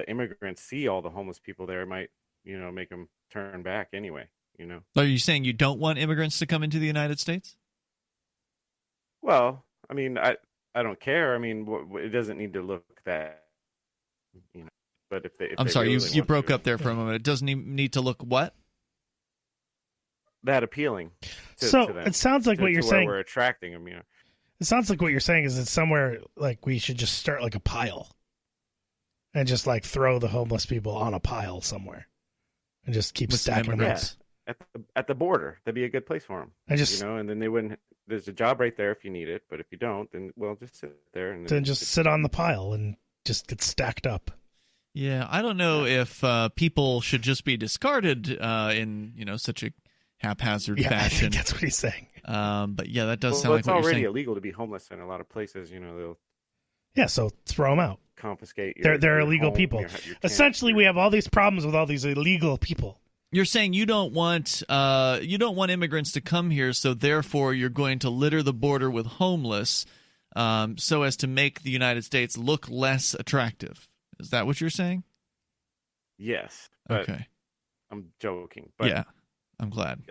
immigrants see all the homeless people there, it might make them turn back anyway. Are you saying you don't want immigrants to come into the United States? Well, I mean, I don't care. I mean, it doesn't need to look that, But if I'm sorry, really you broke up there for a moment. It doesn't need to look what? That appealing. To them, it sounds like what you're saying. We're attracting them. It sounds like what you're saying is it's somewhere like we should just start like a pile, and just like throw the homeless people on a pile somewhere, and just keep stacking them up. At the border, that'd be a good place for them. And then they wouldn't. There's a job right there if you need it, but if you don't, then just sit there and then just sit on the pile and just get stacked up. Yeah, I don't know if people should just be discarded in such a haphazard fashion. I think that's what he's saying. But yeah, that does sound like what you're saying. It's already illegal to be homeless in a lot of places. They'll so throw them out. Confiscate. They're illegal people. Your Essentially, we have all these problems with all these illegal people. You're saying you don't want immigrants to come here, so therefore you're going to litter the border with homeless, so as to make the United States look less attractive. Is that what you're saying? Yes. Okay. I'm joking. But, yeah, I'm glad.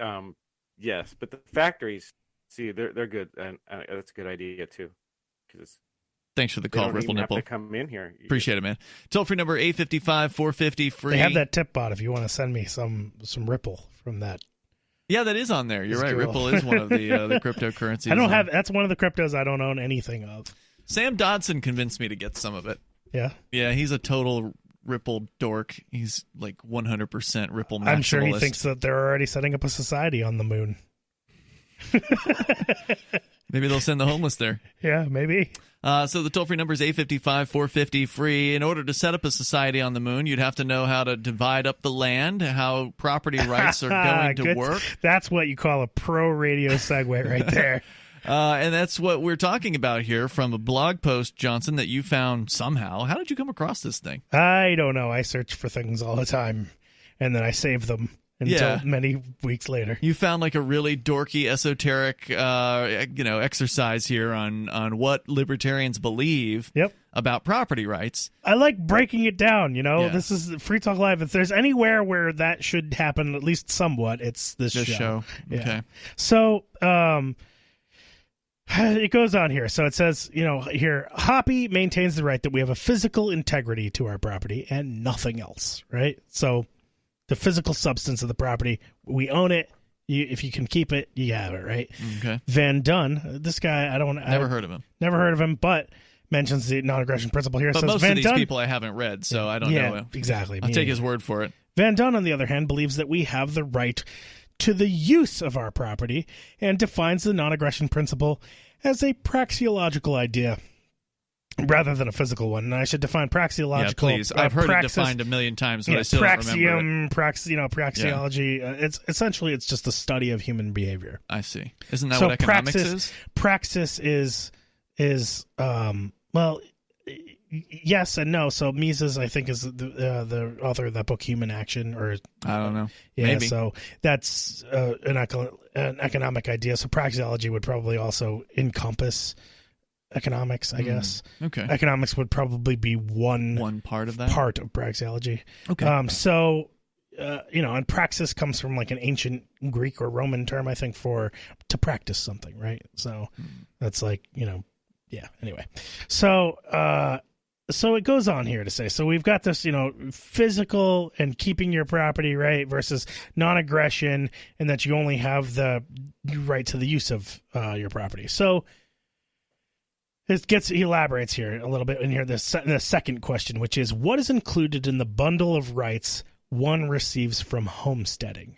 Yes, but the factories, see, they're good, and that's a good idea too. Thanks for the call, Ripple Nipple. Have to come in here. Appreciate it, man. Toll-free number 855-450 free. They have that tip bot if you want to send me some Ripple from that. Yeah, that is on there. You're right. Cool. Ripple is one of the cryptocurrencies. I don't have. That's one of the cryptos I don't own anything of. Sam Dodson convinced me to get some of it. Yeah. Yeah, he's a total Ripple dork. He's like 100% Ripple maximalist. I'm sure he thinks that they're already setting up a society on the moon. Maybe they'll send the homeless there. Yeah, maybe. So the toll-free number is 855-450 free. In order to set up a society on the moon, you'd have to know how to divide up the land, how property rights are going to work. That's what you call a pro-radio segue right there. And that's what we're talking about here from a blog post, Johnson, that you found somehow. How did you come across this thing? I don't know. I search for things all the time, and then I save them until many weeks later. You found like a really dorky, esoteric, exercise here on what libertarians believe about property rights. I like breaking it down. This is Free Talk Live. If there's anywhere where that should happen, at least somewhat, it's this show. Yeah. Okay. So, it goes on here. So it says, here, Hoppy maintains the right that we have a physical integrity to our property and nothing else, right? So the physical substance of the property, we own it. If you can keep it, you have it, right? Okay. Van Dunn, this guy, Never heard of him. Never heard of him, but mentions the non-aggression principle here. But says most Van of these Dunn, people I haven't read, so I don't know. Yeah, exactly. I'll take his word for it. Van Dunn, on the other hand, believes that we have the right to the use of our property and defines the non-aggression principle as a praxeological idea rather than a physical one. And I should define praxeological. Yeah, please. I've heard it defined a million times, but I still don't remember it. Praxeology. It's essentially, it's just the study of human behavior. I see. Isn't that what economics is? Praxis is well, yes and no. So Mises, I think, is the author of that book, Human Action, or I don't know. Yeah, Maybe. So that's an economic idea. So praxeology would probably also encompass economics, I guess. Okay. Economics would probably be one part of that. Part of praxeology. Okay. So and praxis comes from like an ancient Greek or Roman term, I think, for to practice something, right? So that's like, yeah. Anyway, so it goes on here to say, so we've got this, physical and keeping your property, right, versus non-aggression, and that you only have the right to the use of your property. So he elaborates here a little bit in here, the second question, which is, what is included in the bundle of rights one receives from homesteading?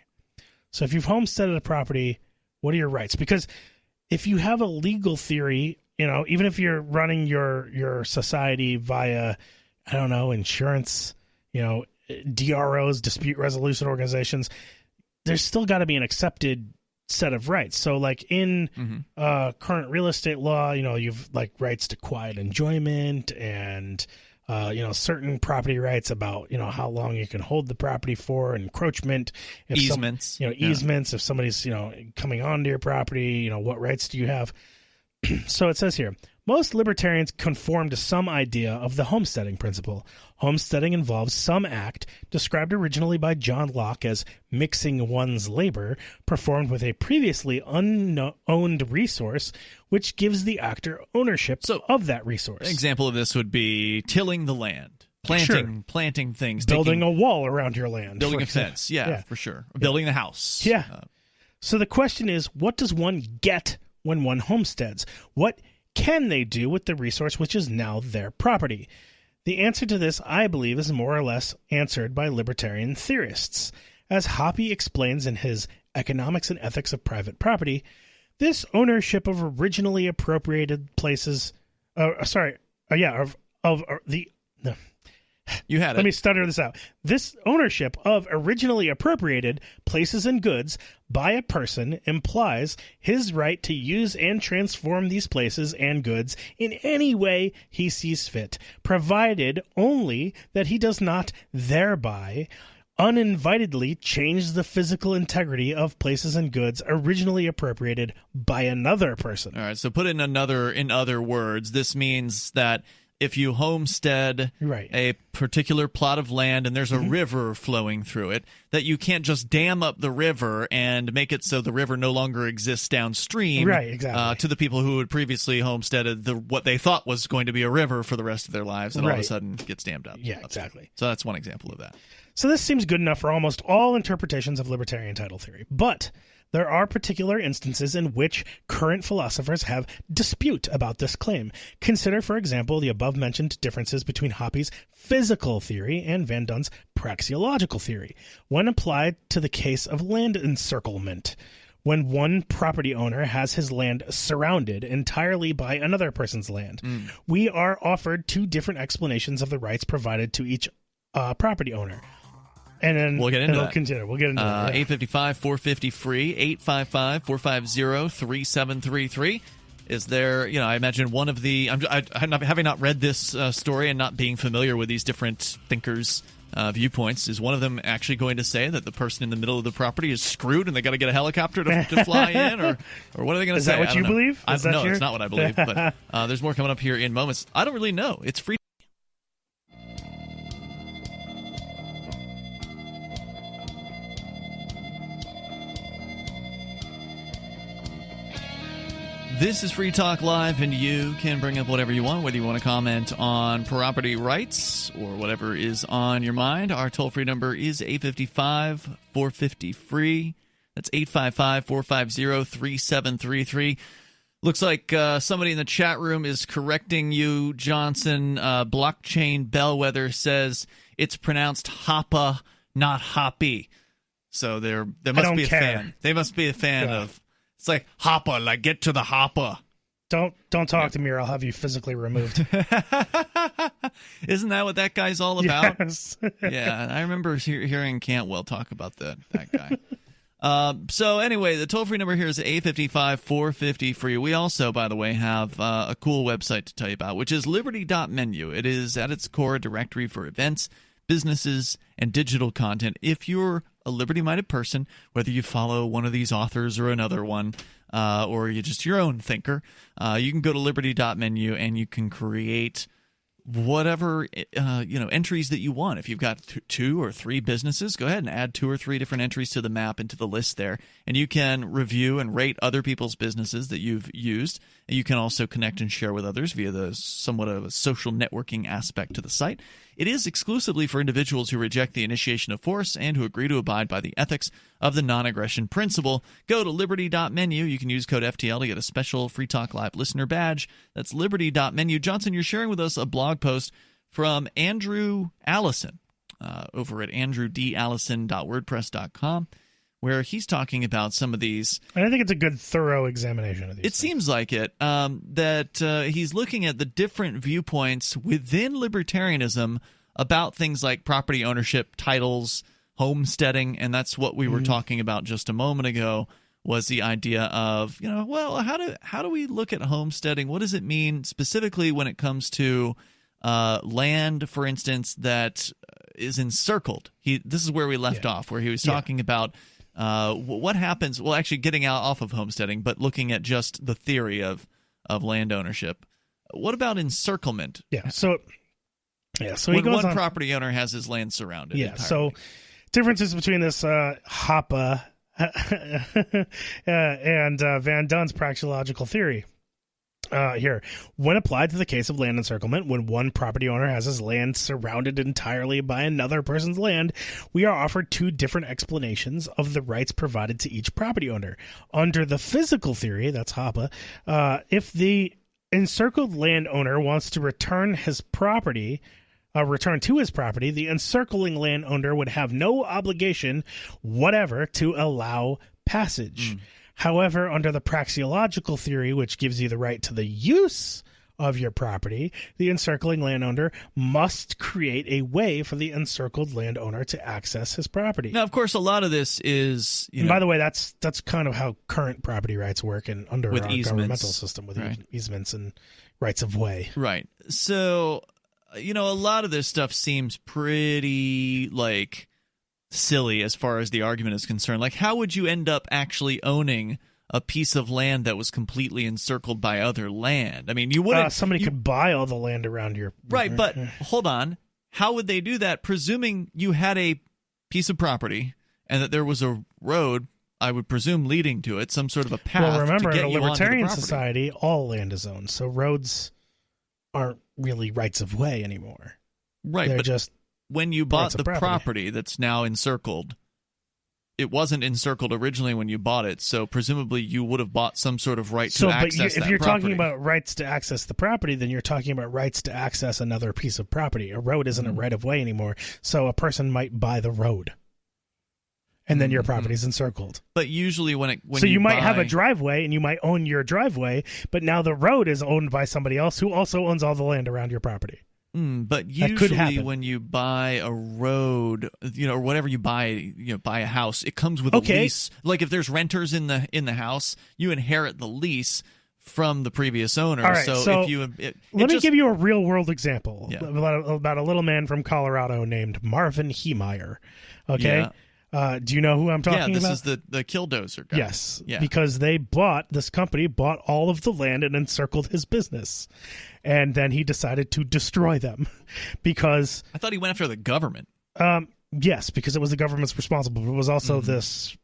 So if you've homesteaded a property, what are your rights? Because if you have a legal theory, even if you're running your society via, I don't know, insurance, DROs, dispute resolution organizations, there's still got to be an accepted set of rights. So like in current real estate law, you've like rights to quiet enjoyment and certain property rights about, how long you can hold the property for, encroachment, easements, easements. If somebody's, coming onto your property, what rights do you have? So it says here, most libertarians conform to some idea of the homesteading principle. Homesteading involves some act, described originally by John Locke as mixing one's labor, performed with a previously unowned resource, which gives the actor ownership of that resource. An example of this would be tilling the land, planting things, building a wall around your land, building a fence, for sure, building the house. So the question is, what does one get when one homesteads? What can they do with the resource which is now their property? The answer to this, I believe, is more or less answered by libertarian theorists. As Hoppe explains in his Economics and Ethics of Private Property, this ownership of originally appropriated places... You had it. Let me stutter this out. This ownership of originally appropriated places and goods by a person implies his right to use and transform these places and goods in any way he sees fit, provided only that he does not thereby uninvitedly change the physical integrity of places and goods originally appropriated by another person. All right, so put in other words, this means that if you homestead a particular plot of land and there's a river flowing through it, that you can't just dam up the river and make it so the river no longer exists downstream to the people who had previously homesteaded what they thought was going to be a river for the rest of their lives, and all of a sudden gets dammed up. Yeah, exactly. So that's one example of that. So this seems good enough for almost all interpretations of libertarian title theory, but there are particular instances in which current philosophers have dispute about this claim. Consider, for example, the above-mentioned differences between Hoppe's physical theory and Van Dunn's praxeological theory. When applied to the case of land encirclement, when one property owner has his land surrounded entirely by another person's land, we are offered two different explanations of the rights provided to each property owner. And then we'll get into that. Continue. We'll get into that. 855-450-FREE, 855-450-3733. Is there, I imagine one of the, having not read this story and not being familiar with these different thinkers' viewpoints, is one of them actually going to say that the person in the middle of the property is screwed and they got to get a helicopter to fly in, or what are they going to say? Is that what you believe? No, it's not what I believe, but there's more coming up here in moments. I don't really know. It's free. This is Free Talk Live, and you can bring up whatever you want, whether you want to comment on property rights or whatever is on your mind. Our toll-free number is 855-450-FREE. That's 855-450-3733. Looks like somebody in the chat room is correcting you, Johnson. Blockchain Bellwether says it's pronounced Hoppa, not Hoppy. So there must be a fan. They must be a fan of... It's like hopper, like get to the hopper. Don't talk to me, or I'll have you physically removed. Isn't that what that guy's all about? Yes. Yeah, I remember hearing Cantwell talk about that guy. So anyway, the toll-free number here is 855-450-FREE. We also, by the way, have a cool website to tell you about, which is liberty.menu. It is, at its core, a directory for events, businesses, and digital content. If you're a liberty-minded person, whether you follow one of these authors or another one, or you're just your own thinker, you can go to liberty.menu and you can create whatever entries that you want. If you've got 2 or 3 businesses, go ahead and add 2 or 3 different entries to the map and to the list there, and you can review and rate other people's businesses that you've used. And you can also connect and share with others via the somewhat of a social networking aspect to the site. It is exclusively for individuals who reject the initiation of force and who agree to abide by the ethics of the non-aggression principle. Go to liberty.menu. You can use code FTL to get a special Free Talk Live listener badge. That's liberty.menu. Johnson, you're sharing with us a blog post from Andrew Allison over at andrewdallison.wordpress.com, where he's talking about some of these. And I think it's a good, thorough examination of these. It seems like it, that he's looking at the different viewpoints within libertarianism about things like property ownership, titles, homesteading, and that's what we were talking about just a moment ago, was the idea of, how do we look at homesteading? What does it mean specifically when it comes to land, for instance, that is encircled. This is where we left off, where he was talking about what happens. Well, actually, getting off of homesteading, but looking at just the theory of land ownership. What about encirclement? So when one property owner has his land surrounded. Yeah. Entirely. So differences between this Hoppe and Van Dunn's praxeological theory. Here, when applied to the case of land encirclement, when one property owner has his land surrounded entirely by another person's land, we are offered two different explanations of the rights provided to each property owner. Under the physical theory, that's Hoppe, if the encircled landowner wants to return to his property, the encircling landowner would have no obligation whatever to allow passage. However, under the praxeological theory, which gives you the right to the use of your property, the encircling landowner must create a way for the encircled landowner to access his property. Now, of course, a lot of this is... by the way, that's kind of how current property rights work under with our governmental system, with easements and rights of way. Right. So, a lot of this stuff seems pretty, silly as far as the argument is concerned. How would you end up actually owning a piece of land that was completely encircled by other land? I mean, you wouldn't... somebody could buy all the land around your... Right, but hold on. How would they do that? Presuming you had a piece of property and that there was a road, I would presume, leading to it, some sort of a path. Well, remember, to get in a you libertarian onto the society, all land is owned, so roads aren't really rights of way anymore. Right, they're but just... when you bought the property that's now encircled, it wasn't encircled originally when you bought it, so presumably you would have bought some sort of right to access that property. If you're talking about rights to access the property, then you're talking about rights to access another piece of property. A road isn't a right of way anymore, so a person might buy the road, and then your property's encircled. But usually when you might have a driveway, and you might own your driveway, but now the road is owned by somebody else who also owns all the land around your property. But usually when you buy a road, or whatever you buy, buy a house, it comes with a lease. Like if there's renters in the house, you inherit the lease from the previous owner. All right, so if you let me give you a real world example about a little man from Colorado named Marvin Heemeyer. Okay. Yeah. Do you know who I'm talking about? Yeah, this is the Killdozer guy. Yes, because this company bought all of the land and encircled his business. And then he decided to destroy them because... I thought he went after the government. Yes, because it was the government's responsible. It was also this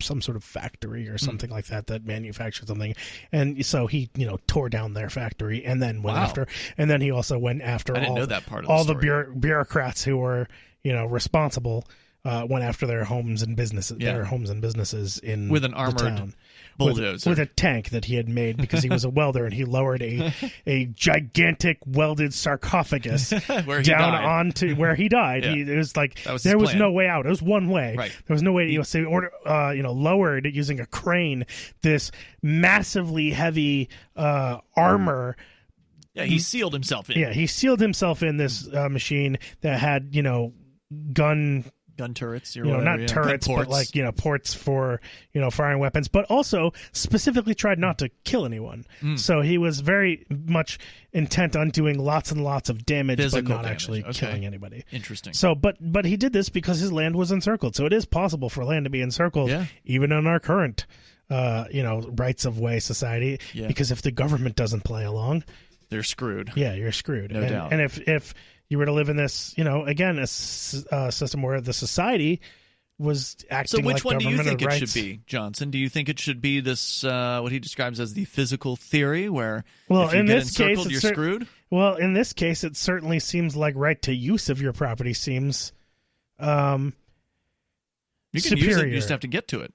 some sort of factory or something like that manufactured something. And so he, tore down their factory and then went after... And then he also went after all the bureaucrats who were, responsible... went after their homes and businesses in with an armored town. Bulldozer with a tank that he had made because he was a welder, and he lowered a gigantic welded sarcophagus down onto where he died. Yeah. It was like there was no way out. It was one way. Right. There was no way. So he lowered using a crane this massively heavy armor. Yeah, he sealed himself in. Yeah, he sealed himself in this machine that had gun turrets, not turrets, but ports for firing weapons, but also specifically tried not to kill anyone. So he was very much intent on doing lots and lots of damage, but not actually killing anybody. Interesting. So, but he did this because his land was encircled. So it is possible for land to be encircled, even in our current, rights of way society. Yeah. Because if the government doesn't play along, they're screwed. Yeah, you're screwed. No doubt. And if you were to live in this, again, a system where the society was acting like government. So which one do you think it rights. should be, Johnson? Do you think it should be this, what he describes as the physical theory, where if you get encircled, you're screwed? Well, in this case, it certainly seems like right to use of your property seems you can superior. Use it, you just have to get to it.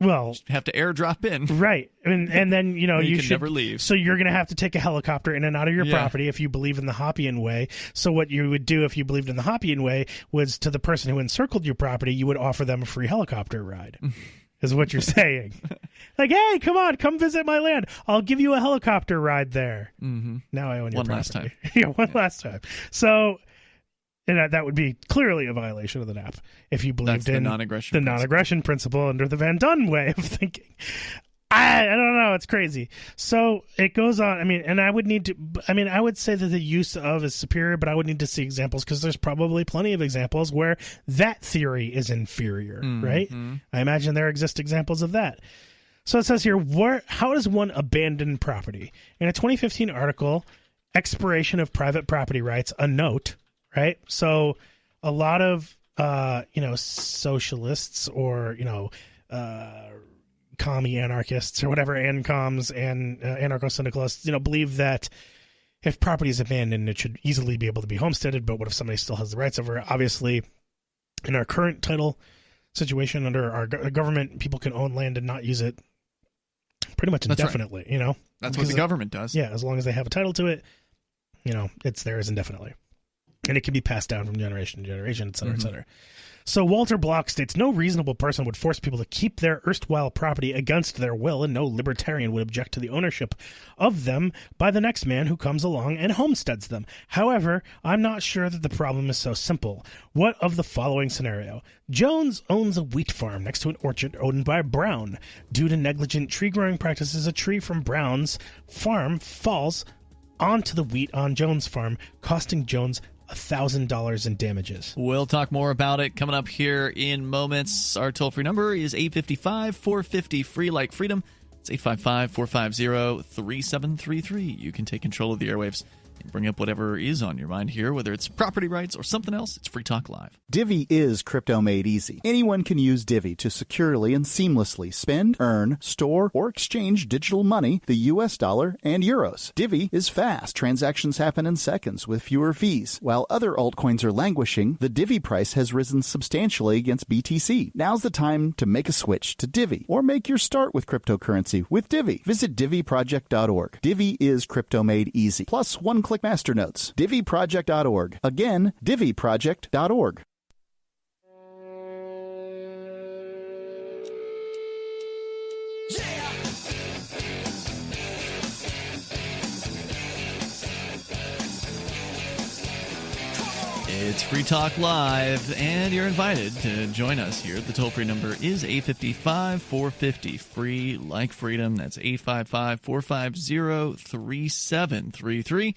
Well, you just have to airdrop in, right? And then you can should never leave. So you're going to have to take a helicopter in and out of your property if you believe in the Hoppian way. So what you would do if you believed in the Hoppian way was, to the person who encircled your property, you would offer them a free helicopter ride. Is what you're saying? Like, hey, come visit my land. I'll give you a helicopter ride there. Mm-hmm. Now I own your property. Last time. One last time. So. And that would be clearly a violation of the NAP if you believed in the non-aggression principle under the Van Dunn way of thinking. I don't know. It's crazy. So it goes on. I mean, and I would need to. I mean, I would say that the use of is superior, but I would need to see examples because there's probably plenty of examples where that theory is inferior, right? I imagine there exist examples of that. So it says here, how does one abandon property? In a 2015 article, Expiration of Private Property Rights, a note, right? So a lot of, socialists or, commie anarchists or whatever, ANCOMs and anarcho-syndicalists, believe that if property is abandoned, it should easily be able to be homesteaded, but what if somebody still has the rights over it? Obviously, in our current title situation under our government, people can own land and not use it pretty much indefinitely, right. That's what the government does. Yeah, as long as they have a title to it, it's theirs indefinitely. And it can be passed down from generation to generation, et cetera, et cetera. So Walter Block states, no reasonable person would force people to keep their erstwhile property against their will, and no libertarian would object to the ownership of them by the next man who comes along and homesteads them. However, I'm not sure that the problem is so simple. What of the following scenario? Jones owns a wheat farm next to an orchard owned by Brown. Due to negligent tree-growing practices, a tree from Brown's farm falls onto the wheat on Jones' farm, costing Jones $1,000 in damages. We'll talk more about it coming up here in moments. Our toll-free number is 855-450-FREE like freedom. It's 855-450-3733. You can take control of the airwaves and bring up whatever is on your mind here, whether it's property rights or something else. It's Free Talk Live. Divvy is crypto made easy. Anyone can use Divvy to securely and seamlessly spend, earn, store, or exchange digital money, the US dollar, and euros. Divvy is fast. Transactions happen in seconds with fewer fees. While other altcoins are languishing, the Divvy price has risen substantially against BTC. Now's the time to make a switch to Divvy or make your start with cryptocurrency with Divvy. Visit DivvyProject.org. Divvy is crypto made easy. Plus one-click master notes. DivvyProject.org. Again, DivvyProject.org. It's Free Talk Live, and you're invited to join us here. The toll-free number is 855-450-FREE like freedom. That's 855-450-3733.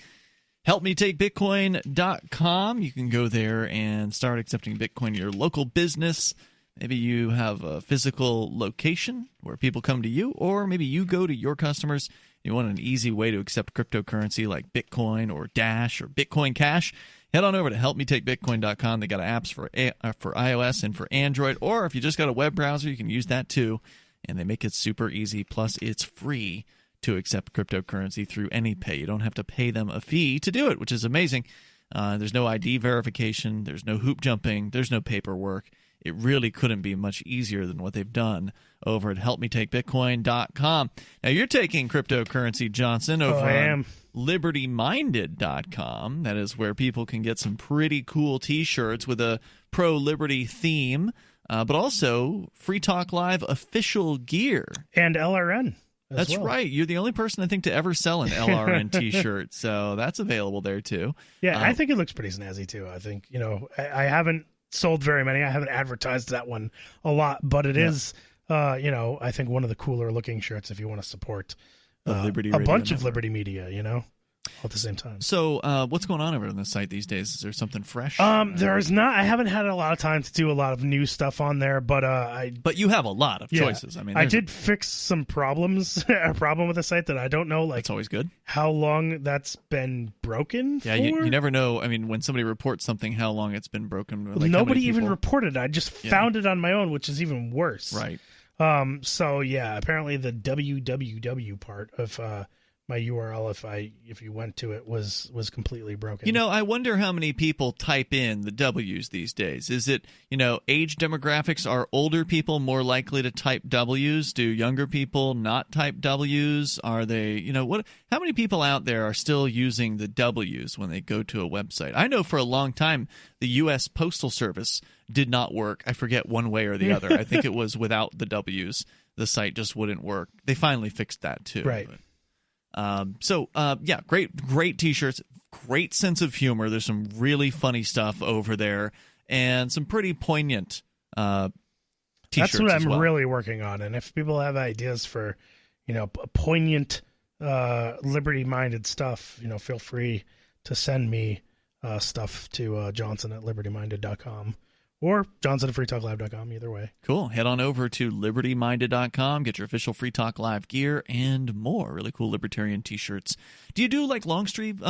HelpMeTakeBitcoin.com. You can go there and start accepting Bitcoin in your local business. Maybe you have a physical location where people come to you, or maybe you go to your customers. You want an easy way to accept cryptocurrency like Bitcoin or Dash or Bitcoin Cash. Head on over to HelpMeTakeBitcoin.com. They got apps for iOS and for Android, or if you just got a web browser, you can use that too. And they make it super easy. Plus, it's free to accept cryptocurrency through AnyPay. You don't have to pay them a fee to do it, which is amazing. There's no ID verification. There's no hoop jumping. There's no paperwork. It really couldn't be much easier than what they've done over at HelpMeTakeBitcoin.com. Now, you're taking cryptocurrency, Johnson, over on LibertyMinded.com. That is where people can get some pretty cool T-shirts with a pro-liberty theme, but also Free Talk Live official gear. And LRN. That's right. You're the only person, I think, to ever sell an LRN T-shirt, so that's available there, too. Yeah, I think it looks pretty snazzy, too. I think, I haven't sold very many. I haven't advertised that one a lot, but it is, I think one of the cooler looking shirts if you want to support a bunch of Liberty Media, all at the same time. So what's going on over on the site these days? Is there something fresh? There's not. I haven't had a lot of time to do a lot of new stuff on there, but But you have a lot of choices. I mean, I did fix some problems. A problem with the site that I don't know. That's always good. How long that's been broken for? Yeah, you never know. I mean, when somebody reports something, how long it's been broken. Like, nobody even reported it. I just found it on my own, which is even worse. Right. So yeah, apparently the www part of my URL, if you went to it, was completely broken. I wonder how many people type in the W's these days. Is it, age demographics? Are older people more likely to type W's? Do younger people not type W's? Are they, how many people out there are still using the W's when they go to a website? I know for a long time the U.S. Postal Service did not work. I forget one way or the other. I think it was without the W's. The site just wouldn't work. They finally fixed that too. Right. Great T-shirts, great sense of humor. There's some really funny stuff over there, and some pretty poignant T-shirts. That's what I'm as well. really working on. And if people have ideas for poignant, liberty-minded stuff, feel free to send me stuff to johnson@libertyminded.com or johnson@freetalklive.com, either way. Cool. Head on over to libertyminded.com, get your official Free Talk Live gear and more. Really cool libertarian t-shirts. Do you do like long sleeve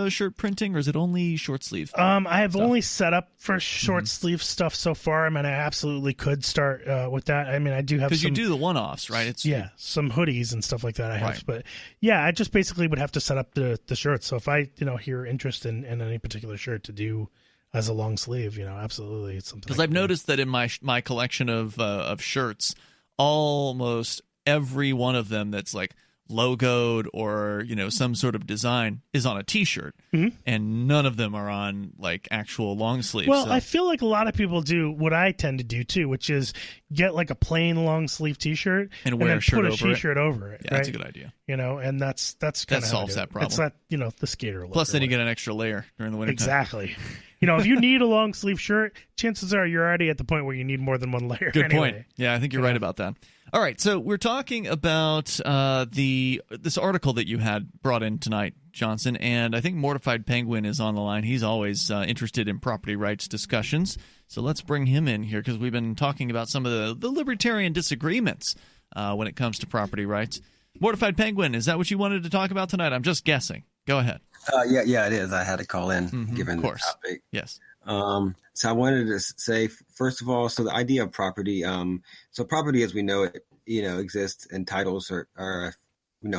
shirt printing, or is it only short sleeve? I have only set up for short sleeve stuff so far. I mean, I absolutely could start with that. I mean, I do have because you do the one-offs, right? Some hoodies and stuff like that I have. Right. But yeah, I just basically would have to set up the shirts. So if I hear interest in any particular shirt to do as a long sleeve, absolutely, it's something. Because I've noticed that in my collection of shirts, almost every one of them that's like logoed or some sort of design is on a T-shirt, and none of them are on like actual long sleeves. Well, I feel like a lot of people do what I tend to do too, which is get like a plain long sleeve T-shirt and wear then a shirt put a over T-shirt over it. Yeah, right? that's a good idea. And that's kind of solves that problem. It's not the skater look. Plus, then you get an extra layer during the winter. Exactly. If you need a long sleeve shirt, chances are you're already at the point where you need more than one layer. Good anyway. point. Yeah, I think you're right about that. All right, so we're talking about this article that you had brought in tonight, Johnson, and I think Mortified Penguin is on the line. He's always interested in property rights discussions, so let's bring him in here because we've been talking about some of the libertarian disagreements when it comes to property rights. Mortified Penguin, is that what you wanted to talk about tonight? I'm just guessing. Go ahead. Yeah, it is. I had to call in given the topic. Yes. So I wanted to say, first of all, so the idea of property, so property as we know it, exists, and titles are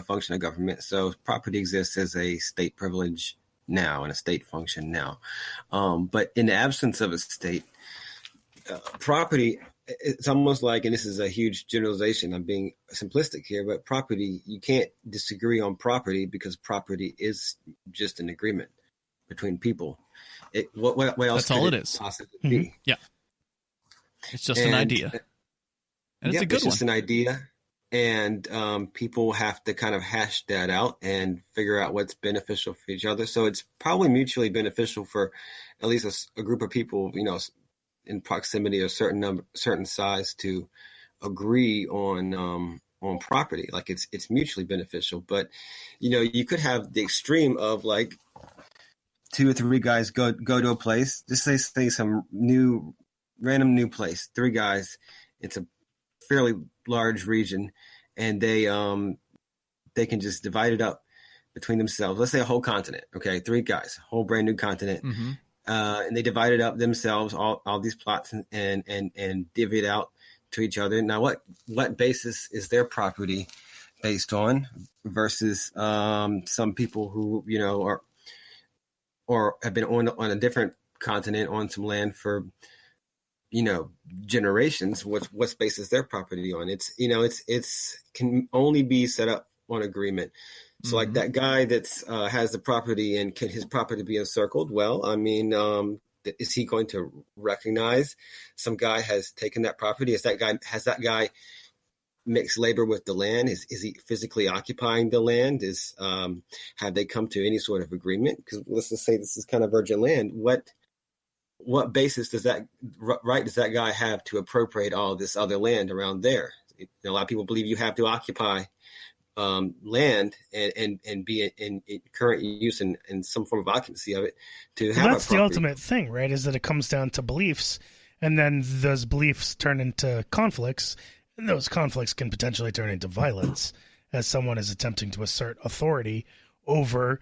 function of government. So property exists as a state privilege now and a state function now. But in the absence of a state, property, it's almost like, and this is a huge generalization, I'm being simplistic here, but property, you can't disagree on property because property is just an agreement between people. What else? That's all it is. Possibly be? Yeah, it's just an idea, and it's a good one. It's just an idea, and people have to kind of hash that out and figure out what's beneficial for each other. So it's probably mutually beneficial for at least a group of people, in proximity or certain size to agree on property. Like it's mutually beneficial, but you could have the extreme of like 2 or 3 guys go to a place, just say some random new place, 3 guys. It's a fairly large region, and they can just divide it up between themselves. Let's say a whole continent. Okay, 3 guys, whole brand new continent. And they divided up themselves, all these plots, and divvy it out to each other. Now, what basis is their property based on versus some people who are or have been on a different continent on some land for generations? What's basis their property on? It's can only be set up on agreement. So like that guy that's has the property, and can his property be encircled? Well, I mean, is he going to recognize some guy has taken that property? Has that guy mixed labor with the land? Is he physically occupying the land? Have they come to any sort of agreement? Because let's just say this is kind of virgin land. What basis does that guy have to appropriate all this other land around there? A lot of people believe you have to occupy land and be in current use and some form of occupancy of it to have. That's the ultimate thing, right? Is that it comes down to beliefs, and then those beliefs turn into conflicts, and those conflicts can potentially turn into violence as someone is attempting to assert authority over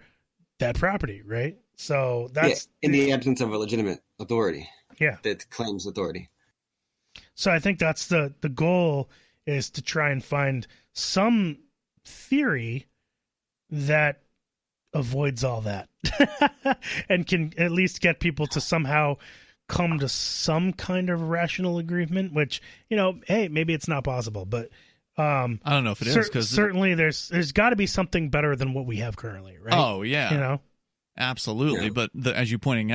that property, right? So that's in the absence of a legitimate authority. Yeah, that claims authority. So I think that's the goal, is to try and find some theory that avoids all that and can at least get people to somehow come to some kind of rational agreement, which, hey, maybe it's not possible, but I don't know if it is, because certainly there's got to be something better than what we have currently, right? Oh yeah, absolutely. Yeah. But as you're pointing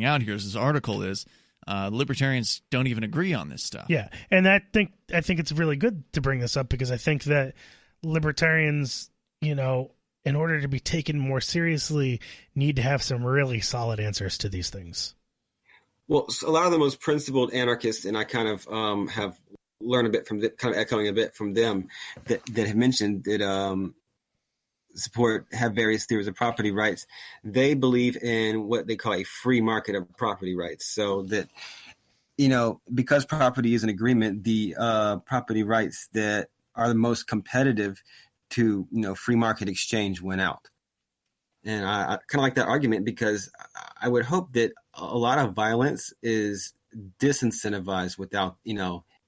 out here, this article is libertarians don't even agree on this stuff. Yeah, and I think it's really good to bring this up, because I think that libertarians, in order to be taken more seriously, need to have some really solid answers to these things. Well, a lot of the most principled anarchists, and I kind of have learn a bit from kind of echoing a bit from them that have mentioned that have various theories of property rights. They believe in what they call a free market of property rights. So that, because property is an agreement, the property rights that are the most competitive to, free market exchange went out. And I kind of like that argument, because I would hope that a lot of violence is disincentivized without,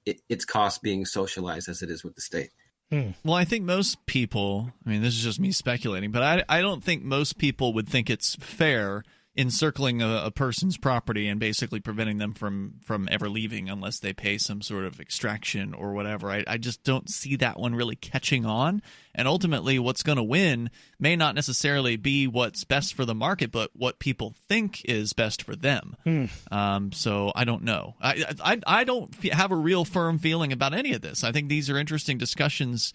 its cost being socialized as it is with the state. Well, I think most people, this is just me speculating, but I don't think most people would think it's fair encircling a person's property and basically preventing them from ever leaving unless they pay some sort of extraction or whatever. I just don't see that one really catching on. And ultimately, what's going to win may not necessarily be what's best for the market, but what people think is best for them. So I don't know. I don't have a real firm feeling about any of this. I think these are interesting discussions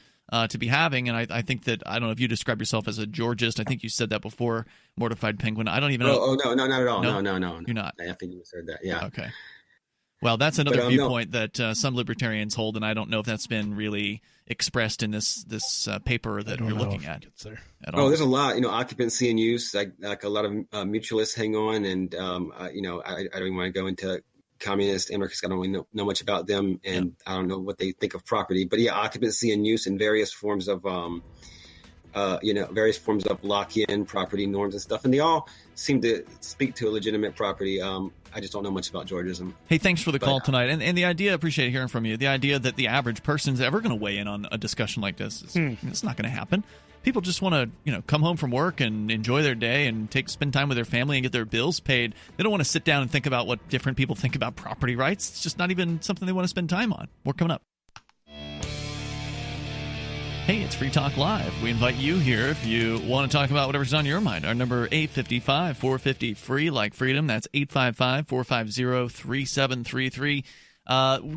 to be having, and I think that, I don't know if you describe yourself as a Georgist. I think you said that before, Mortified Penguin. I don't even know. Oh, no, not at all. No. You're not. I think you said that, yeah. Okay. Well, that's another viewpoint that some libertarians hold, and I don't know if that's been really expressed in this paper that you're looking at. There's a lot. Occupancy and use, like a lot of mutualists hang on, and I don't even want to go into communist, anarchists. I don't really know much about them, and I don't know what they think of property. But yeah, occupancy and use and various forms of lock-in property norms and stuff, and they all seem to speak to a legitimate property. I just don't know much about Georgism. Hey, thanks for the call tonight. And the idea, appreciate hearing from you, the idea that the average person's ever going to weigh in on a discussion like this, it's not going to happen. People just want to, come home from work and enjoy their day and spend time with their family and get their bills paid. They don't want to sit down and think about what different people think about property rights. It's just not even something they want to spend time on. More coming up. Hey, it's Free Talk Live. We invite you here if you want to talk about whatever's on your mind. Our number 855-450-FREE, like freedom. That's 855-450-3733.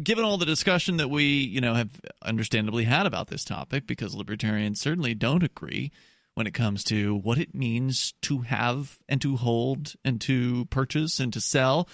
Given all the discussion that we, have understandably had about this topic, because libertarians certainly don't agree when it comes to what it means to have and to hold and to purchase and to sell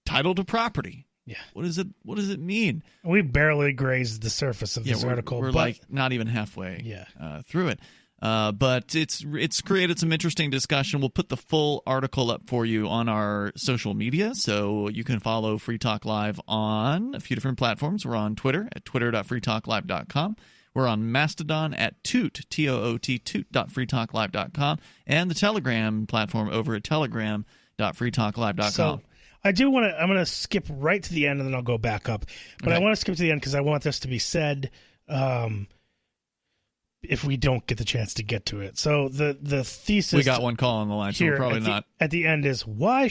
title to property. Yeah. What does it mean? We barely grazed the surface of this article. We're like not even halfway through it. But it's created some interesting discussion. We'll put the full article up for you on our social media, so you can follow Free Talk Live on a few different platforms. We're on Twitter at twitter.freetalklive.com. We're on Mastodon at toot, T-O-O-T, toot.freetalklive.com, and the Telegram platform over at telegram.freetalklive.com. So I'm going to skip right to the end, and then I'll go back up. But I want to skip to the end because I want this to be said if we don't get the chance to get to it. So the thesis... We got one call on the line, so we're probably not... At the end is why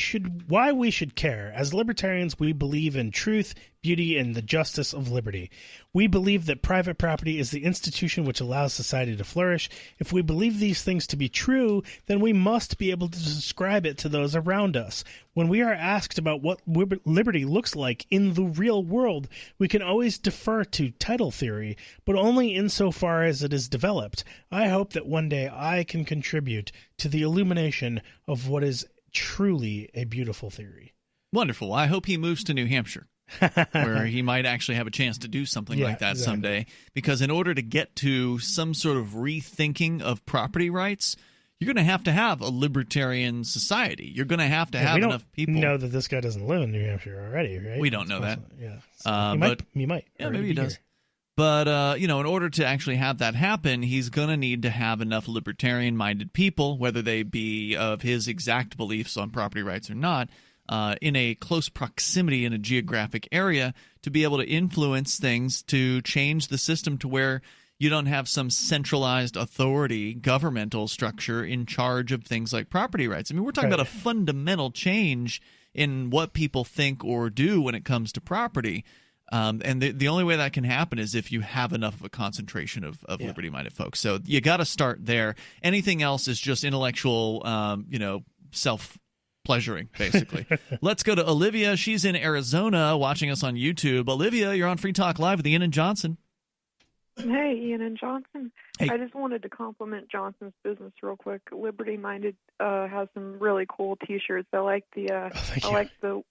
we should care. As libertarians, we believe in truth, beauty, and the justice of liberty. We believe that private property is the institution which allows society to flourish. If we believe these things to be true, then we must be able to describe it to those around us. When we are asked about what liberty looks like in the real world, we can always defer to title theory, but only insofar as it is developed. I hope that one day I can contribute to the illumination of what is truly a beautiful theory. Wonderful. I hope he moves to New Hampshire, where he might actually have a chance to do something like that someday. Because in order to get to some sort of rethinking of property rights, you're going to have a libertarian society. You're going to have enough people. We know that this guy doesn't live in New Hampshire already, right? We don't know that. Yeah. So he might. Yeah, maybe he does. Here. But, in order to actually have that happen, he's going to need to have enough libertarian-minded people, whether they be of his exact beliefs on property rights or not, in a close proximity in a geographic area to be able to influence things to change the system to where you don't have some centralized authority, governmental structure in charge of things like property rights. I mean, we're talking about a fundamental change in what people think or do when it comes to property. And the only way that can happen is if you have enough of a concentration of liberty-minded folks. So you got to start there. Anything else is just intellectual, self-pleasuring, basically. Let's go to Olivia. She's in Arizona watching us on YouTube. Olivia, you're on Free Talk Live with Ian and Johnson. Hey, Ian and Johnson. Hey. I just wanted to compliment Johnson's business real quick. Liberty Minded has some really cool T-shirts. I like the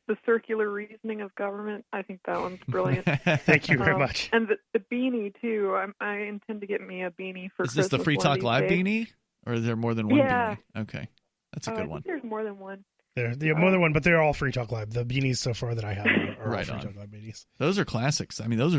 The Circular Reasoning of Government. I think that one's brilliant. Thank you very much. And the beanie, too. I intend to get me a beanie for Christmas. Is this the Free Talk Live beanie? Or is there more than one beanie? Okay. That's a good one. There's more than one. There more than one, but they're all Free Talk Live. The beanies so far that I have are right all on. Free Talk Live beanies. Those are classics. I mean, those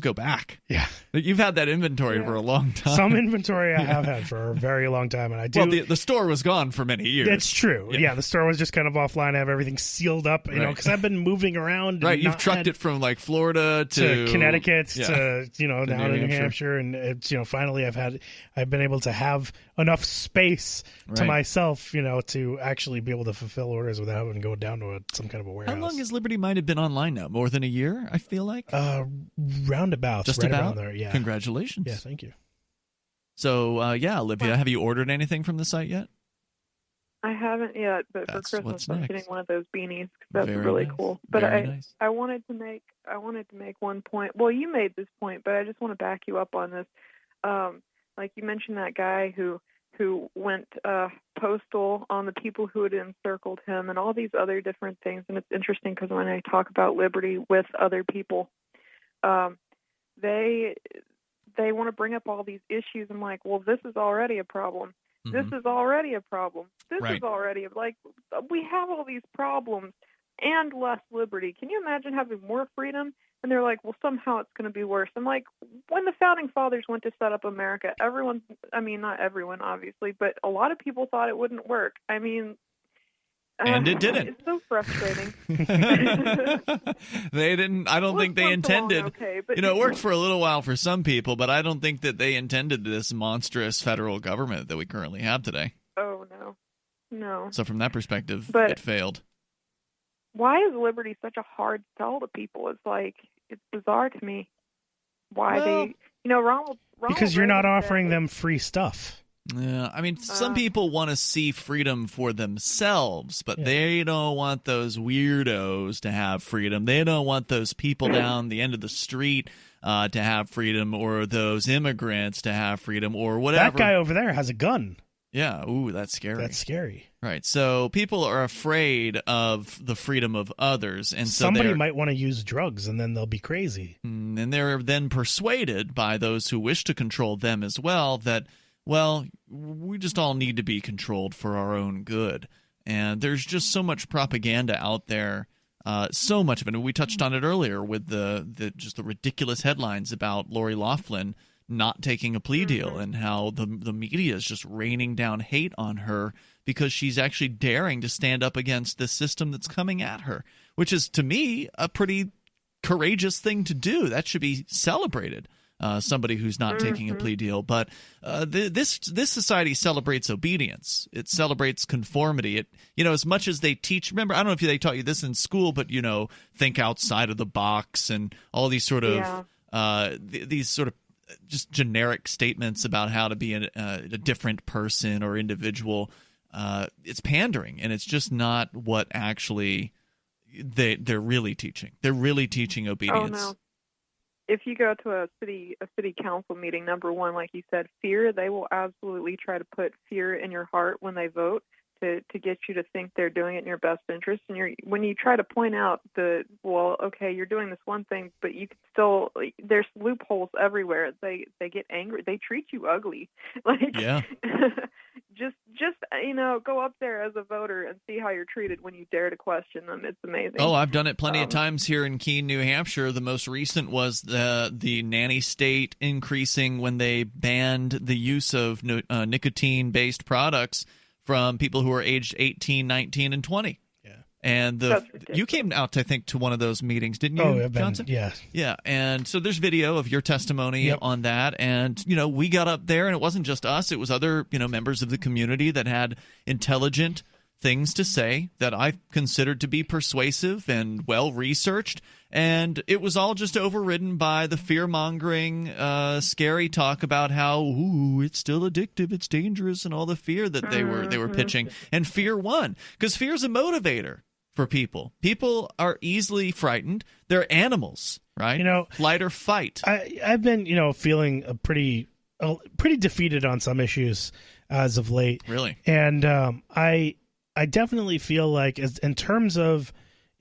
go back. Yeah. You've had that inventory for a long time. Some inventory I have had for a very long time, and I do. Well, the store was gone for many years. It's true. Yeah, the store was just kind of offline. I have everything sealed up, you know, because I've been moving around. Right, you've trucked it from like Florida to Connecticut to down in New Hampshire, and it's finally I've been able to have enough space to myself, to actually be able to fulfill orders without having to go down to some kind of a warehouse. How long has Liberty Minded been online now? More than a year, I feel like. Roundabouts, just right about around there. Yeah. Congratulations. Yeah, thank you. So, Olivia, have you ordered anything from the site yet? I haven't yet, but That's for Christmas what's I'm next. getting one of those beanies because that's Very really nice. cool. But Very nice. I wanted to make one point. Well, you made this point, but I just want to back you up on this. Like you mentioned that guy who went postal on the people who had encircled him and all these other different things. And it's interesting because when I talk about liberty with other people, they want to bring up all these issues. I'm like, well, this is already a problem. Mm-hmm. This is already a problem. This Right. is already we have all these problems and less liberty. Can you imagine having more freedom? And they're like, well, somehow it's going to be worse. I'm like, when the founding fathers went to set up America, not everyone, obviously, but a lot of people thought it wouldn't work. I mean, and it didn't. It's so frustrating. They didn't. I don't think they intended. Okay, but it worked for a little while for some people, but I don't think that they intended this monstrous federal government that we currently have today. Oh, no. So from that perspective, But- it failed. Why is liberty such a hard sell to people? It's bizarre to me. Why Ronald Because you're not Reagan offering said- them free stuff. Yeah, I mean, some people want to see freedom for themselves, but they don't want those weirdos to have freedom. They don't want those people down the end of the street to have freedom, or those immigrants to have freedom, or whatever. That guy over there has a gun. Yeah, ooh, that's scary. That's scary. Right, so people are afraid of the freedom of others, and so somebody might want to use drugs, and then they'll be crazy. And they're then persuaded by those who wish to control them as well that, well, we just all need to be controlled for our own good. And there's just so much propaganda out there, so much of it. And we touched on it earlier with the ridiculous headlines about Lori Loughlin not taking a plea deal, and how the media is just raining down hate on her because she's actually daring to stand up against this system that's coming at her, which is, to me, a pretty courageous thing to do. That should be celebrated. Somebody who's not taking a plea deal. But this society celebrates obedience. It celebrates conformity. It, as much as they teach, remember, I don't know if they taught you this in school, but, think outside of the box and all these sort of these sort of just generic statements about how to be a different person or individual. It's pandering, and it's just not what actually they're really teaching. They're really teaching obedience. Oh, no. If you go to a city council meeting, number one, like you said, fear, they will absolutely try to put fear in your heart when they vote to get you to think they're doing it in your best interest. And when you try to point out you're doing this one thing, but you can still, there's loopholes everywhere. They get angry. They treat you ugly. Just go up there as a voter and see how you're treated when you dare to question them. It's amazing. Oh, I've done it plenty of times here in Keene, New Hampshire. The most recent was the nanny state increasing when they banned the use of nicotine-based products from people who are aged 18, 19, and 20. Yeah. And you came out, I think, to one of those meetings, didn't you, Johnson? Yeah. Yeah, and so there's video of your testimony on that, and, we got up there, and it wasn't just us, it was other, members of the community that had intelligent things to say that I considered to be persuasive and well-researched, and it was all just overridden by the fear-mongering, scary talk about how, it's still addictive, it's dangerous, and all the fear that they were pitching. And fear won, because fear's a motivator for people. People are easily frightened. They're animals, right? Flight or fight. I've been, feeling pretty defeated on some issues as of late. Really? And I definitely feel like, in terms of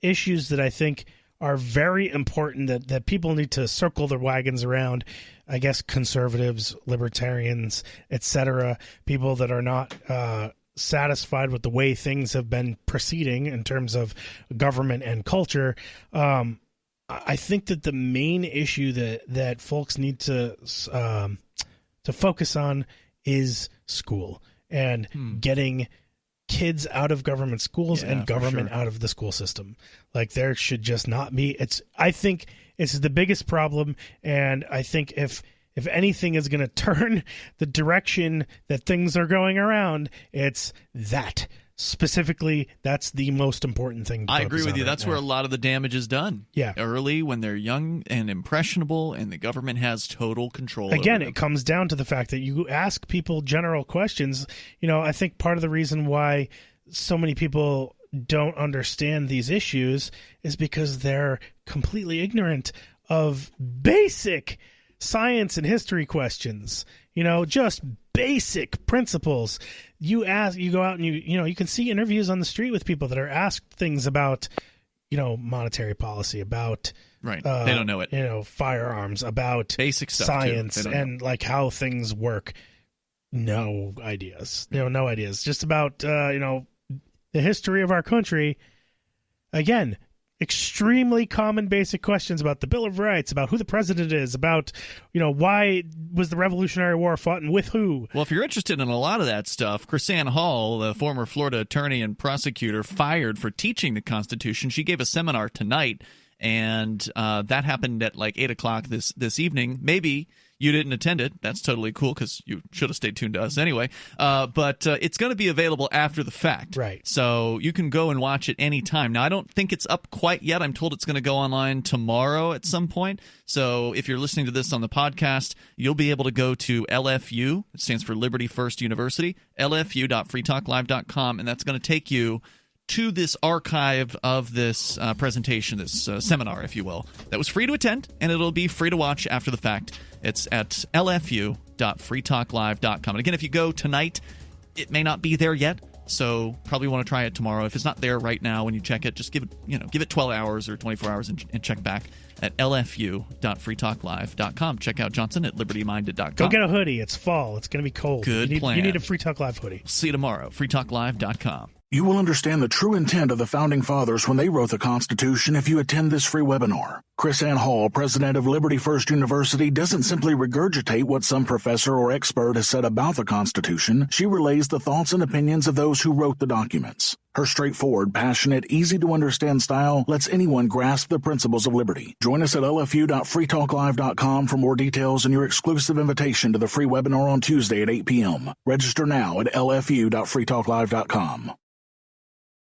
issues that I think are very important that people need to circle their wagons around. I guess conservatives, libertarians, etc., people that are not satisfied with the way things have been proceeding in terms of government and culture. I think that the main issue that folks need to focus on is school and getting kids out of government schools and government out of the school system. Like, there should just not be. I think it's the biggest problem, and I think if anything is going to turn the direction that things are going around, it's that. Specifically, that's the most important thing to I agree with you. Right that's now. where a lot of the damage is done. Yeah. Early, when they're young and impressionable, and the government has total control Again, over them. it comes down to the fact that you ask people general questions. I think part of the reason why so many people don't understand these issues is because they're completely ignorant of basic science and history questions. Just basic principles. You go out and you can see interviews on the street with people that are asked things about, monetary policy, about right. They don't know it. Firearms, about basic stuff, science, and like how things work. No ideas. No ideas. Just about the history of our country. Again, extremely common basic questions about the Bill of Rights, about who the president is, about, why was the Revolutionary War fought and with who. Well, if you're interested in a lot of that stuff, KrisAnne Hall, the former Florida attorney and prosecutor fired for teaching the Constitution, she gave a seminar tonight, and that happened at like 8 o'clock this evening. Maybe you didn't attend it. That's totally cool, because you should have stayed tuned to us anyway. But it's going to be available after the fact. Right. So you can go and watch it anytime. Now, I don't think it's up quite yet. I'm told it's going to go online tomorrow at some point. So if you're listening to this on the podcast, you'll be able to go to LFU. It stands for Liberty First University, lfu.freetalklive.com, and that's going to take you to this archive of this presentation, this seminar, if you will, that was free to attend, and it'll be free to watch after the fact. It's at lfu.freetalklive.com. And again, if you go tonight, it may not be there yet, so probably want to try it tomorrow. If it's not there right now when you check it, just give it 12 hours or 24 hours and check back at lfu.freetalklive.com. Check out Johnson at libertyminded.com. Go get a hoodie. It's fall. It's going to be cold. Good plan. You need a Free Talk Live hoodie. See you tomorrow. freetalklive.com. You will understand the true intent of the Founding Fathers when they wrote the Constitution if you attend this free webinar. KrisAnne Hall, president of Liberty First University, doesn't simply regurgitate what some professor or expert has said about the Constitution. She relays the thoughts and opinions of those who wrote the documents. Her straightforward, passionate, easy-to-understand style lets anyone grasp the principles of liberty. Join us at lfu.freetalklive.com for more details and your exclusive invitation to the free webinar on Tuesday at 8 p.m. Register now at lfu.freetalklive.com.